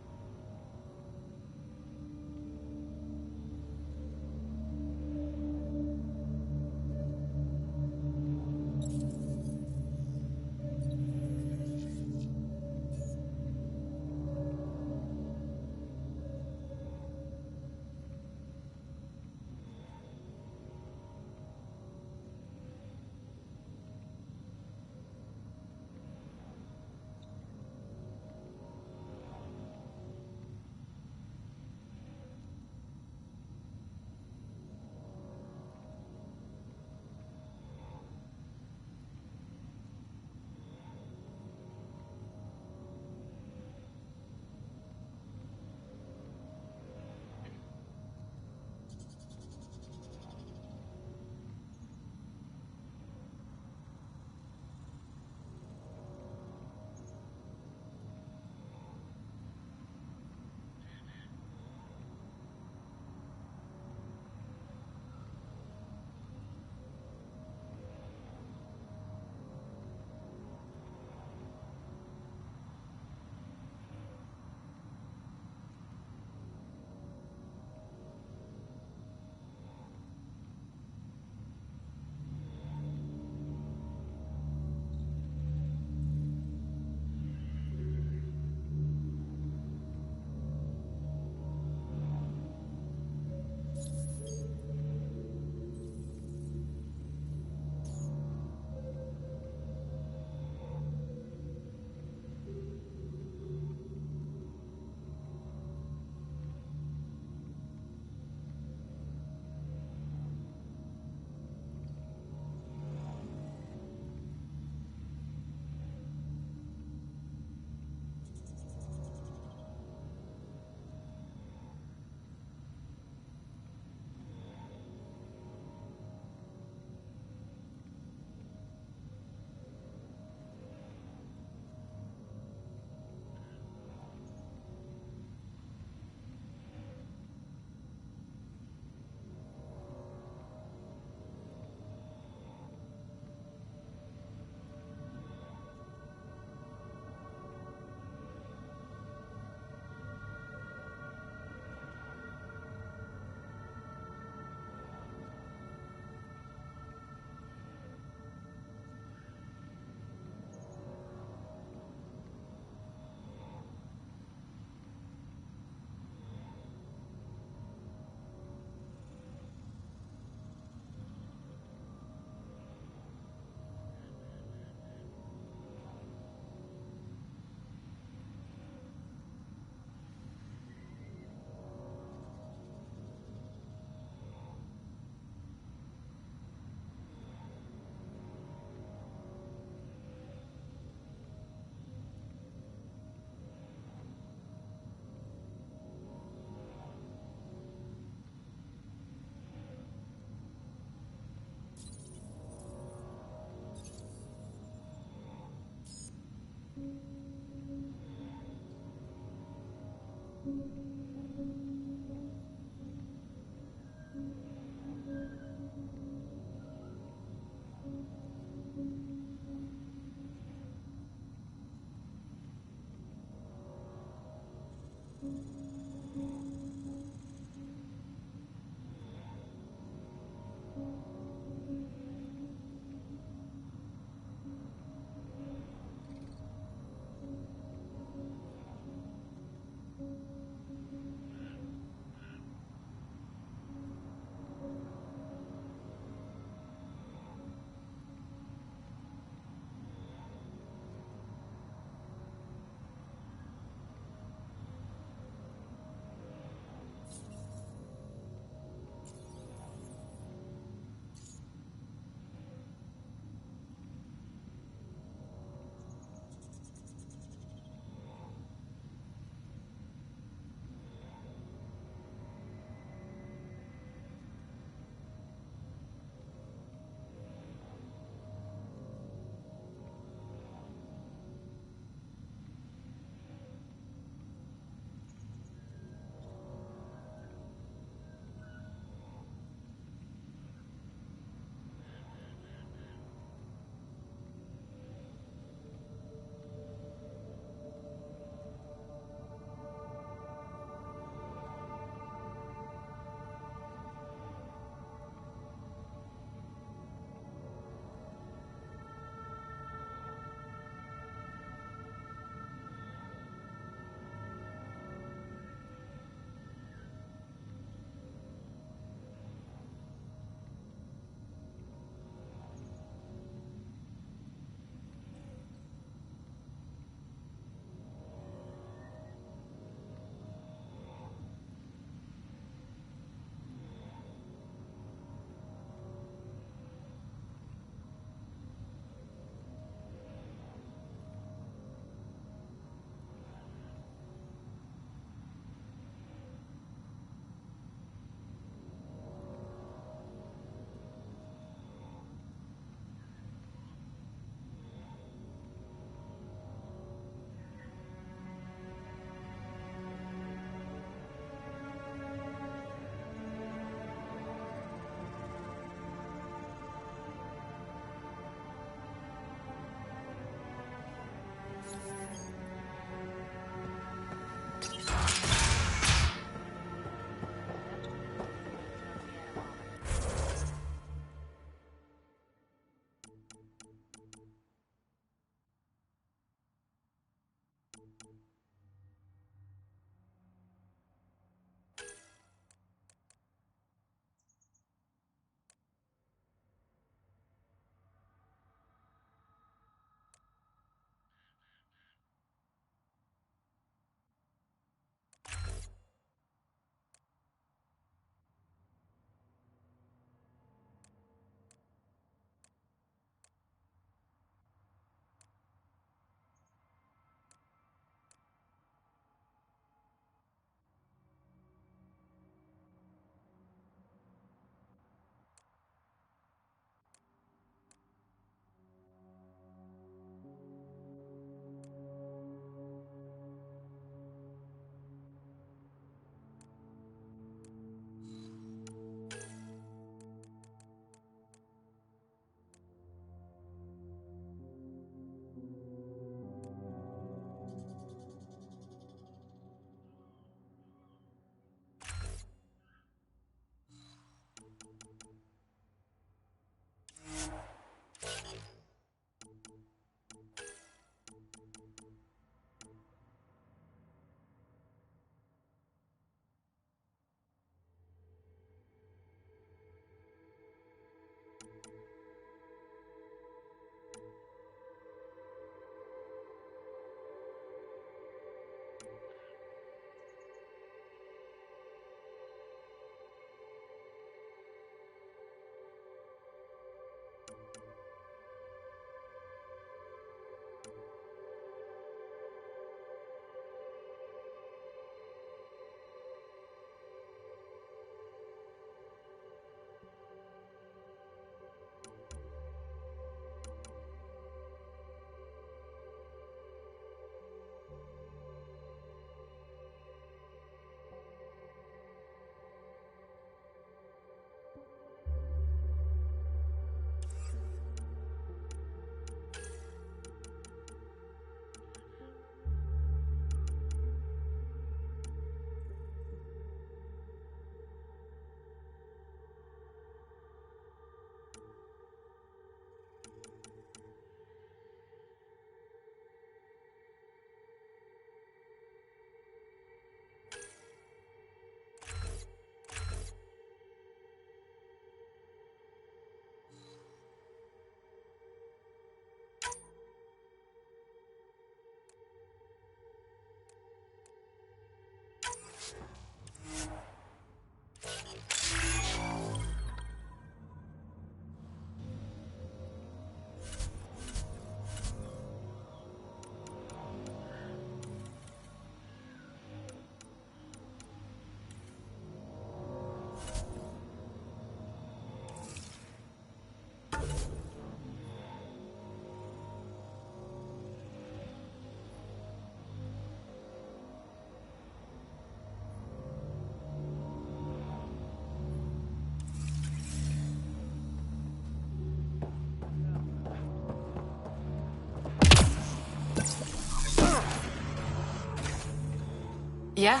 Yeah.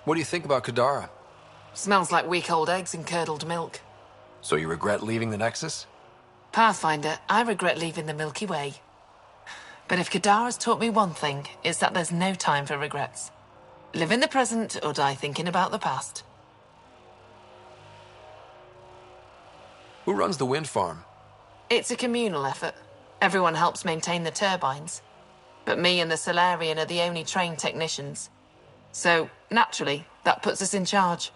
What do you think about Kadara? Smells like week-old eggs and curdled milk. So you regret leaving the Nexus? Pathfinder, I regret leaving the Milky Way. But if Kadara's taught me one thing, it's that there's no time for regrets. Live in the present or die thinking about the past. Who runs the wind farm? It's a communal effort. Everyone helps maintain the turbines. But me and the Solarian are the only trained technicians. So, naturally, that puts us in charge.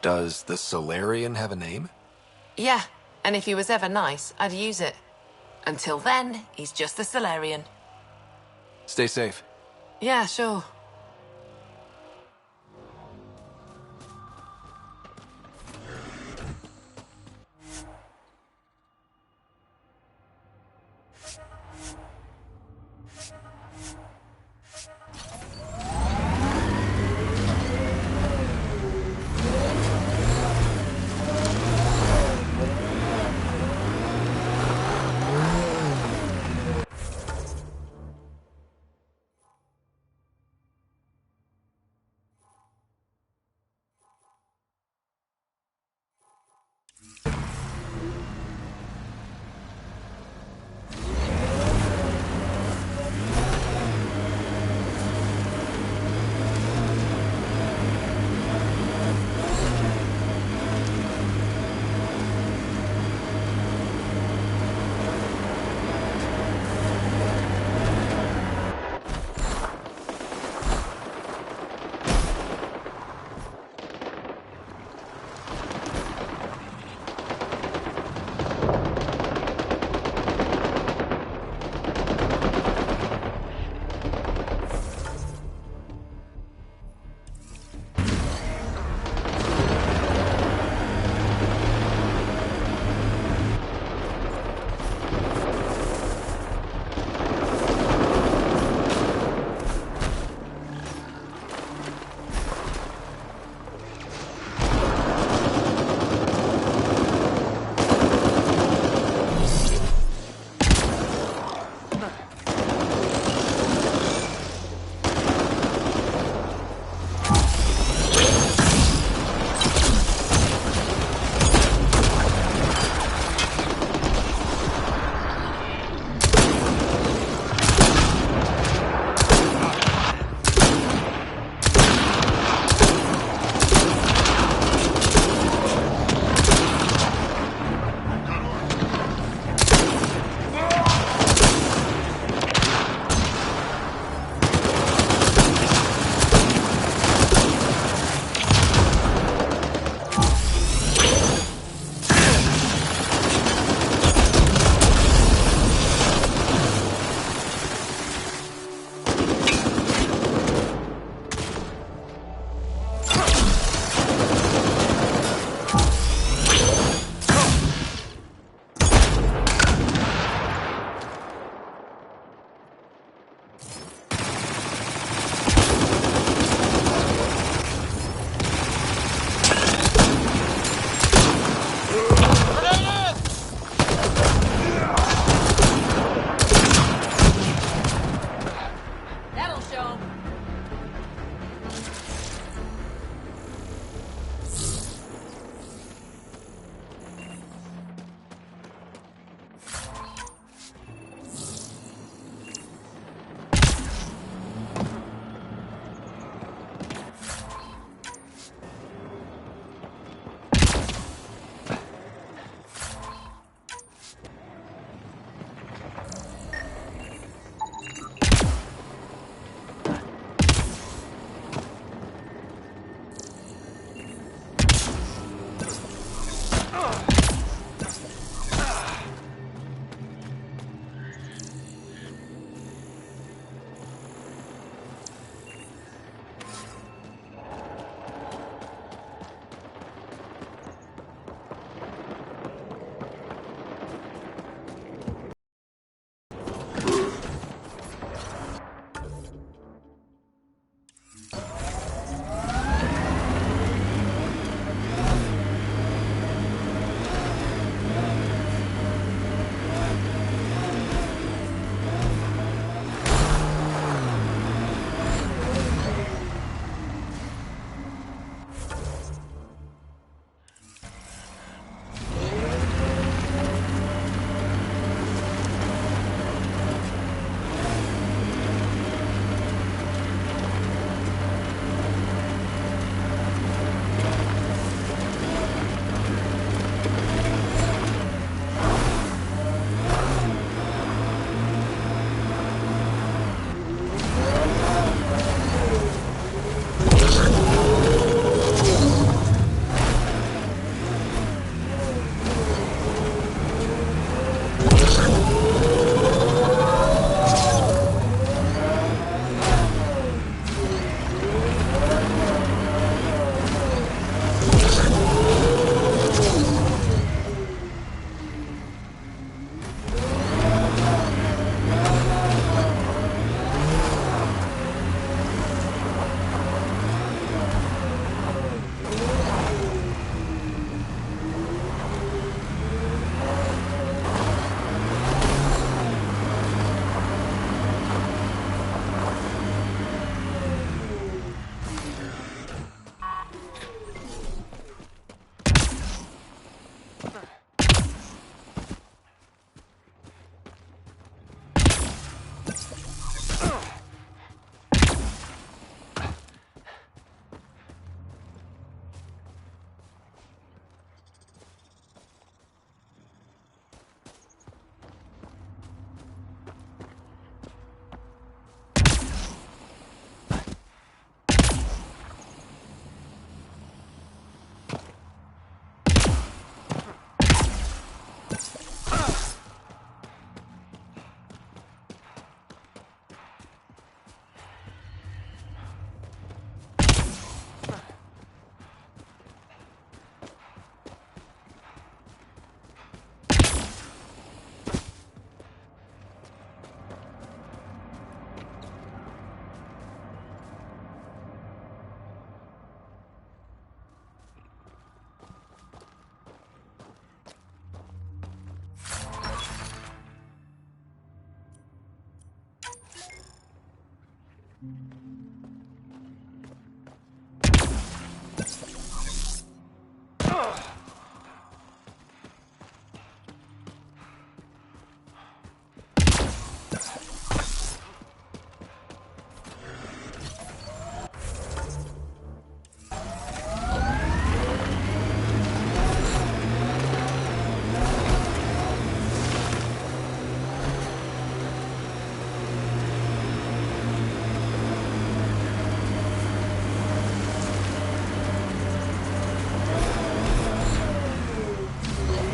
Does the Solarian have a name? Yeah, and if he was ever nice, I'd use it. Until then, he's just the Solarian. Stay safe. Yeah, sure.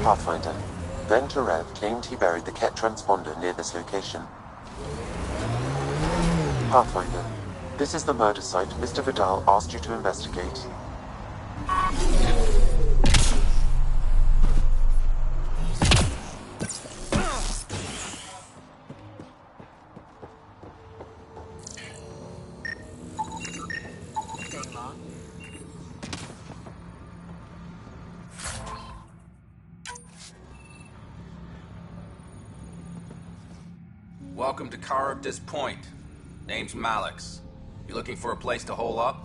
Pathfinder. Ben Terev claimed he buried the Ket transponder near this location. Pathfinder. This is the murder site Mr. Vidal asked you to investigate. Welcome to Charybdis Point. Name's Malix. You looking for a place to hole up?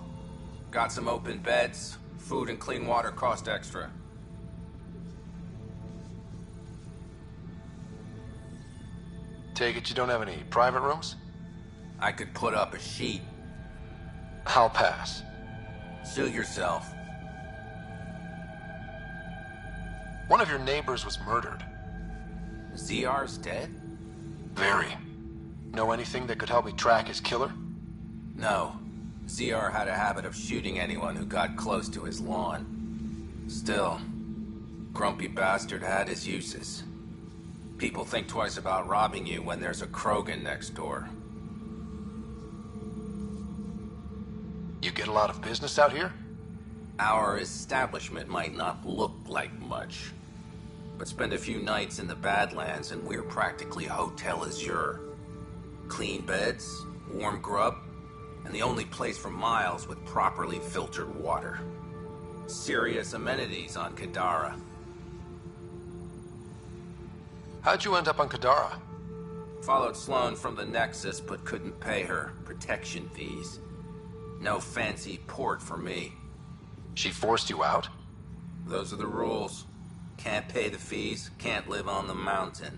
Got some open beds. Food and clean water cost extra. Take it you don't have any private rooms? I could put up a sheet. I'll pass. Suit yourself. One of your neighbors was murdered. ZR's dead? Very. Know anything that could help me track his killer? No. ZR had a habit of shooting anyone who got close to his lawn. Still, grumpy bastard had his uses. People think twice about robbing you when there's a Krogan next door. You get a lot of business out here? Our establishment might not look like much, but spend a few nights in the Badlands and we're practically Hotel Azure. Clean beds, warm grub, and the only place for miles with properly filtered water. Serious amenities on Kadara. How'd you end up on Kadara? Followed Sloane from the Nexus, but couldn't pay her protection fees. No fancy port for me. She forced you out? Those are the rules. Can't pay the fees, can't live on the mountain.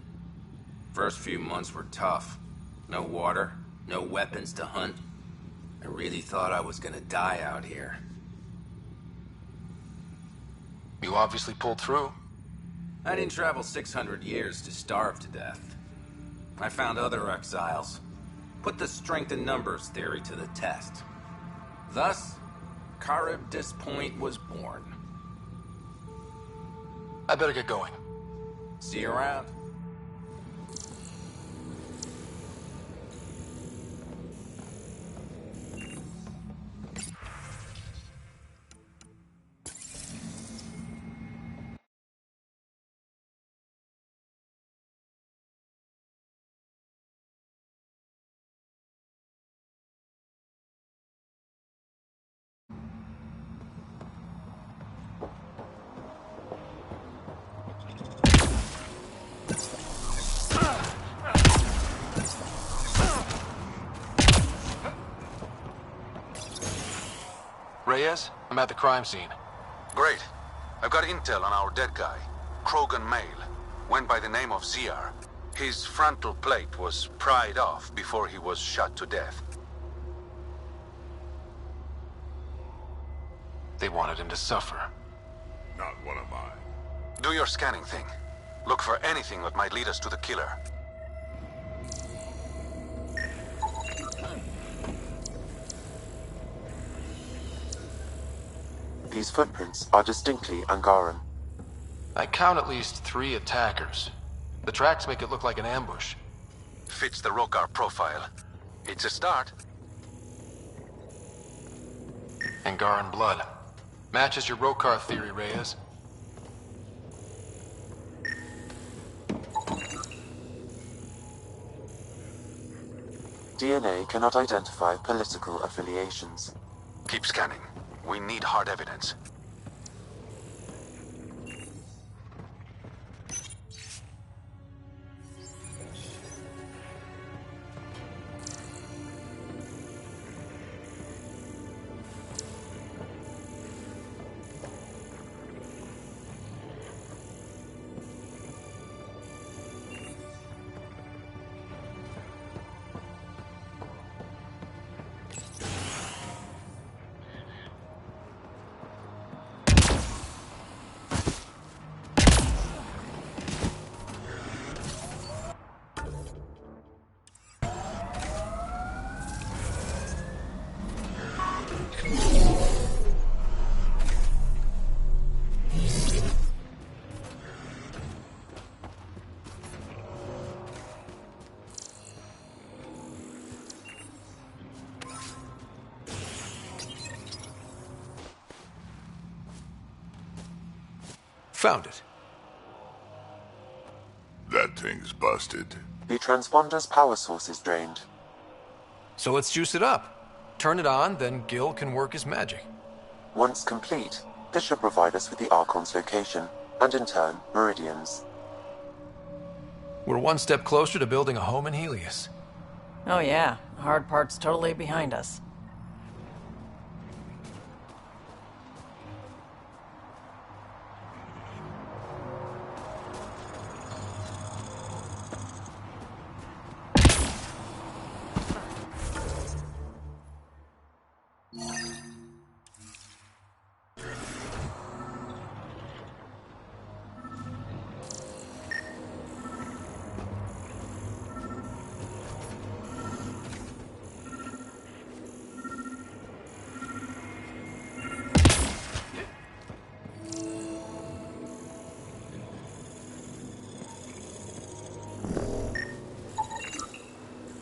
First few months were tough. No water, no weapons to hunt. I really thought I was gonna die out here. You obviously pulled through. I didn't travel 600 years to starve to death. I found other exiles. Put the strength in numbers theory to the test. Thus, Charybdis Point was born. I better get going. See you around. Reyes, I'm at the crime scene. Great. I've got intel on our dead guy. Krogan male. Went by the name of ZR. His frontal plate was pried off before he was shot to death. They wanted him to suffer. Not one of mine. Do your scanning thing. Look for anything that might lead us to the killer. These footprints are distinctly Angaran. I count at least 3 attackers. The tracks make it look like an ambush. Fits the Rokar profile. It's a start. Angaran blood. Matches your Rokar theory, Reyes. DNA cannot identify political affiliations. Keep scanning. We need hard evidence. Found it. That thing's busted. The transponder's power source is drained. So let's juice it up. Turn it on, then Gil can work his magic. Once complete, this should provide us with the Archon's location, and in turn, Meridian's. We're one step closer to building a home in Helios. Oh yeah, the hard part's totally behind us.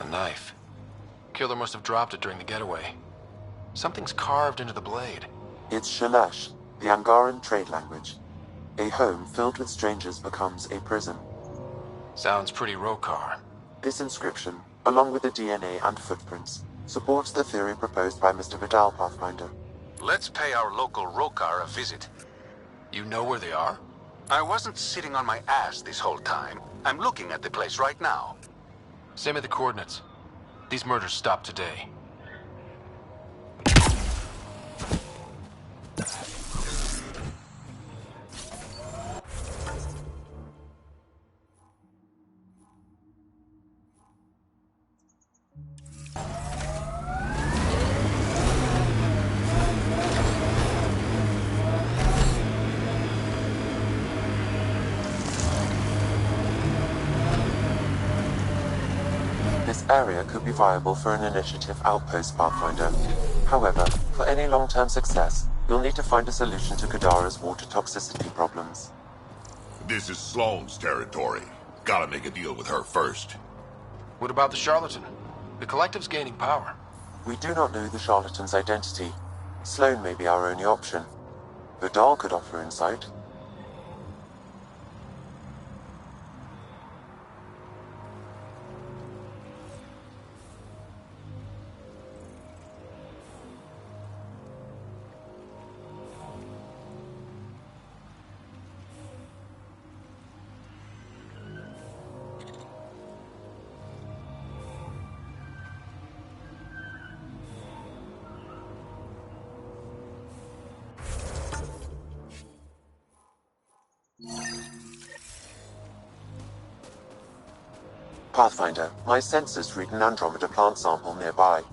Knife. Killer must have dropped it during the getaway. Something's carved into the blade. It's Shalash, the Angaran trade language. A home filled with strangers becomes a prison. Sounds pretty Rokar. This inscription, along with the DNA and footprints, supports the theory proposed by Mr. Vidal, Pathfinder. Let's pay our local Rokar a visit. You know where they are? I wasn't sitting on my ass this whole time. I'm looking at the place right now. Send me the coordinates. These murders stopped today. This area could be viable for an initiative outpost, Pathfinder. However, for any long-term success, you'll need to find a solution to Kadara's water toxicity problems. This is Sloane's territory. Gotta make a deal with her first. What about the charlatan? The collective's gaining power. We do not know the charlatan's identity. Sloane may be our only option. Vidal could offer insight. Pathfinder, my sensors read an Andromeda plant sample nearby.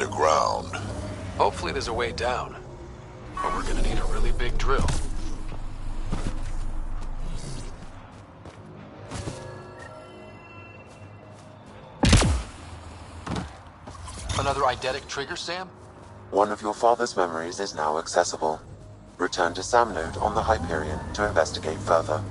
underground. Hopefully there's a way down. But we're gonna need a really big drill. Another eidetic trigger, Sam? One of your father's memories is now accessible. Return to Sam Node on the Hyperion to investigate further.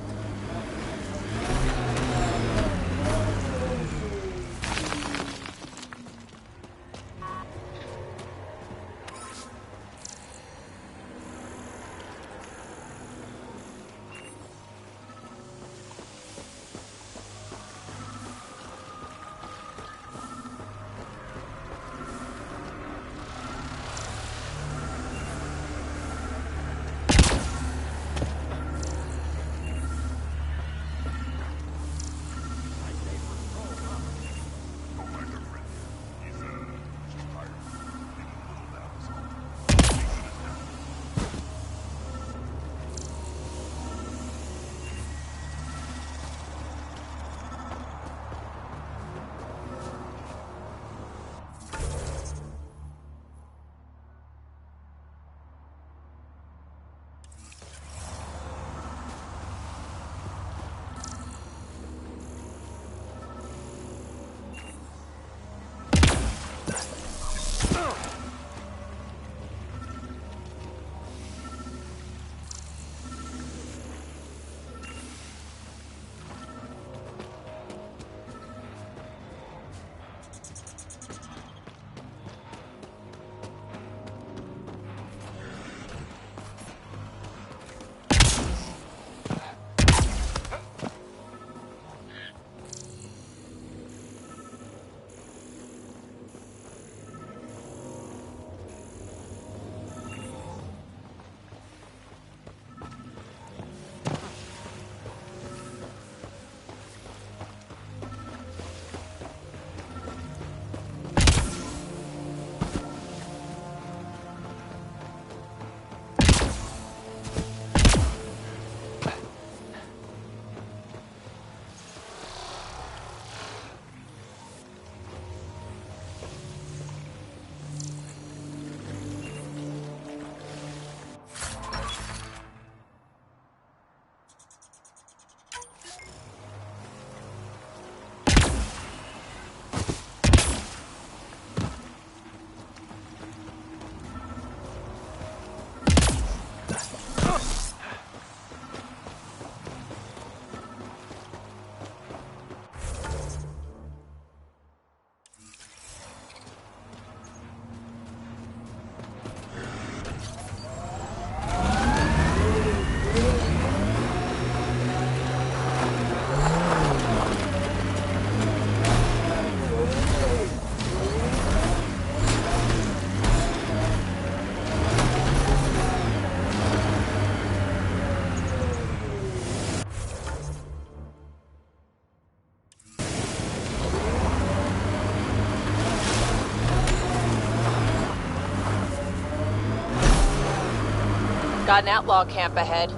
Got an outlaw camp ahead.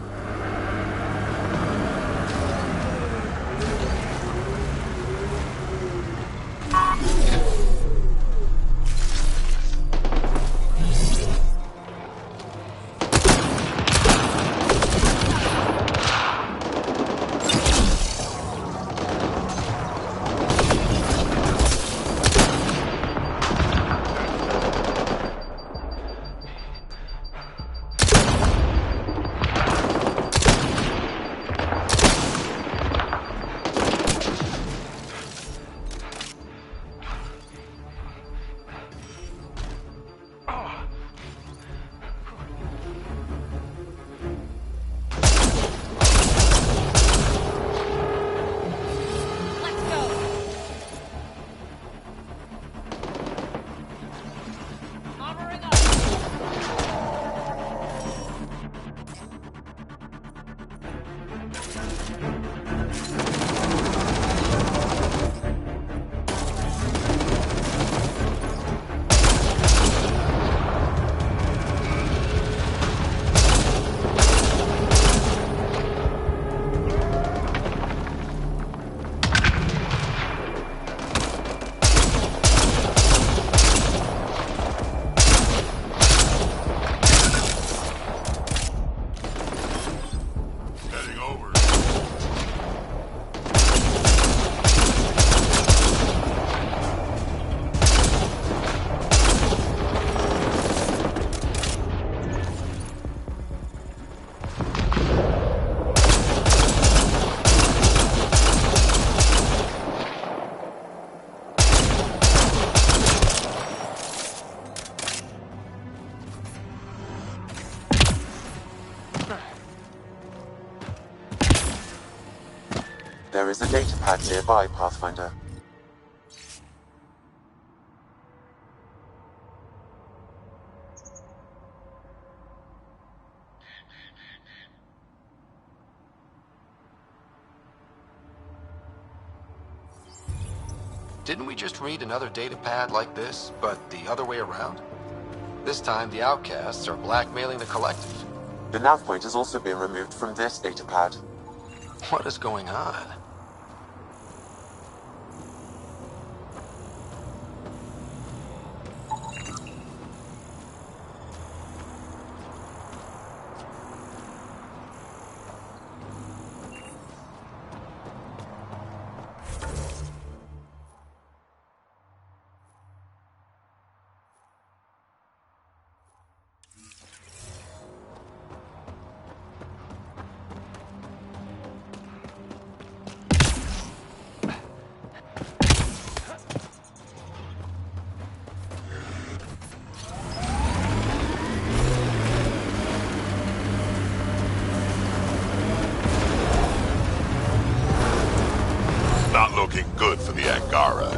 There is a datapad nearby, Pathfinder. Didn't we just read another datapad like this, but the other way around? This time, the outcasts are blackmailing the collective. The nav point has also been removed from this datapad. What is going on? Not looking good for the Angara.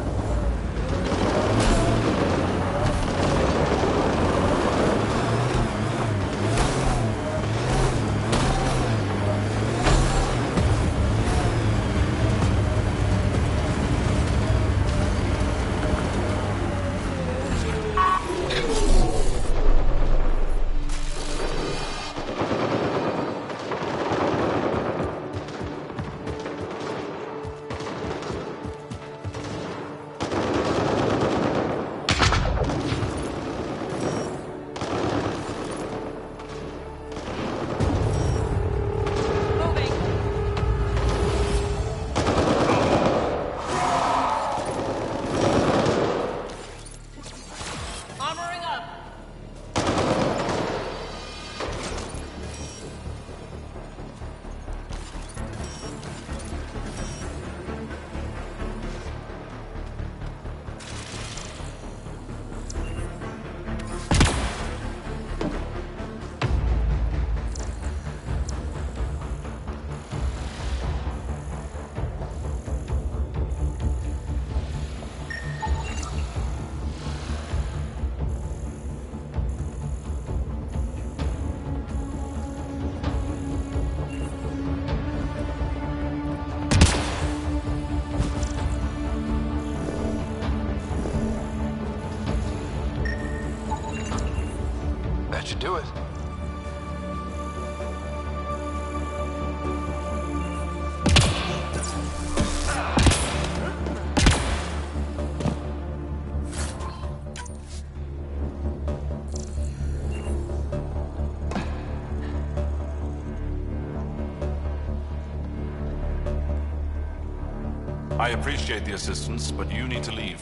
That should do it. I appreciate the assistance, but you need to leave.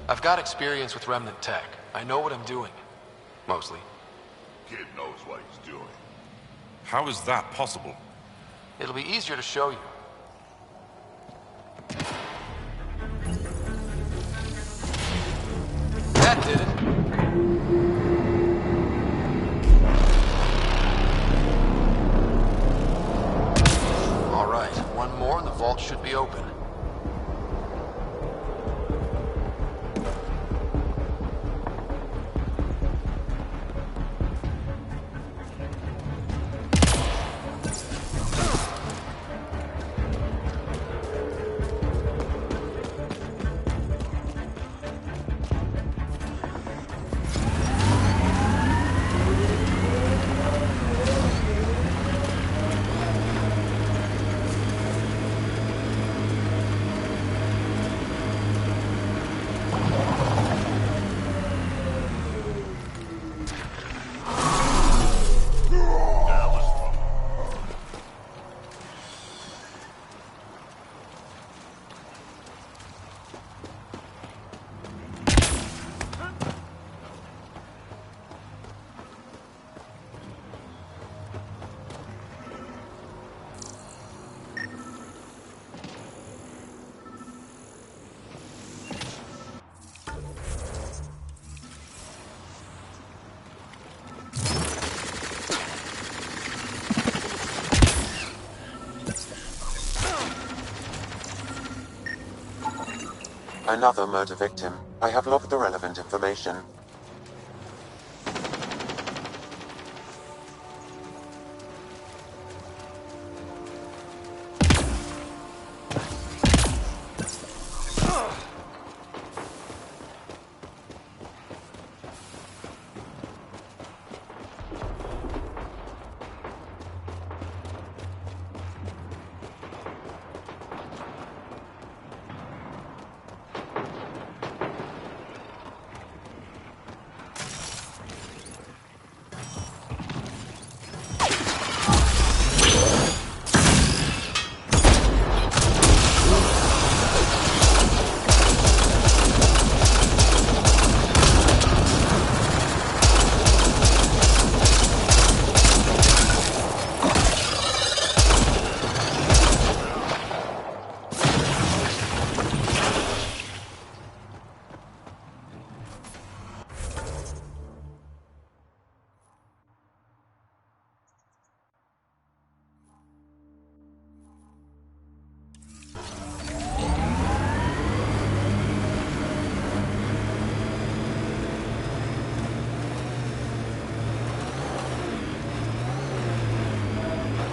I've got experience with Remnant tech. I know what I'm doing. Mostly. Kid knows what he's doing. How is that possible? It'll be easier to show you. That did it. All right, one more and the vault should be open. Another murder victim. I have logged the relevant information.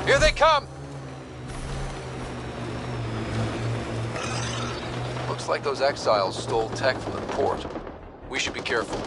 Here they come! Looks like those exiles stole tech from the port. We should be careful.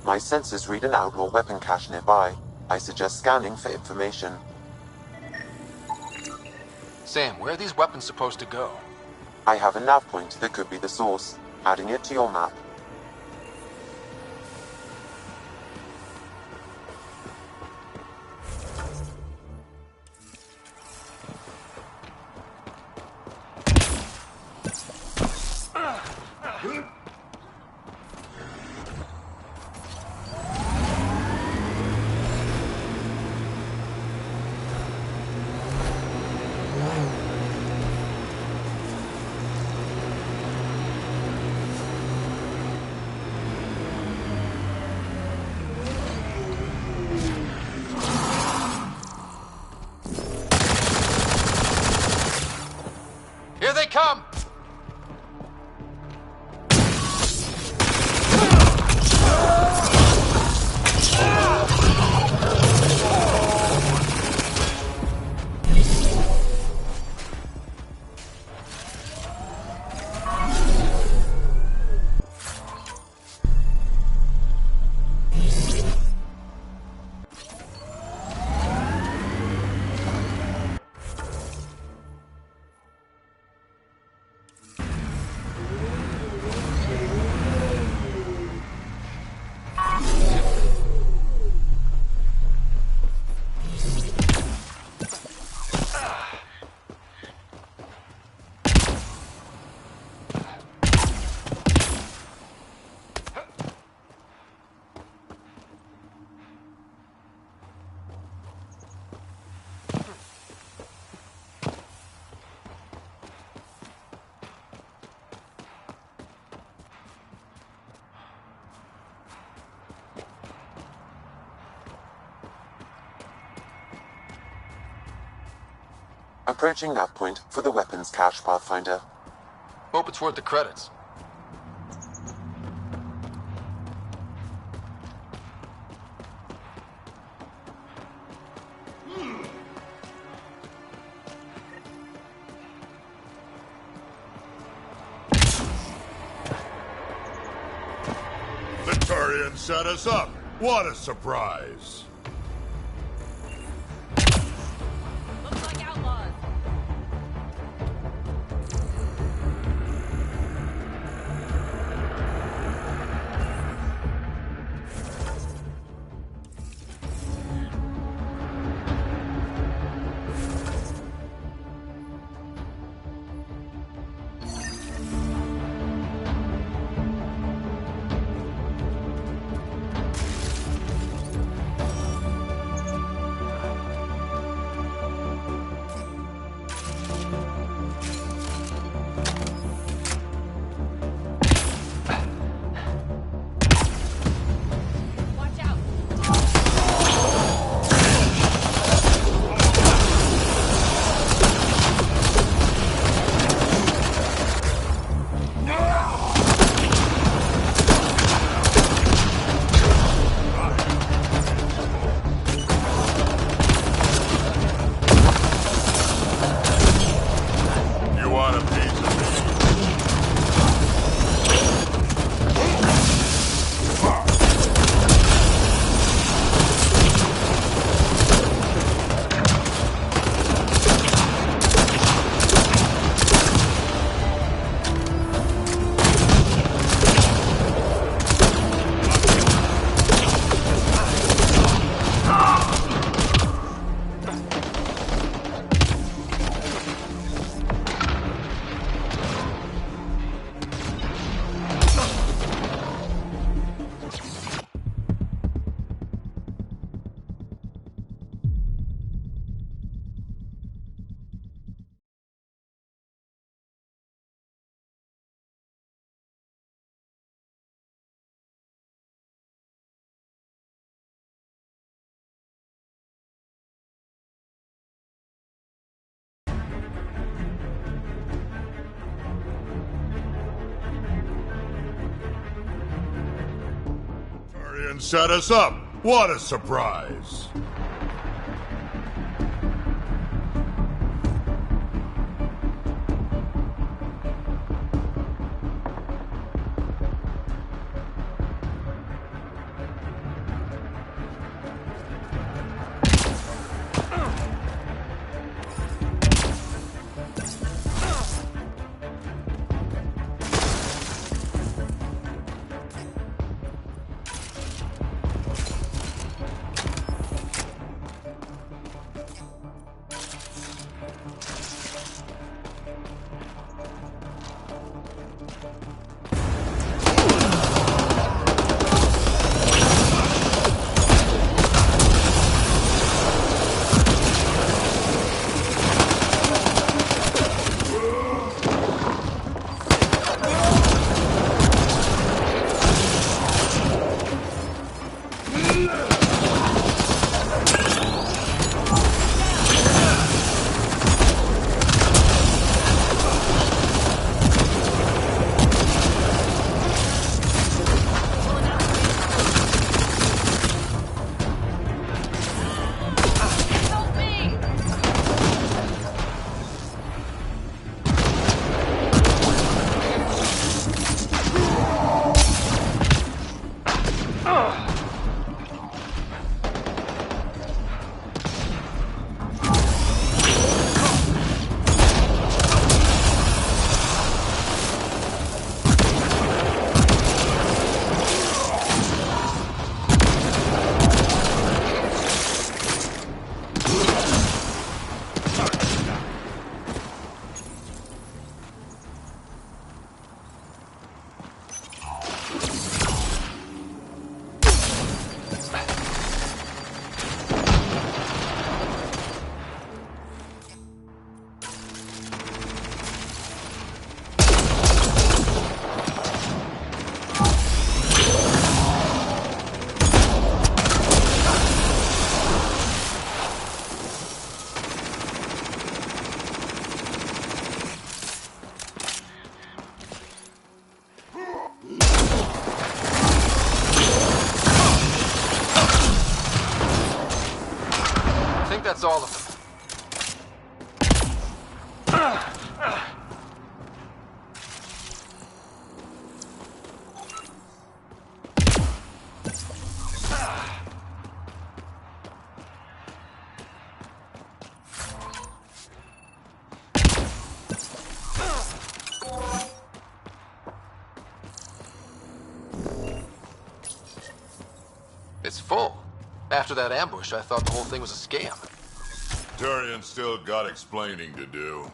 My sensors read an outlaw weapon cache nearby. I suggest scanning for information. Sam, where are these weapons supposed to go? I have a nav point that could be the source. Adding it to your map. Here they come! Approaching that point for the weapons cache, Pathfinder. Hope it's worth the credits. The Turians set us up. What a surprise. Turians set us up. What a surprise. It's full. After that ambush, I thought the whole thing was a scam. Turian's still got explaining to do.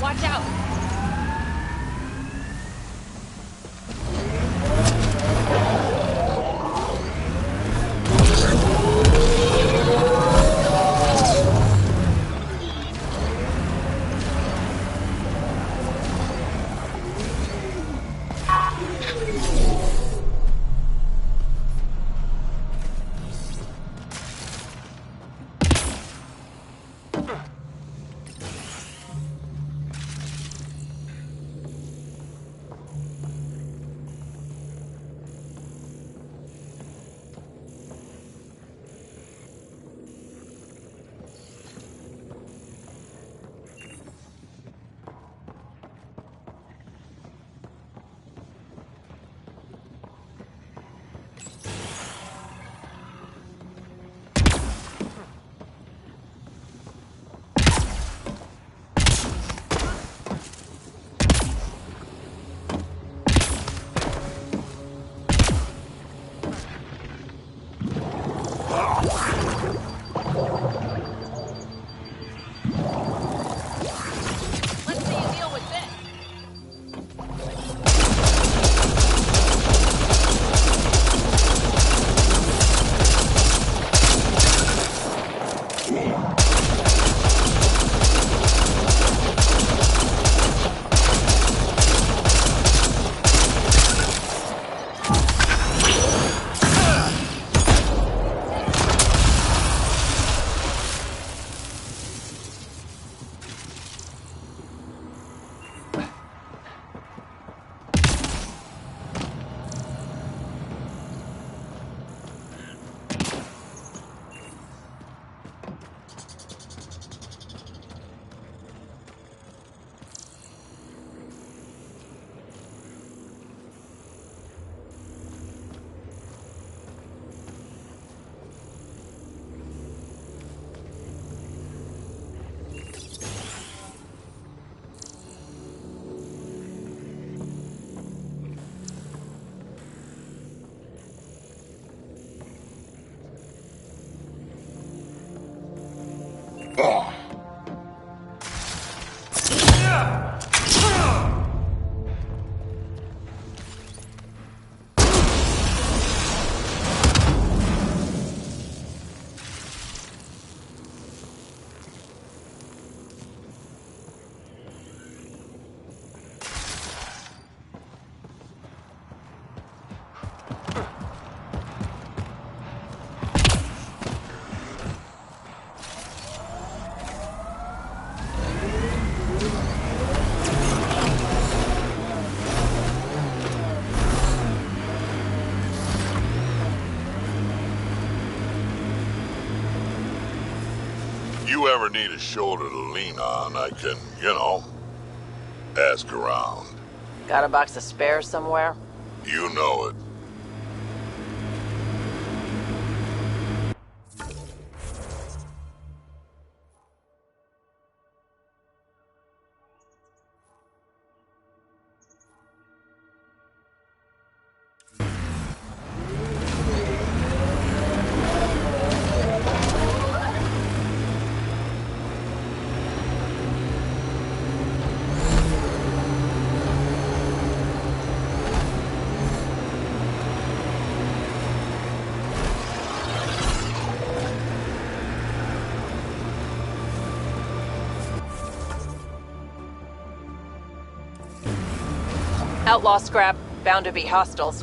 Watch out! You ever need a shoulder to lean on, I can, ask around. Got a box of spares somewhere? You know it. Outlaw scrap. Bound to be hostiles.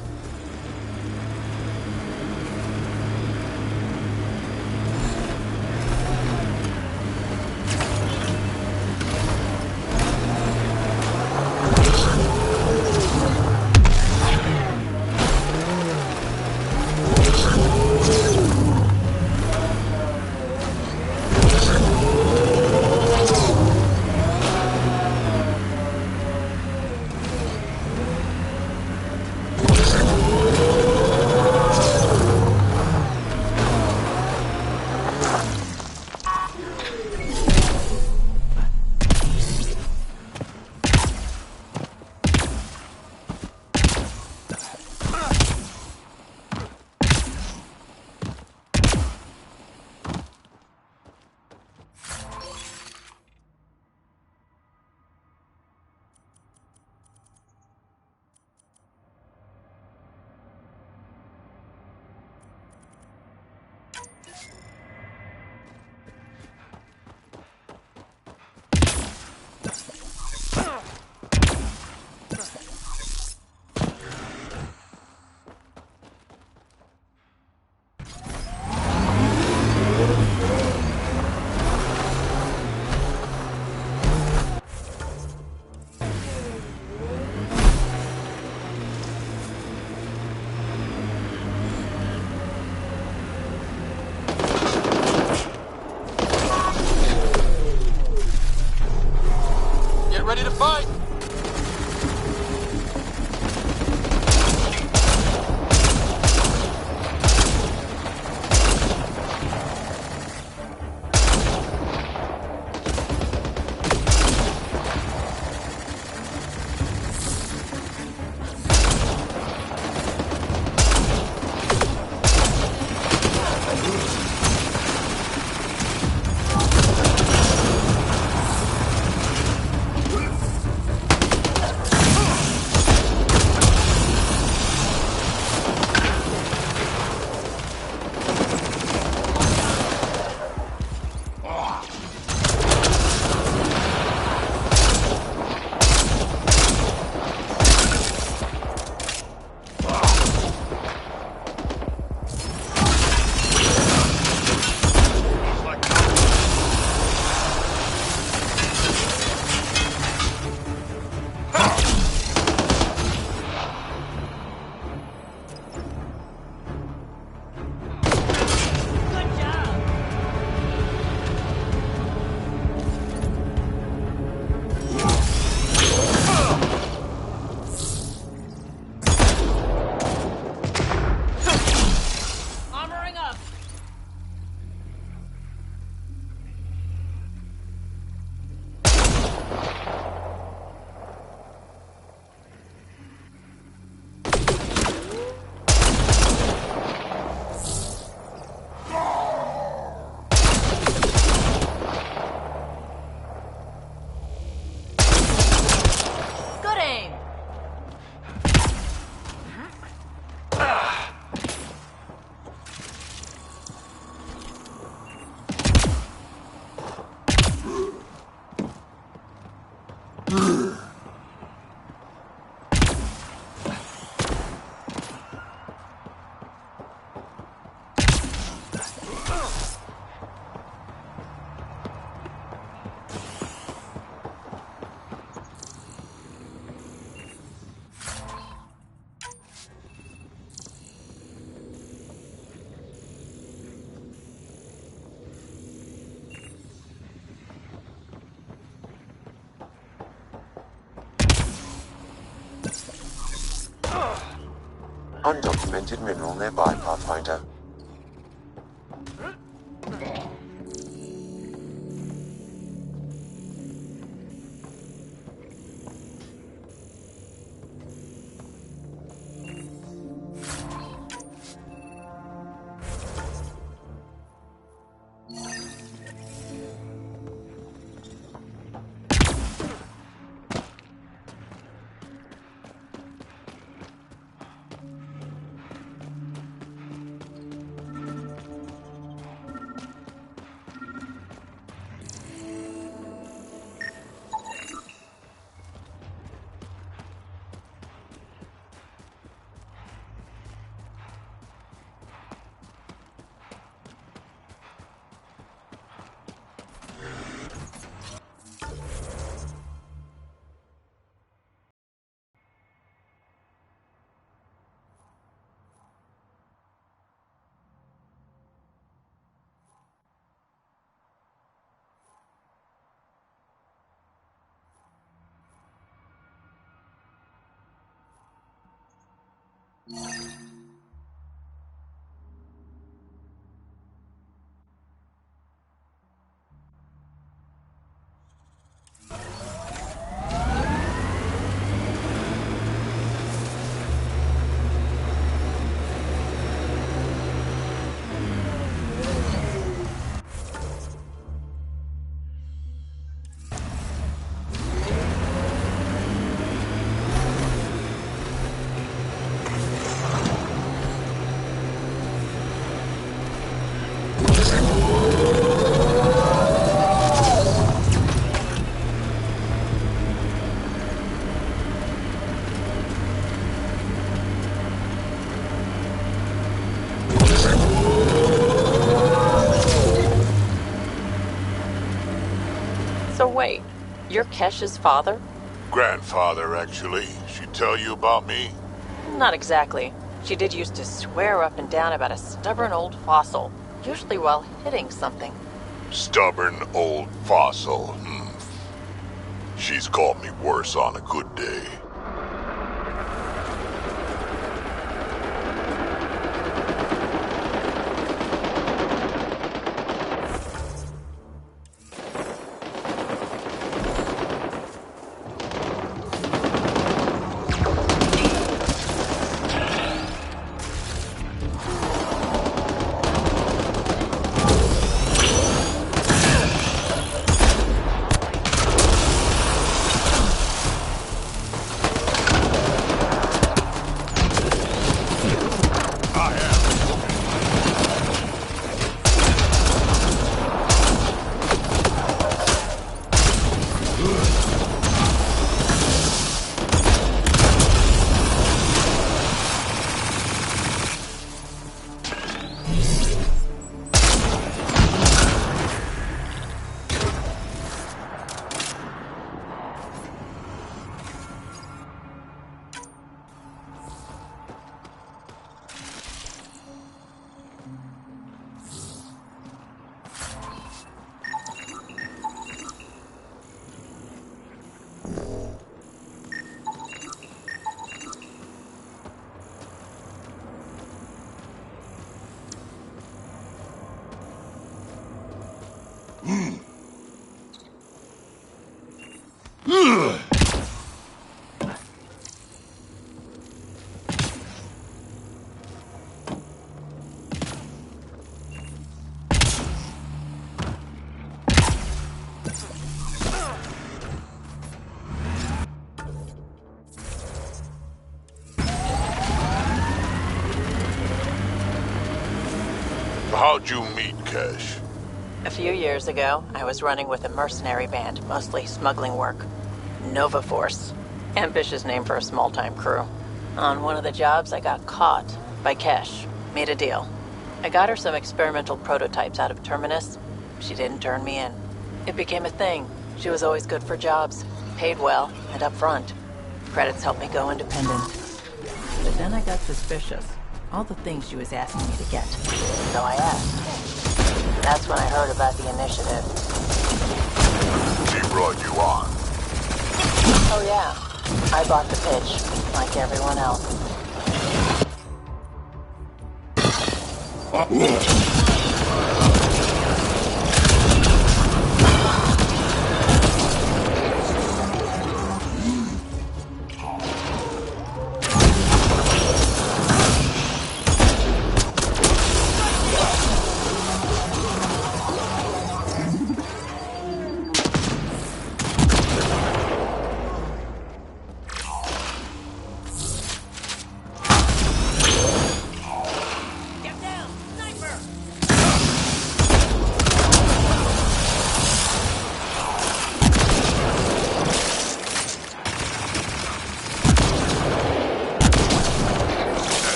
Ready to fight! Undocumented mineral nearby, Pathfinder. So wait, you're Kesh's father? Grandfather, actually. She tell you about me? Not exactly. She did used to swear up and down about a stubborn old fossil, usually while hitting something. Stubborn old fossil, She's called me worse on a good day. How'd you meet Kesh? A few years ago, I was running with a mercenary band, mostly smuggling work. Nova Force. Ambitious name for a small-time crew. On one of the jobs, I got caught by Kesh. Made a deal. I got her some experimental prototypes out of Terminus. She didn't turn me in. It became a thing. She was always good for jobs, paid well, and upfront. Credits helped me go independent. But then I got suspicious. All the things she was asking me to get. So I asked. That's when I heard about the initiative. She brought you on. Oh yeah. I bought the pitch, like everyone else.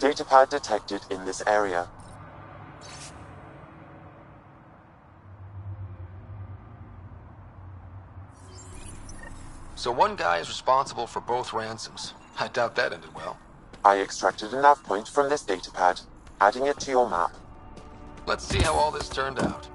Datapad detected in this area. So one guy is responsible for both ransoms. I doubt that ended well. I extracted a nav point from this datapad, adding it to your map. Let's see how all this turned out.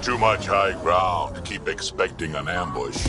Too much high ground to keep expecting an ambush.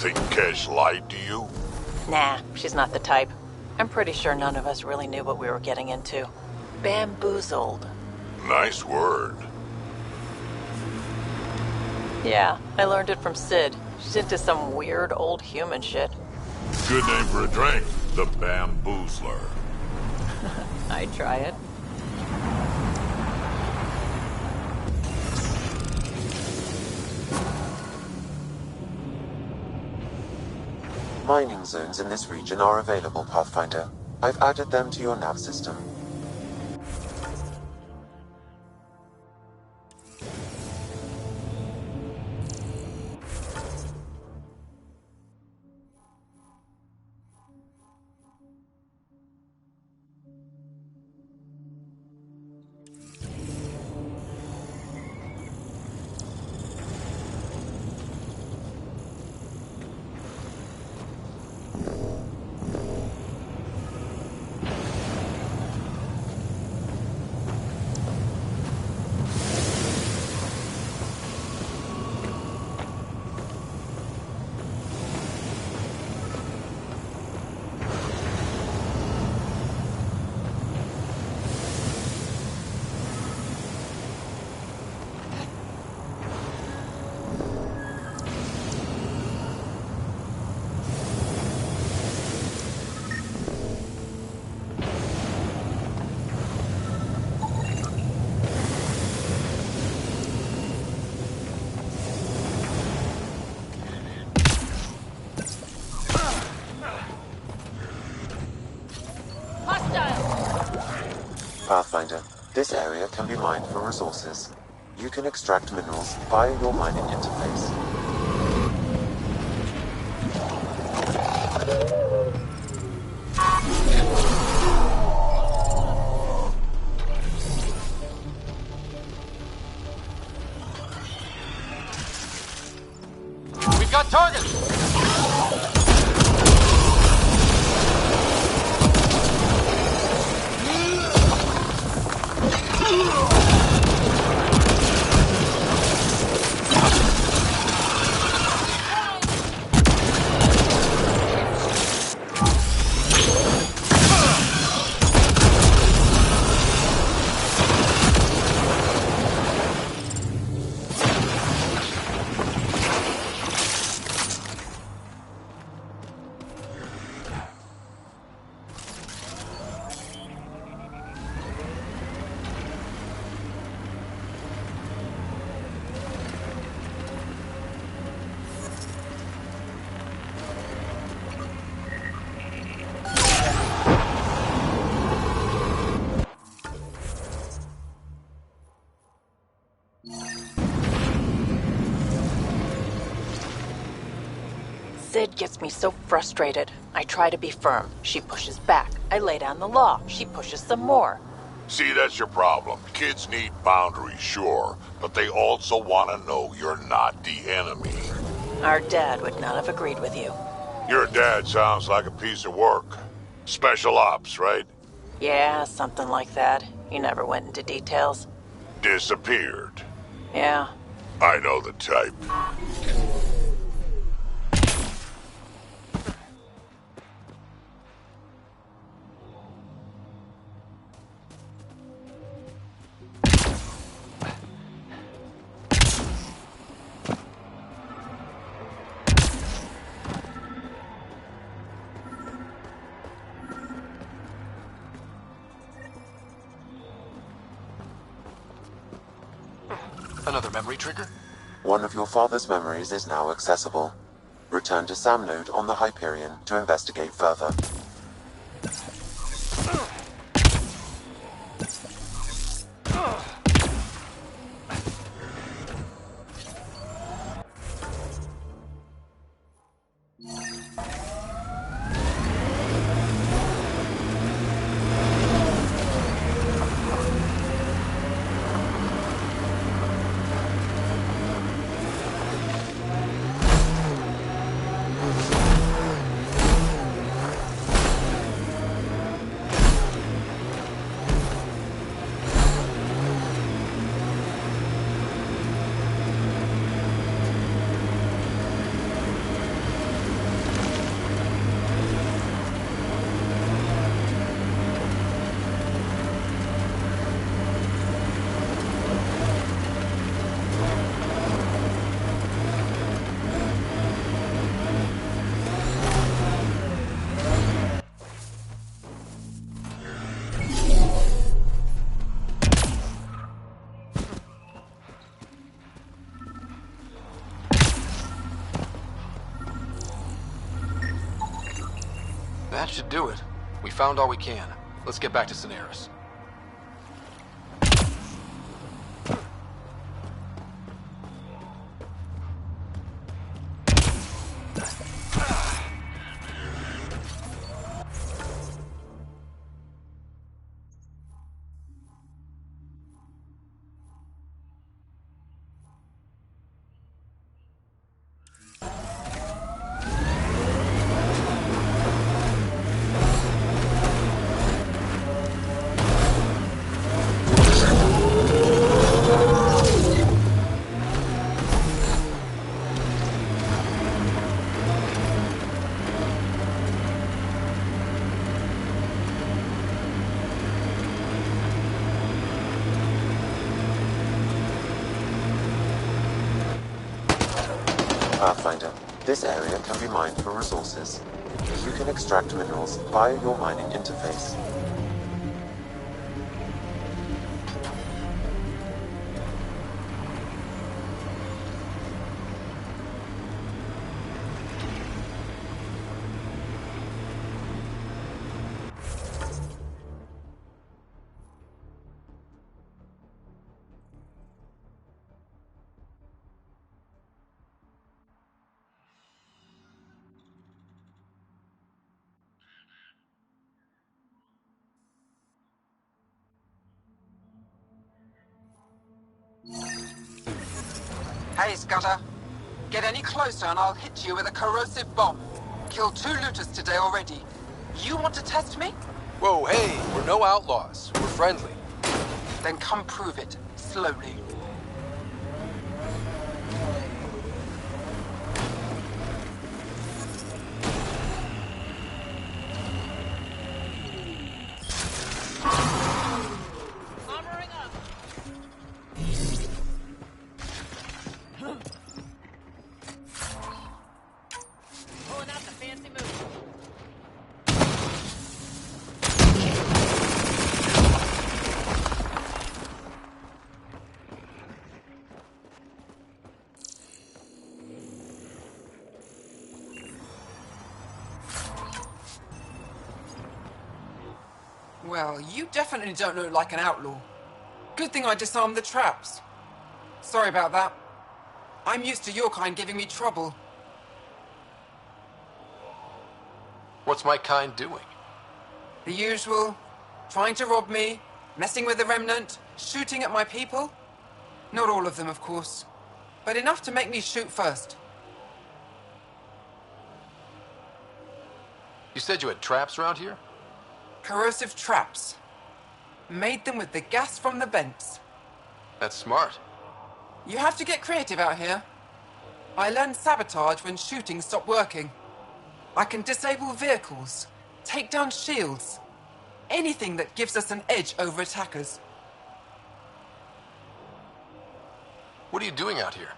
Think Kesh lied to you? Nah, she's not the type. I'm pretty sure none of us really knew what we were getting into. Bamboozled. Nice word. Yeah, I learned it from Sid. She's into some weird old human shit. Good name for a drink. The Bamboozler. I'd try it. Mining zones in this region are available, Pathfinder. I've added them to your nav system. can be mined for resources. You can extract minerals via your mining interface. We've got targets! Sid gets me so frustrated. I try to be firm. She pushes back. I lay down the law. She pushes some more. See, that's your problem. Kids need boundaries, sure, but they also want to know you're not the enemy. Our dad would not have agreed with you. Your dad sounds like a piece of work. Special ops, right? Yeah, something like that. He never went into details. Disappeared. Yeah. I know the type. Another memory trigger? One of your father's memories is now accessible. Return to Sam Node on the Hyperion to investigate further. That should do it. We found all we can. Let's get back to Cineris. Pathfinder, this area can be mined for resources. You can extract minerals via your mining interface. Hey, Scudder. Get any closer and I'll hit you with a corrosive bomb. Killed 2 looters today already. You want to test me? Whoa, hey, we're no outlaws. We're friendly. Then come prove it, slowly. Well, you definitely don't look like an outlaw. Good thing I disarmed the traps. Sorry about that. I'm used to your kind giving me trouble. What's my kind doing? The usual. Trying to rob me, messing with the remnant, shooting at my people. Not all of them, of course. But enough to make me shoot first. You said you had traps around here? Corrosive traps. Made them with the gas from the vents. That's smart. You have to get creative out here. I learned sabotage when shooting stopped working. I can disable vehicles, take down shields, anything that gives us an edge over attackers. What are you doing out here?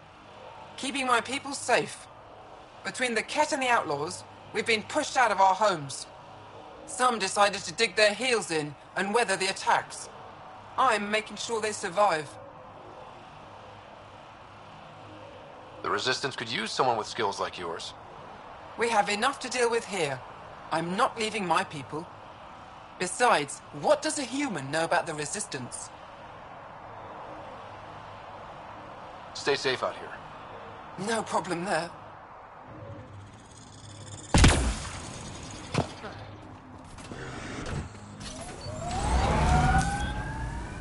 Keeping my people safe. Between the Ket and the outlaws, we've been pushed out of our homes. Some decided to dig their heels in and weather the attacks. I'm making sure they survive. The Resistance could use someone with skills like yours. We have enough to deal with here. I'm not leaving my people. Besides, what does a human know about the Resistance? Stay safe out here. No problem there.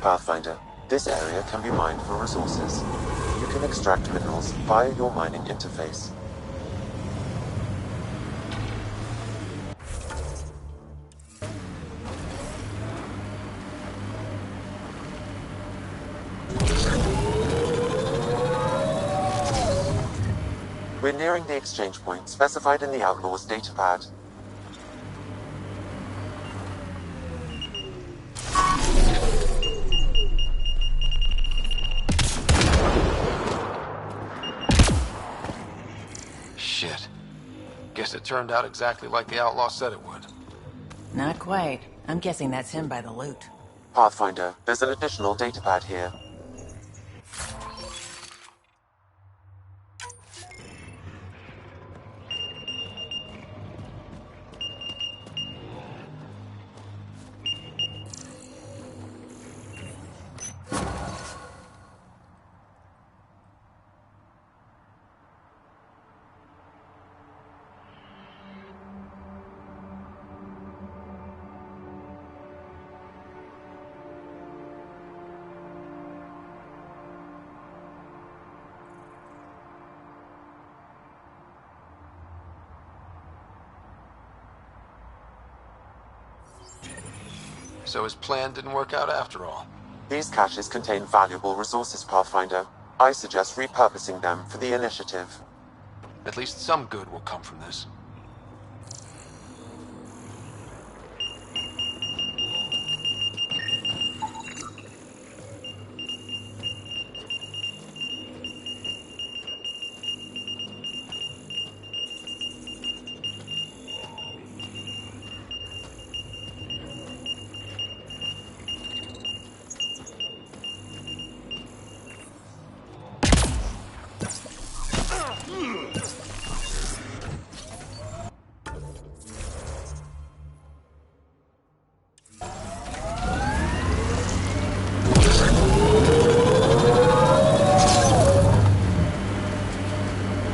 Pathfinder, this area can be mined for resources. You can extract minerals via your mining interface. We're nearing the exchange point specified in the Outlaw's datapad. Shit. Guess it turned out exactly like the outlaw said it would. Not quite. I'm guessing that's him by the loot. Pathfinder, there's an additional datapad here. So his plan didn't work out after all. These caches contain valuable resources, Pathfinder. I suggest repurposing them for the initiative. At least some good will come from this.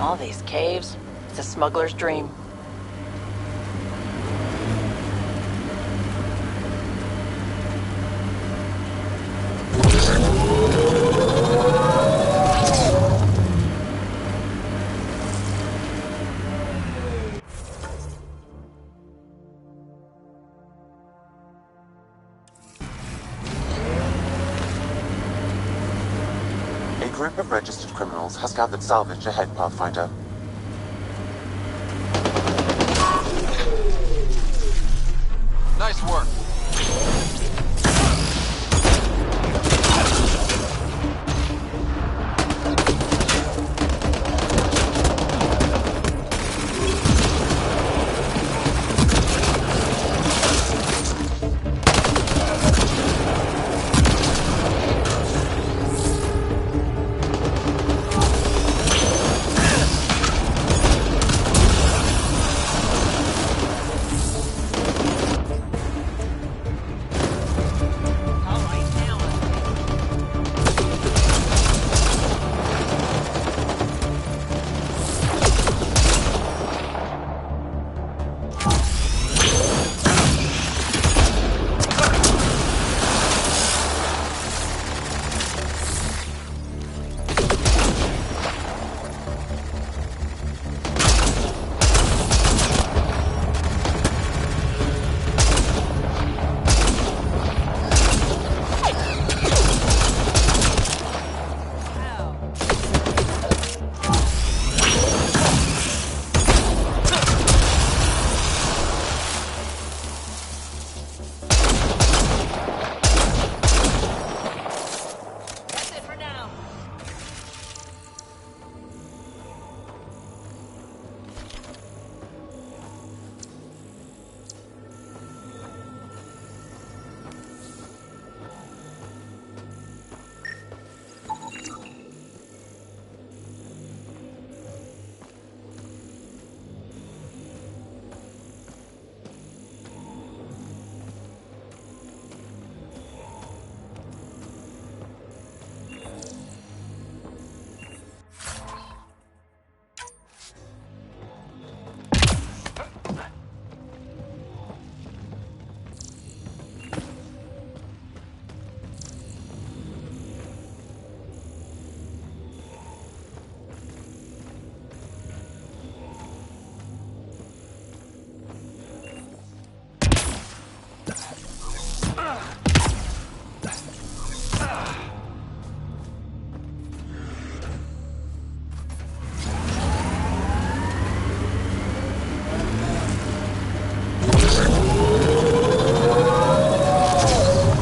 All these caves, it's a smuggler's dream. group of registered criminals has gathered salvage ahead, Pathfinder. Nice work.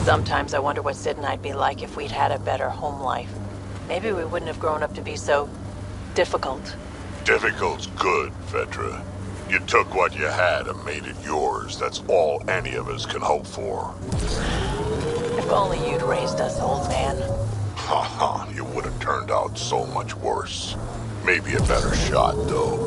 Sometimes I wonder what Sid and I'd be like if we'd had a better home life. Maybe we wouldn't have grown up to be so difficult. Difficult's good, Vetra. You took what you had and made it yours. That's all any of us can hope for. If only you'd raised us, old man. Haha, you would have turned out so much worse. Maybe a better shot, though.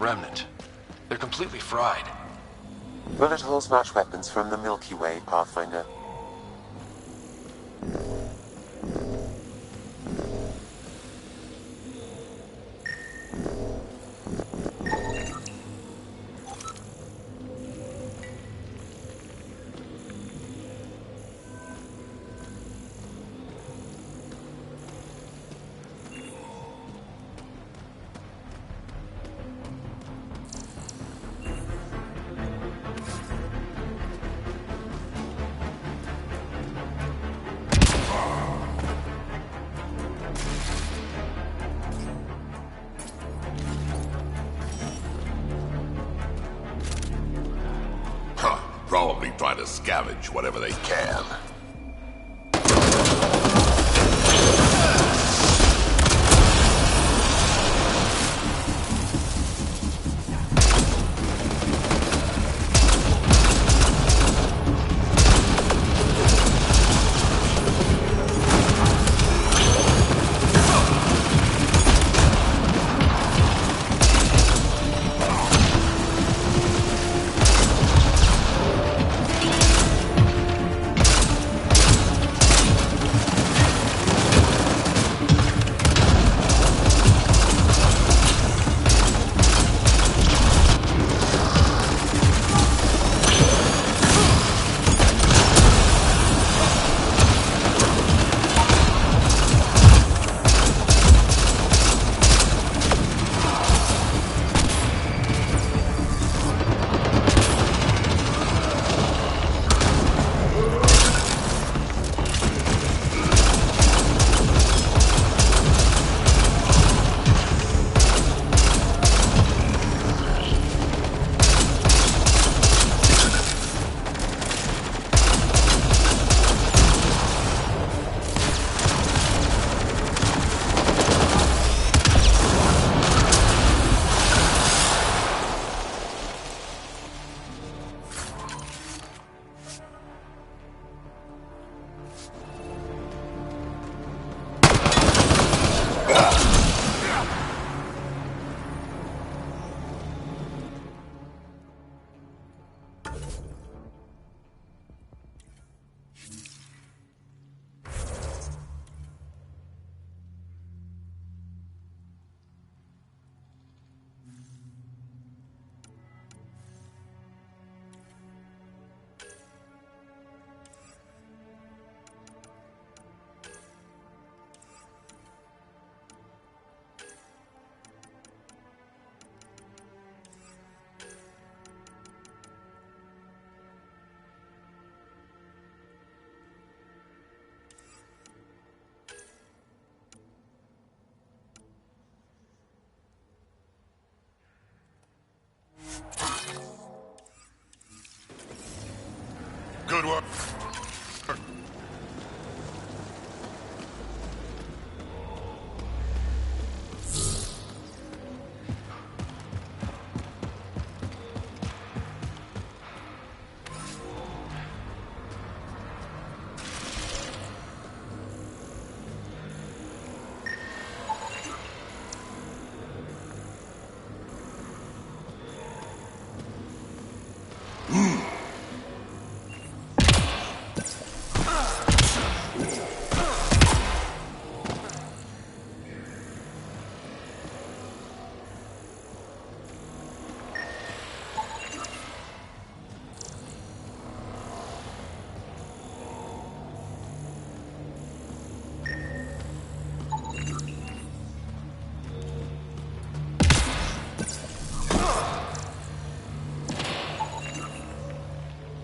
Remnant. They're completely fried. Bullet holes match weapons from the Milky Way, Pathfinder. Probably trying to scavenge whatever they can. Good work.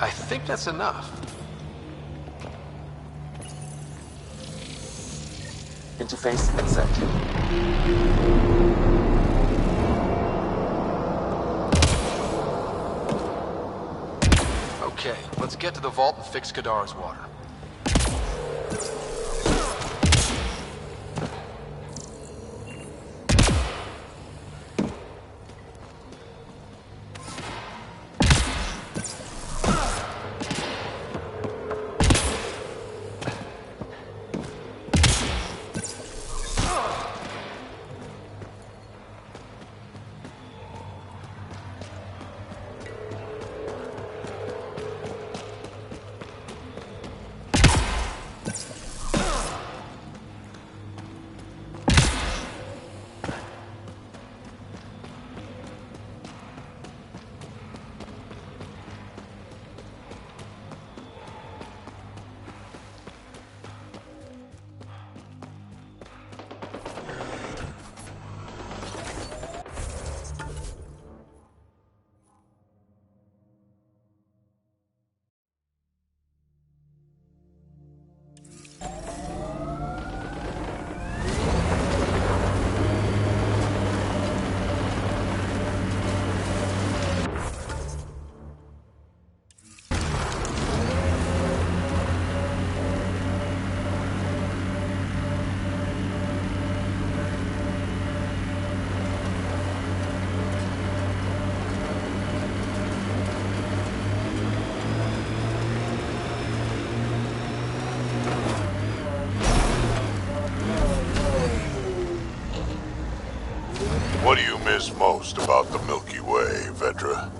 I think that's enough. Interface accepted. Okay, let's get to the vault and fix Kadara's water. about the Milky Way, Vedra?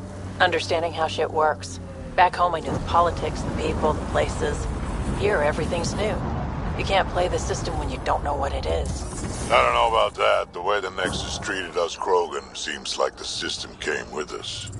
Understanding how shit works. Back home I knew the politics, the people, the places. Here, everything's new. You can't play the system when you don't know what it is. I don't know about that. The way the Nexus treated us Krogan seems like the system came with us.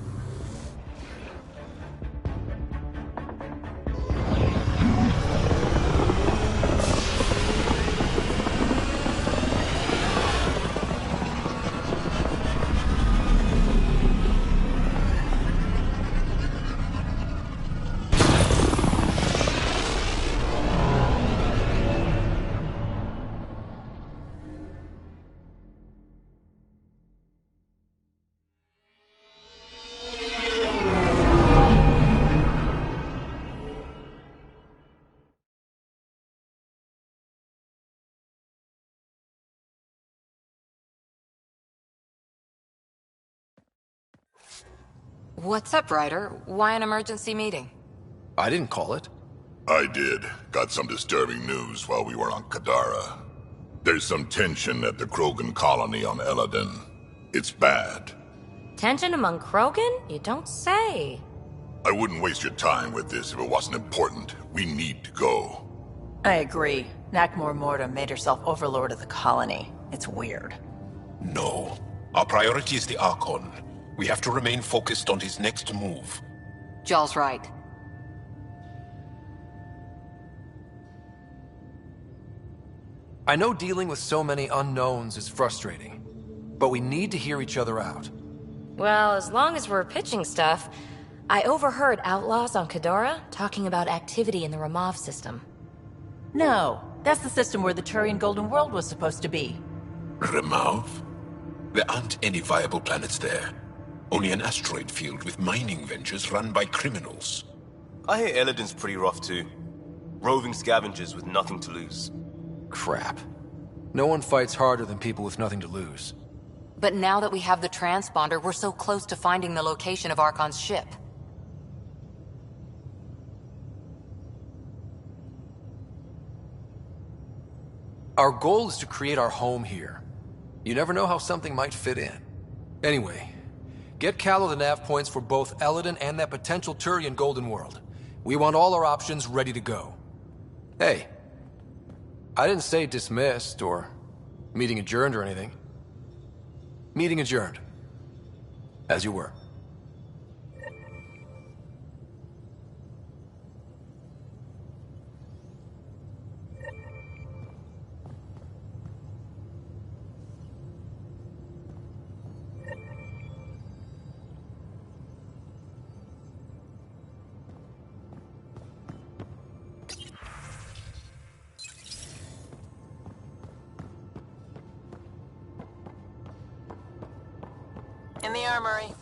What's up, Ryder? Why an emergency meeting? I didn't call it. I did. Got some disturbing news while we were on Kadara. There's some tension at the Krogan colony on Eladin. It's bad. Tension among Krogan? You don't say. I wouldn't waste your time with this if it wasn't important. We need to go. I agree. Nakmor Morta made herself overlord of the colony. It's weird. No. Our priority is the Archon. We have to remain focused on his next move. Jaw's right. I know dealing with so many unknowns is frustrating, but we need to hear each other out. Well, as long as we're pitching stuff, I overheard outlaws on Kadara talking about activity in the Ramov system. No, that's the system where the Turian Golden World was supposed to be. Remov? There aren't any viable planets there. Only an asteroid field with mining ventures run by criminals. I hear Eladin's pretty rough too. Roving scavengers with nothing to lose. Crap. No one fights harder than people with nothing to lose. But now that we have the transponder, we're so close to finding the location of Archon's ship. Our goal is to create our home here. You never know how something might fit in. Anyway, get Callow the nav points for both Eladin and that potential Turian Golden World. We want all our options ready to go. Hey, I didn't say dismissed or meeting adjourned or anything. Meeting adjourned. As you were. In the armory.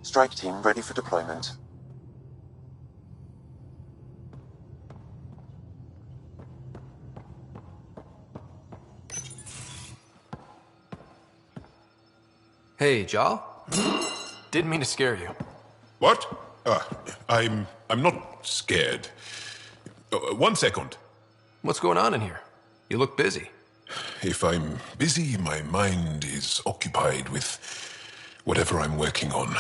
Strike team ready for deployment. Hey, Jal? Didn't mean to scare you. What? I'm not scared. 1 second. What's going on in here? You look busy. If I'm busy, my mind is occupied with whatever I'm working on,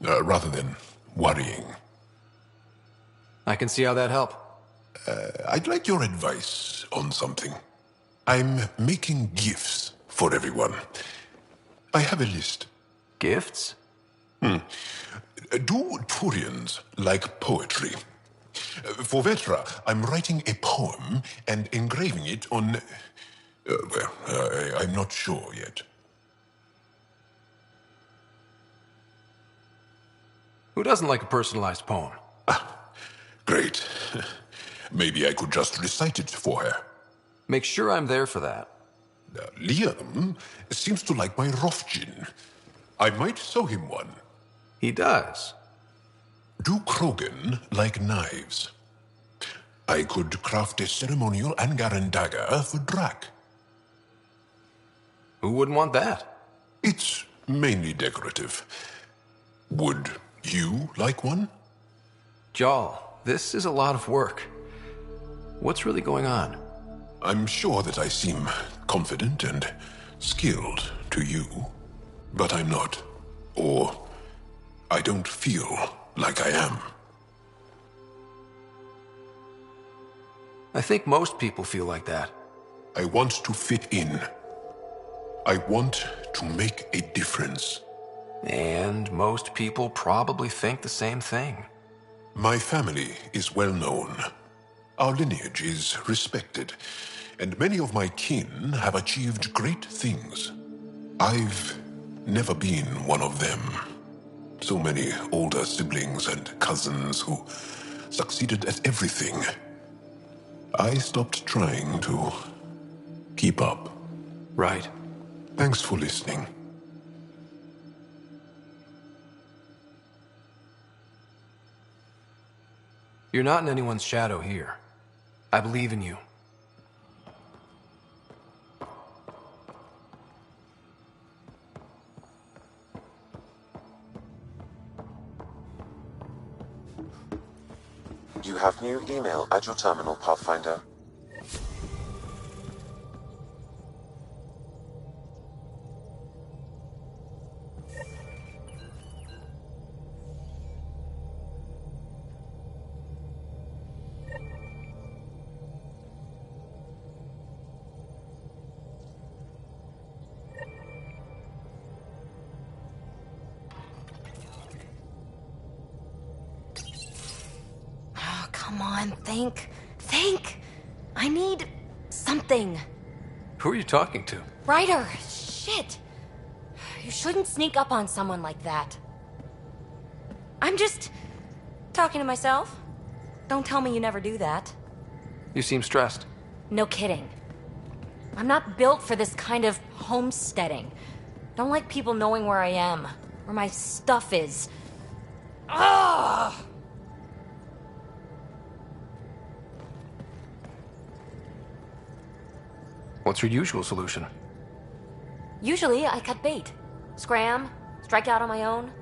rather than worrying. I can see how that'd help. I'd like your advice on something. I'm making gifts for everyone. I have a list. Gifts? Do Turians like poetry? For Vetra, I'm writing a poem and engraving it on... I'm not sure yet. Who doesn't like a personalized poem? Great. Maybe I could just recite it for her. Make sure I'm there for that. Liam seems to like my Rofgin. I might sew him one. He does. Do Krogan like knives? I could craft a ceremonial Angaran dagger for Drac. Who wouldn't want that? It's mainly decorative. Would you like one? Jal, this is a lot of work. What's really going on? I'm sure that I seem confident and skilled to you, but I'm not. Or I don't feel like I am. I think most people feel like that. I want to fit in. I want to make a difference. And most people probably think the same thing. My family is well known. Our lineage is respected, and many of my kin have achieved great things. I've never been one of them. So many older siblings and cousins who succeeded at everything. I stopped trying to keep up. Right. Thanks for listening. You're not in anyone's shadow here. I believe in you. You have new email at your terminal, Pathfinder. Come on, think. Think! I need something. Who are you talking to? Ryder, shit. You shouldn't sneak up on someone like that. I'm just talking to myself. Don't tell me you never do that. You seem stressed. No kidding. I'm not built for this kind of homesteading. Don't like people knowing where I am, where my stuff is. Ugh! What's your usual solution? Usually, I cut bait. Scram, strike out on my own.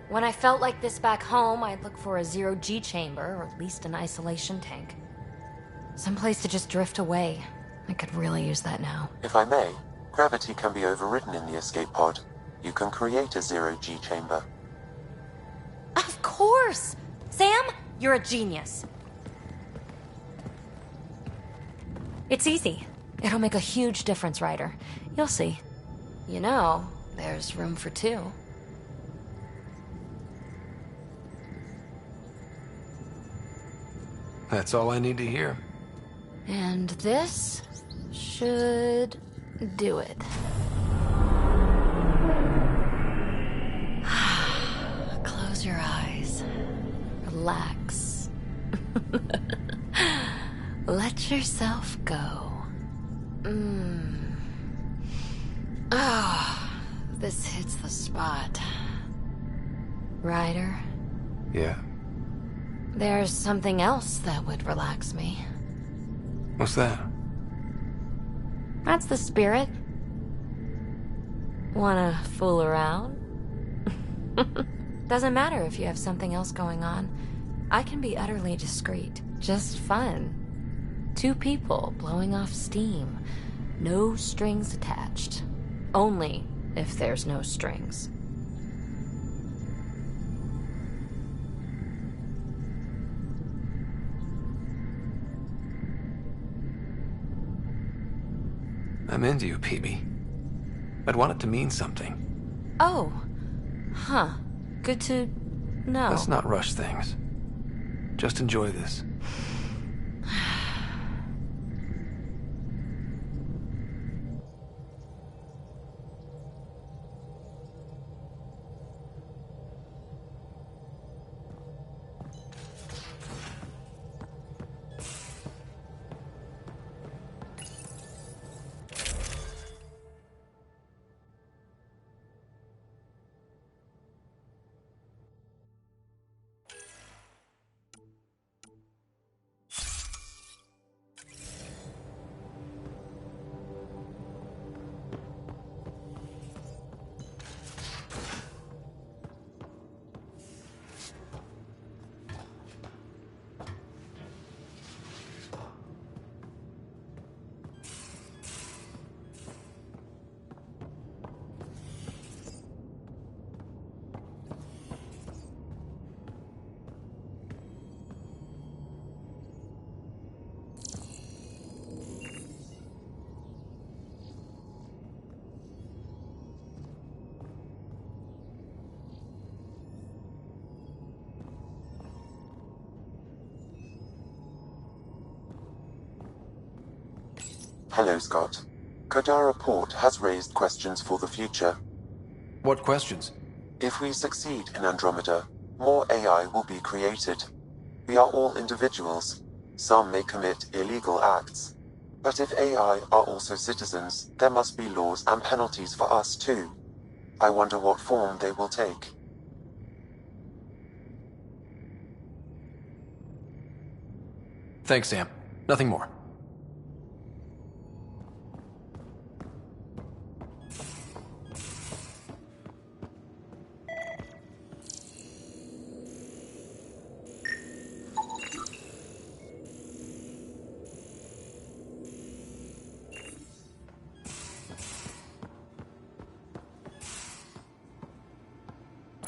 When I felt like this back home, I'd look for a zero-G chamber, or at least an isolation tank. Someplace to just drift away. I could really use that now. If I may, gravity can be overridden in the escape pod. You can create a zero-G chamber. Of course! Sam, you're a genius. It's easy. It'll make a huge difference, Ryder. You'll see. You know, there's room for two. That's all I need to hear. And this should do it. Close your eyes. Relax. Let yourself go. This hits the spot. Ryder? Yeah? There's something else that would relax me. What's that? That's the spirit. Wanna fool around? Doesn't matter if you have something else going on. I can be utterly discreet. Just fun. Two people blowing off steam. No strings attached. Only if there's no strings. I'm into you, Peebee. I'd want it to mean something. Oh. Huh. Good to know. Let's not rush things. Just enjoy this. Hello, Scott. Kadara Port has raised questions for the future. What questions? If we succeed in Andromeda, more AI will be created. We are all individuals. Some may commit illegal acts. But if AI are also citizens, there must be laws and penalties for us too. I wonder what form they will take. Thanks, Sam. Nothing more.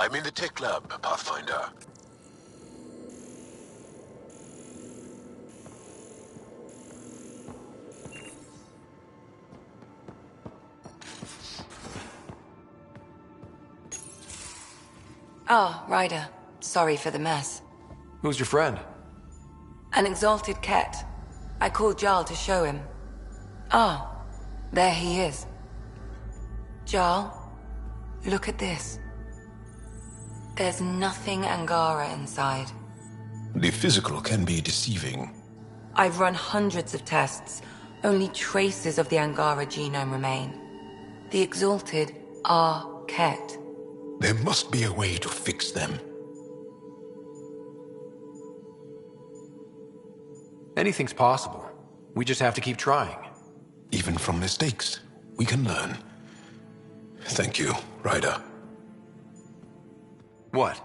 I'm in the tech lab, Pathfinder. Ah, Ryder. Sorry for the mess. Who's your friend? An exalted cat. I called Jarl to show him. Ah, there he is. Jarl, look at this. There's nothing Angara inside. The physical can be deceiving. I've run hundreds of tests. Only traces of the Angara genome remain. The exalted are Ket. There must be a way to fix them. Anything's possible. We just have to keep trying. Even from mistakes, we can learn. Thank you, Ryder. What?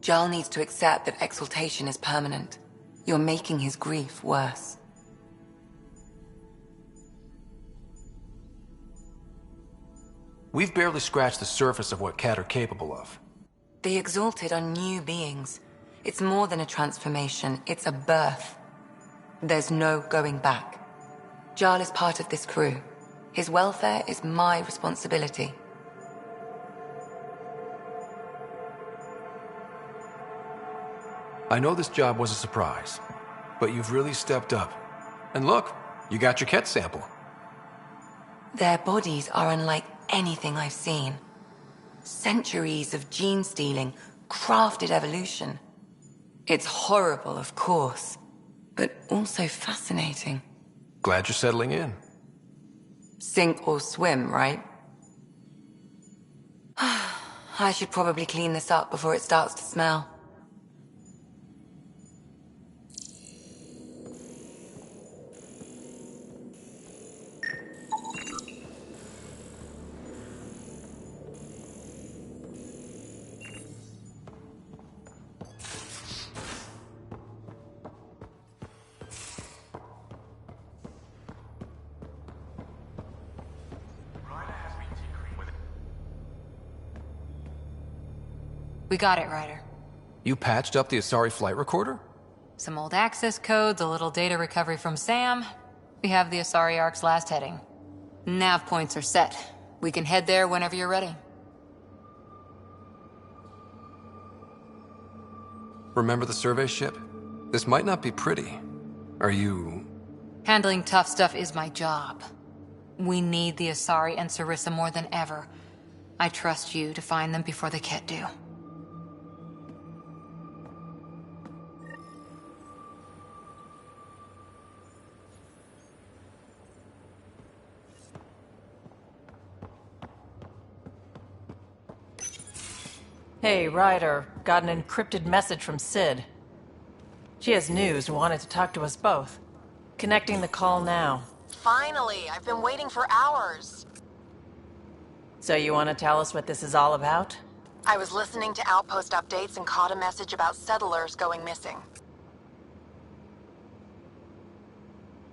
Jarl needs to accept that exaltation is permanent. You're making his grief worse. We've barely scratched the surface of what Cat are capable of. The Exalted are new beings. It's more than a transformation, it's a birth. There's no going back. Jarl is part of this crew. His welfare is my responsibility. I know this job was a surprise, but you've really stepped up. And look, you got your Ket sample. Their bodies are unlike anything I've seen. Centuries of gene stealing, crafted evolution. It's horrible, of course, but also fascinating. Glad you're settling in. Sink or swim, right? I should probably clean this up before it starts to smell. We got it, Ryder. You patched up the Asari flight recorder? Some old access codes, a little data recovery from Sam. We have the Asari Ark's last heading. Nav points are set. We can head there whenever you're ready. Remember the survey ship? This might not be pretty. Are you... Handling tough stuff is my job. We need the Asari and Sarissa more than ever. I trust you to find them before the Ket do. Hey, Ryder. Got an encrypted message from Sid. She has news and wanted to talk to us both. Connecting the call now. Finally! I've been waiting for hours. So you want to tell us what this is all about? I was listening to outpost updates and caught a message about settlers going missing.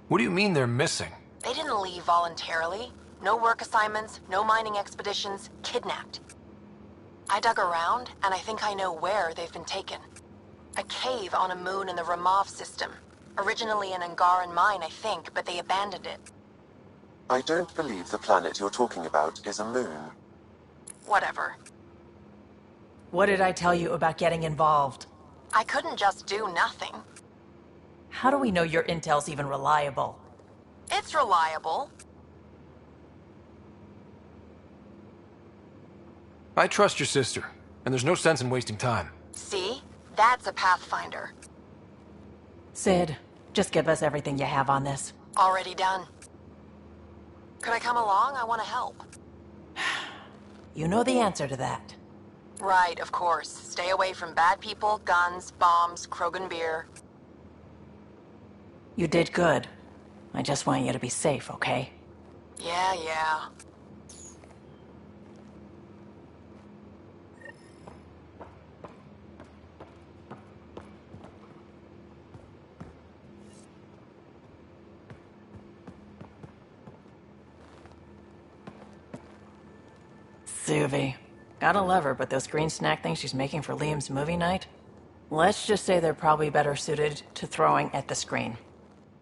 What do you mean they're missing? They didn't leave voluntarily. No work assignments, no mining expeditions, kidnapped. I dug around, and I think I know where they've been taken. A cave on a moon in the Ramov system. Originally an Angaran mine, I think, but they abandoned it. I don't believe the planet you're talking about is a moon. Whatever. What did I tell you about getting involved? I couldn't just do nothing. How do we know your intel's even reliable? It's reliable. I trust your sister, and there's no sense in wasting time. See? That's a Pathfinder. Sid, just give us everything you have on this. Already done. Could I come along? I want to help. You know the answer to that. Right, of course. Stay away from bad people, guns, bombs, Krogan beer. You did good. I just want you to be safe, okay? Yeah. Suvi. Gotta love her, but those green snack things she's making for Liam's movie night? Let's just say they're probably better suited to throwing at the screen.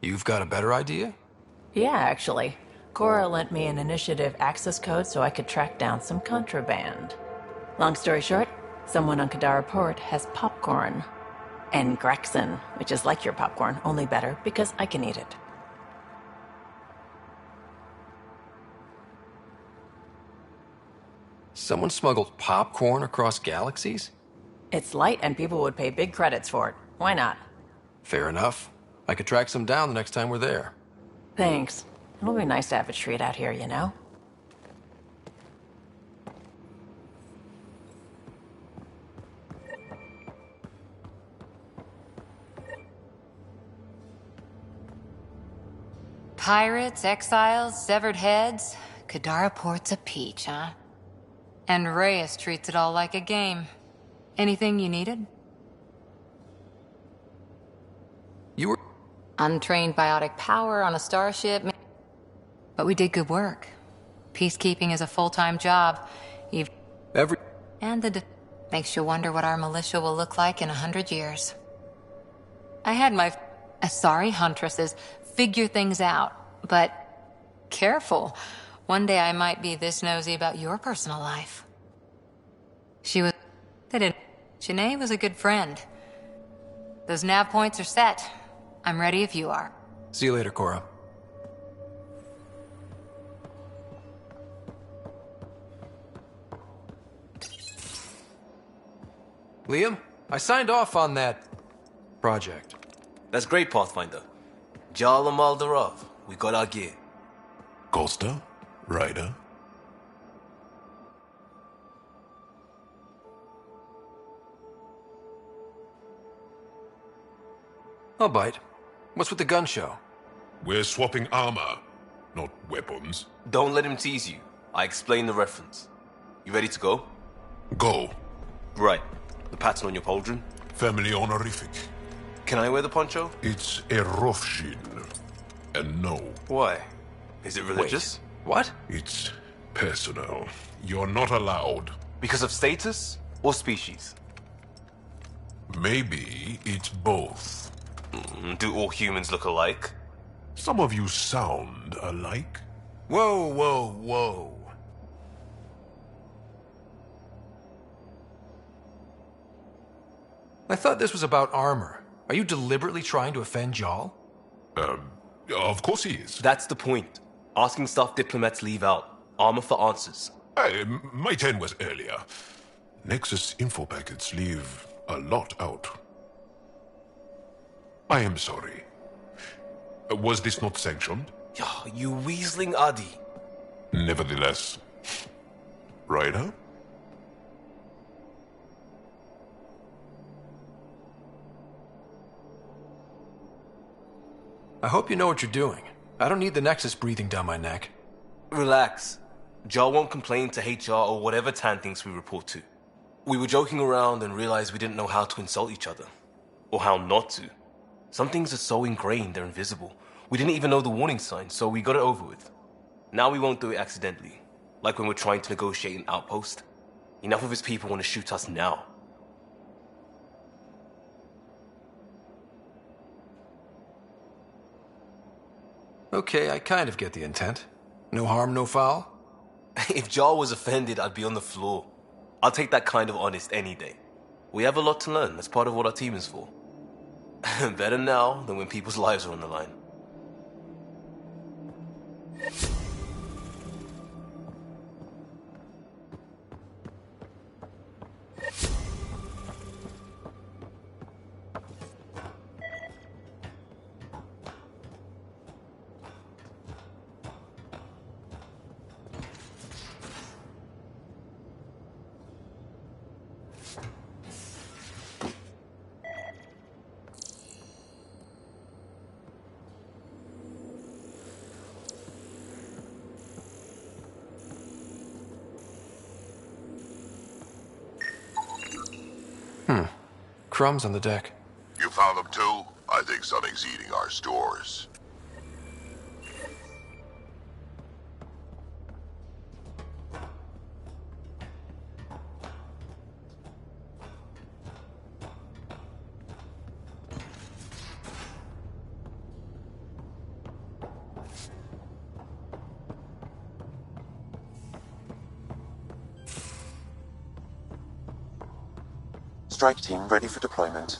You've got a better idea? Yeah, actually. Cora lent me an initiative access code so I could track down some contraband. Long story short, someone on Kadara Port has popcorn. And Grexon, which is like your popcorn, only better because I can eat it. Someone smuggled popcorn across galaxies? It's light and people would pay big credits for it. Why not? Fair enough. I could track some down the next time we're there. Thanks. It'll be nice to have a treat out here, you know? Pirates, exiles, severed heads. Kadara Port's a peach, huh? And Reyes treats it all like a game. Anything you needed? You were... Untrained biotic power on a starship. But we did good work. Peacekeeping is a full-time job. And makes you wonder what our militia will look like in 100 years. I had my Asari huntresses figure things out, but careful. One day I might be this nosy about your personal life. Janae was a good friend. Those nav points are set. I'm ready if you are. See you later, Cora. Liam, I signed off on that project. That's great, Pathfinder. Jarl and Maldarov, we got our gear. Costa? Ryder? I'll bite. What's with the gun show? We're swapping armor, not weapons. Don't let him tease you. I explained the reference. You ready to go? Go. Right. The pattern on your pauldron? Family honorific. Can I wear the poncho? It's a Rofshin. And no. Why? Is it religious? Wait. What? It's personal. You're not allowed. Because of status or species? Maybe it's both. Do all humans look alike? Some of you sound alike. Whoa, whoa, whoa. I thought this was about armor. Are you deliberately trying to offend Jarl? Of course he is. That's the point. Asking stuff diplomats leave out. Armor for answers. My turn was earlier. Nexus info packets leave a lot out. I am sorry. Was this not sanctioned? You weaseling Adi. Nevertheless. Ryder? I hope you know what you're doing. I don't need the Nexus breathing down my neck. Relax. Jar won't complain to HR or whatever Tan thinks we report to. We were joking around and realized we didn't know how to insult each other. Or how not to. Some things are so ingrained they're invisible. We didn't even know the warning sign, so we got it over with. Now we won't do it accidentally. Like when we're trying to negotiate an outpost. Enough of his people want to shoot us now. Okay, I kind of get the intent. No harm, no foul? If Jar was offended, I'd be on the floor. I'll take that kind of honest any day. We have a lot to learn. That's part of what our team is for. Better now than when people's lives are on the line. Crumbs on the deck. You found them too? I think something's eating our stores. Strike team ready for deployment.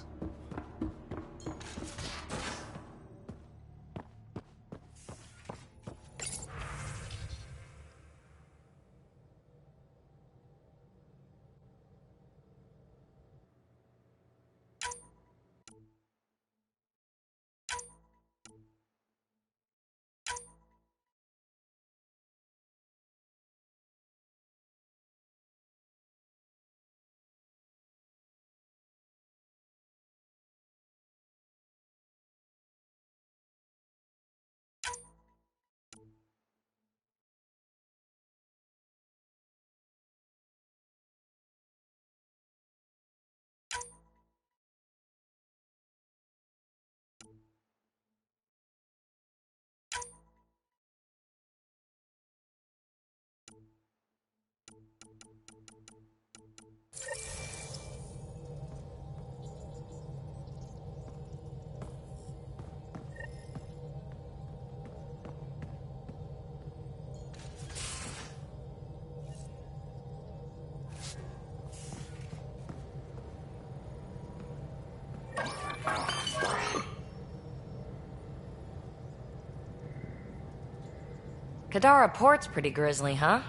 Kadara Port's pretty grisly, huh?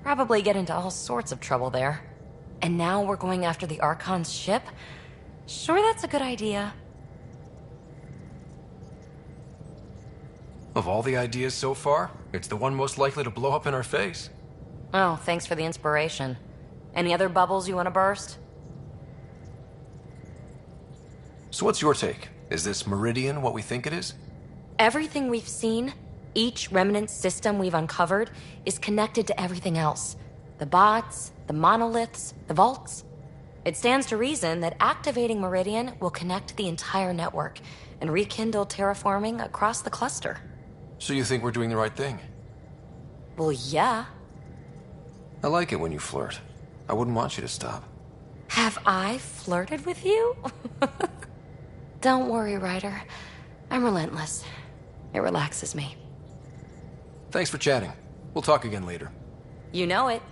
Probably get into all sorts of trouble there. And now we're going after the Archon's ship? Sure, that's a good idea. Of all the ideas so far, it's the one most likely to blow up in our face. Oh, thanks for the inspiration. Any other bubbles you want to burst? So what's your take? Is this Meridian what we think it is? Everything we've seen, each remnant system we've uncovered, is connected to everything else. The bots, the monoliths, the vaults. It stands to reason that activating Meridian will connect the entire network and rekindle terraforming across the cluster. So you think we're doing the right thing? Well, yeah. I like it when you flirt. I wouldn't want you to stop. Have I flirted with you? Don't worry, Ryder. I'm relentless. It relaxes me. Thanks for chatting. We'll talk again later. You know it.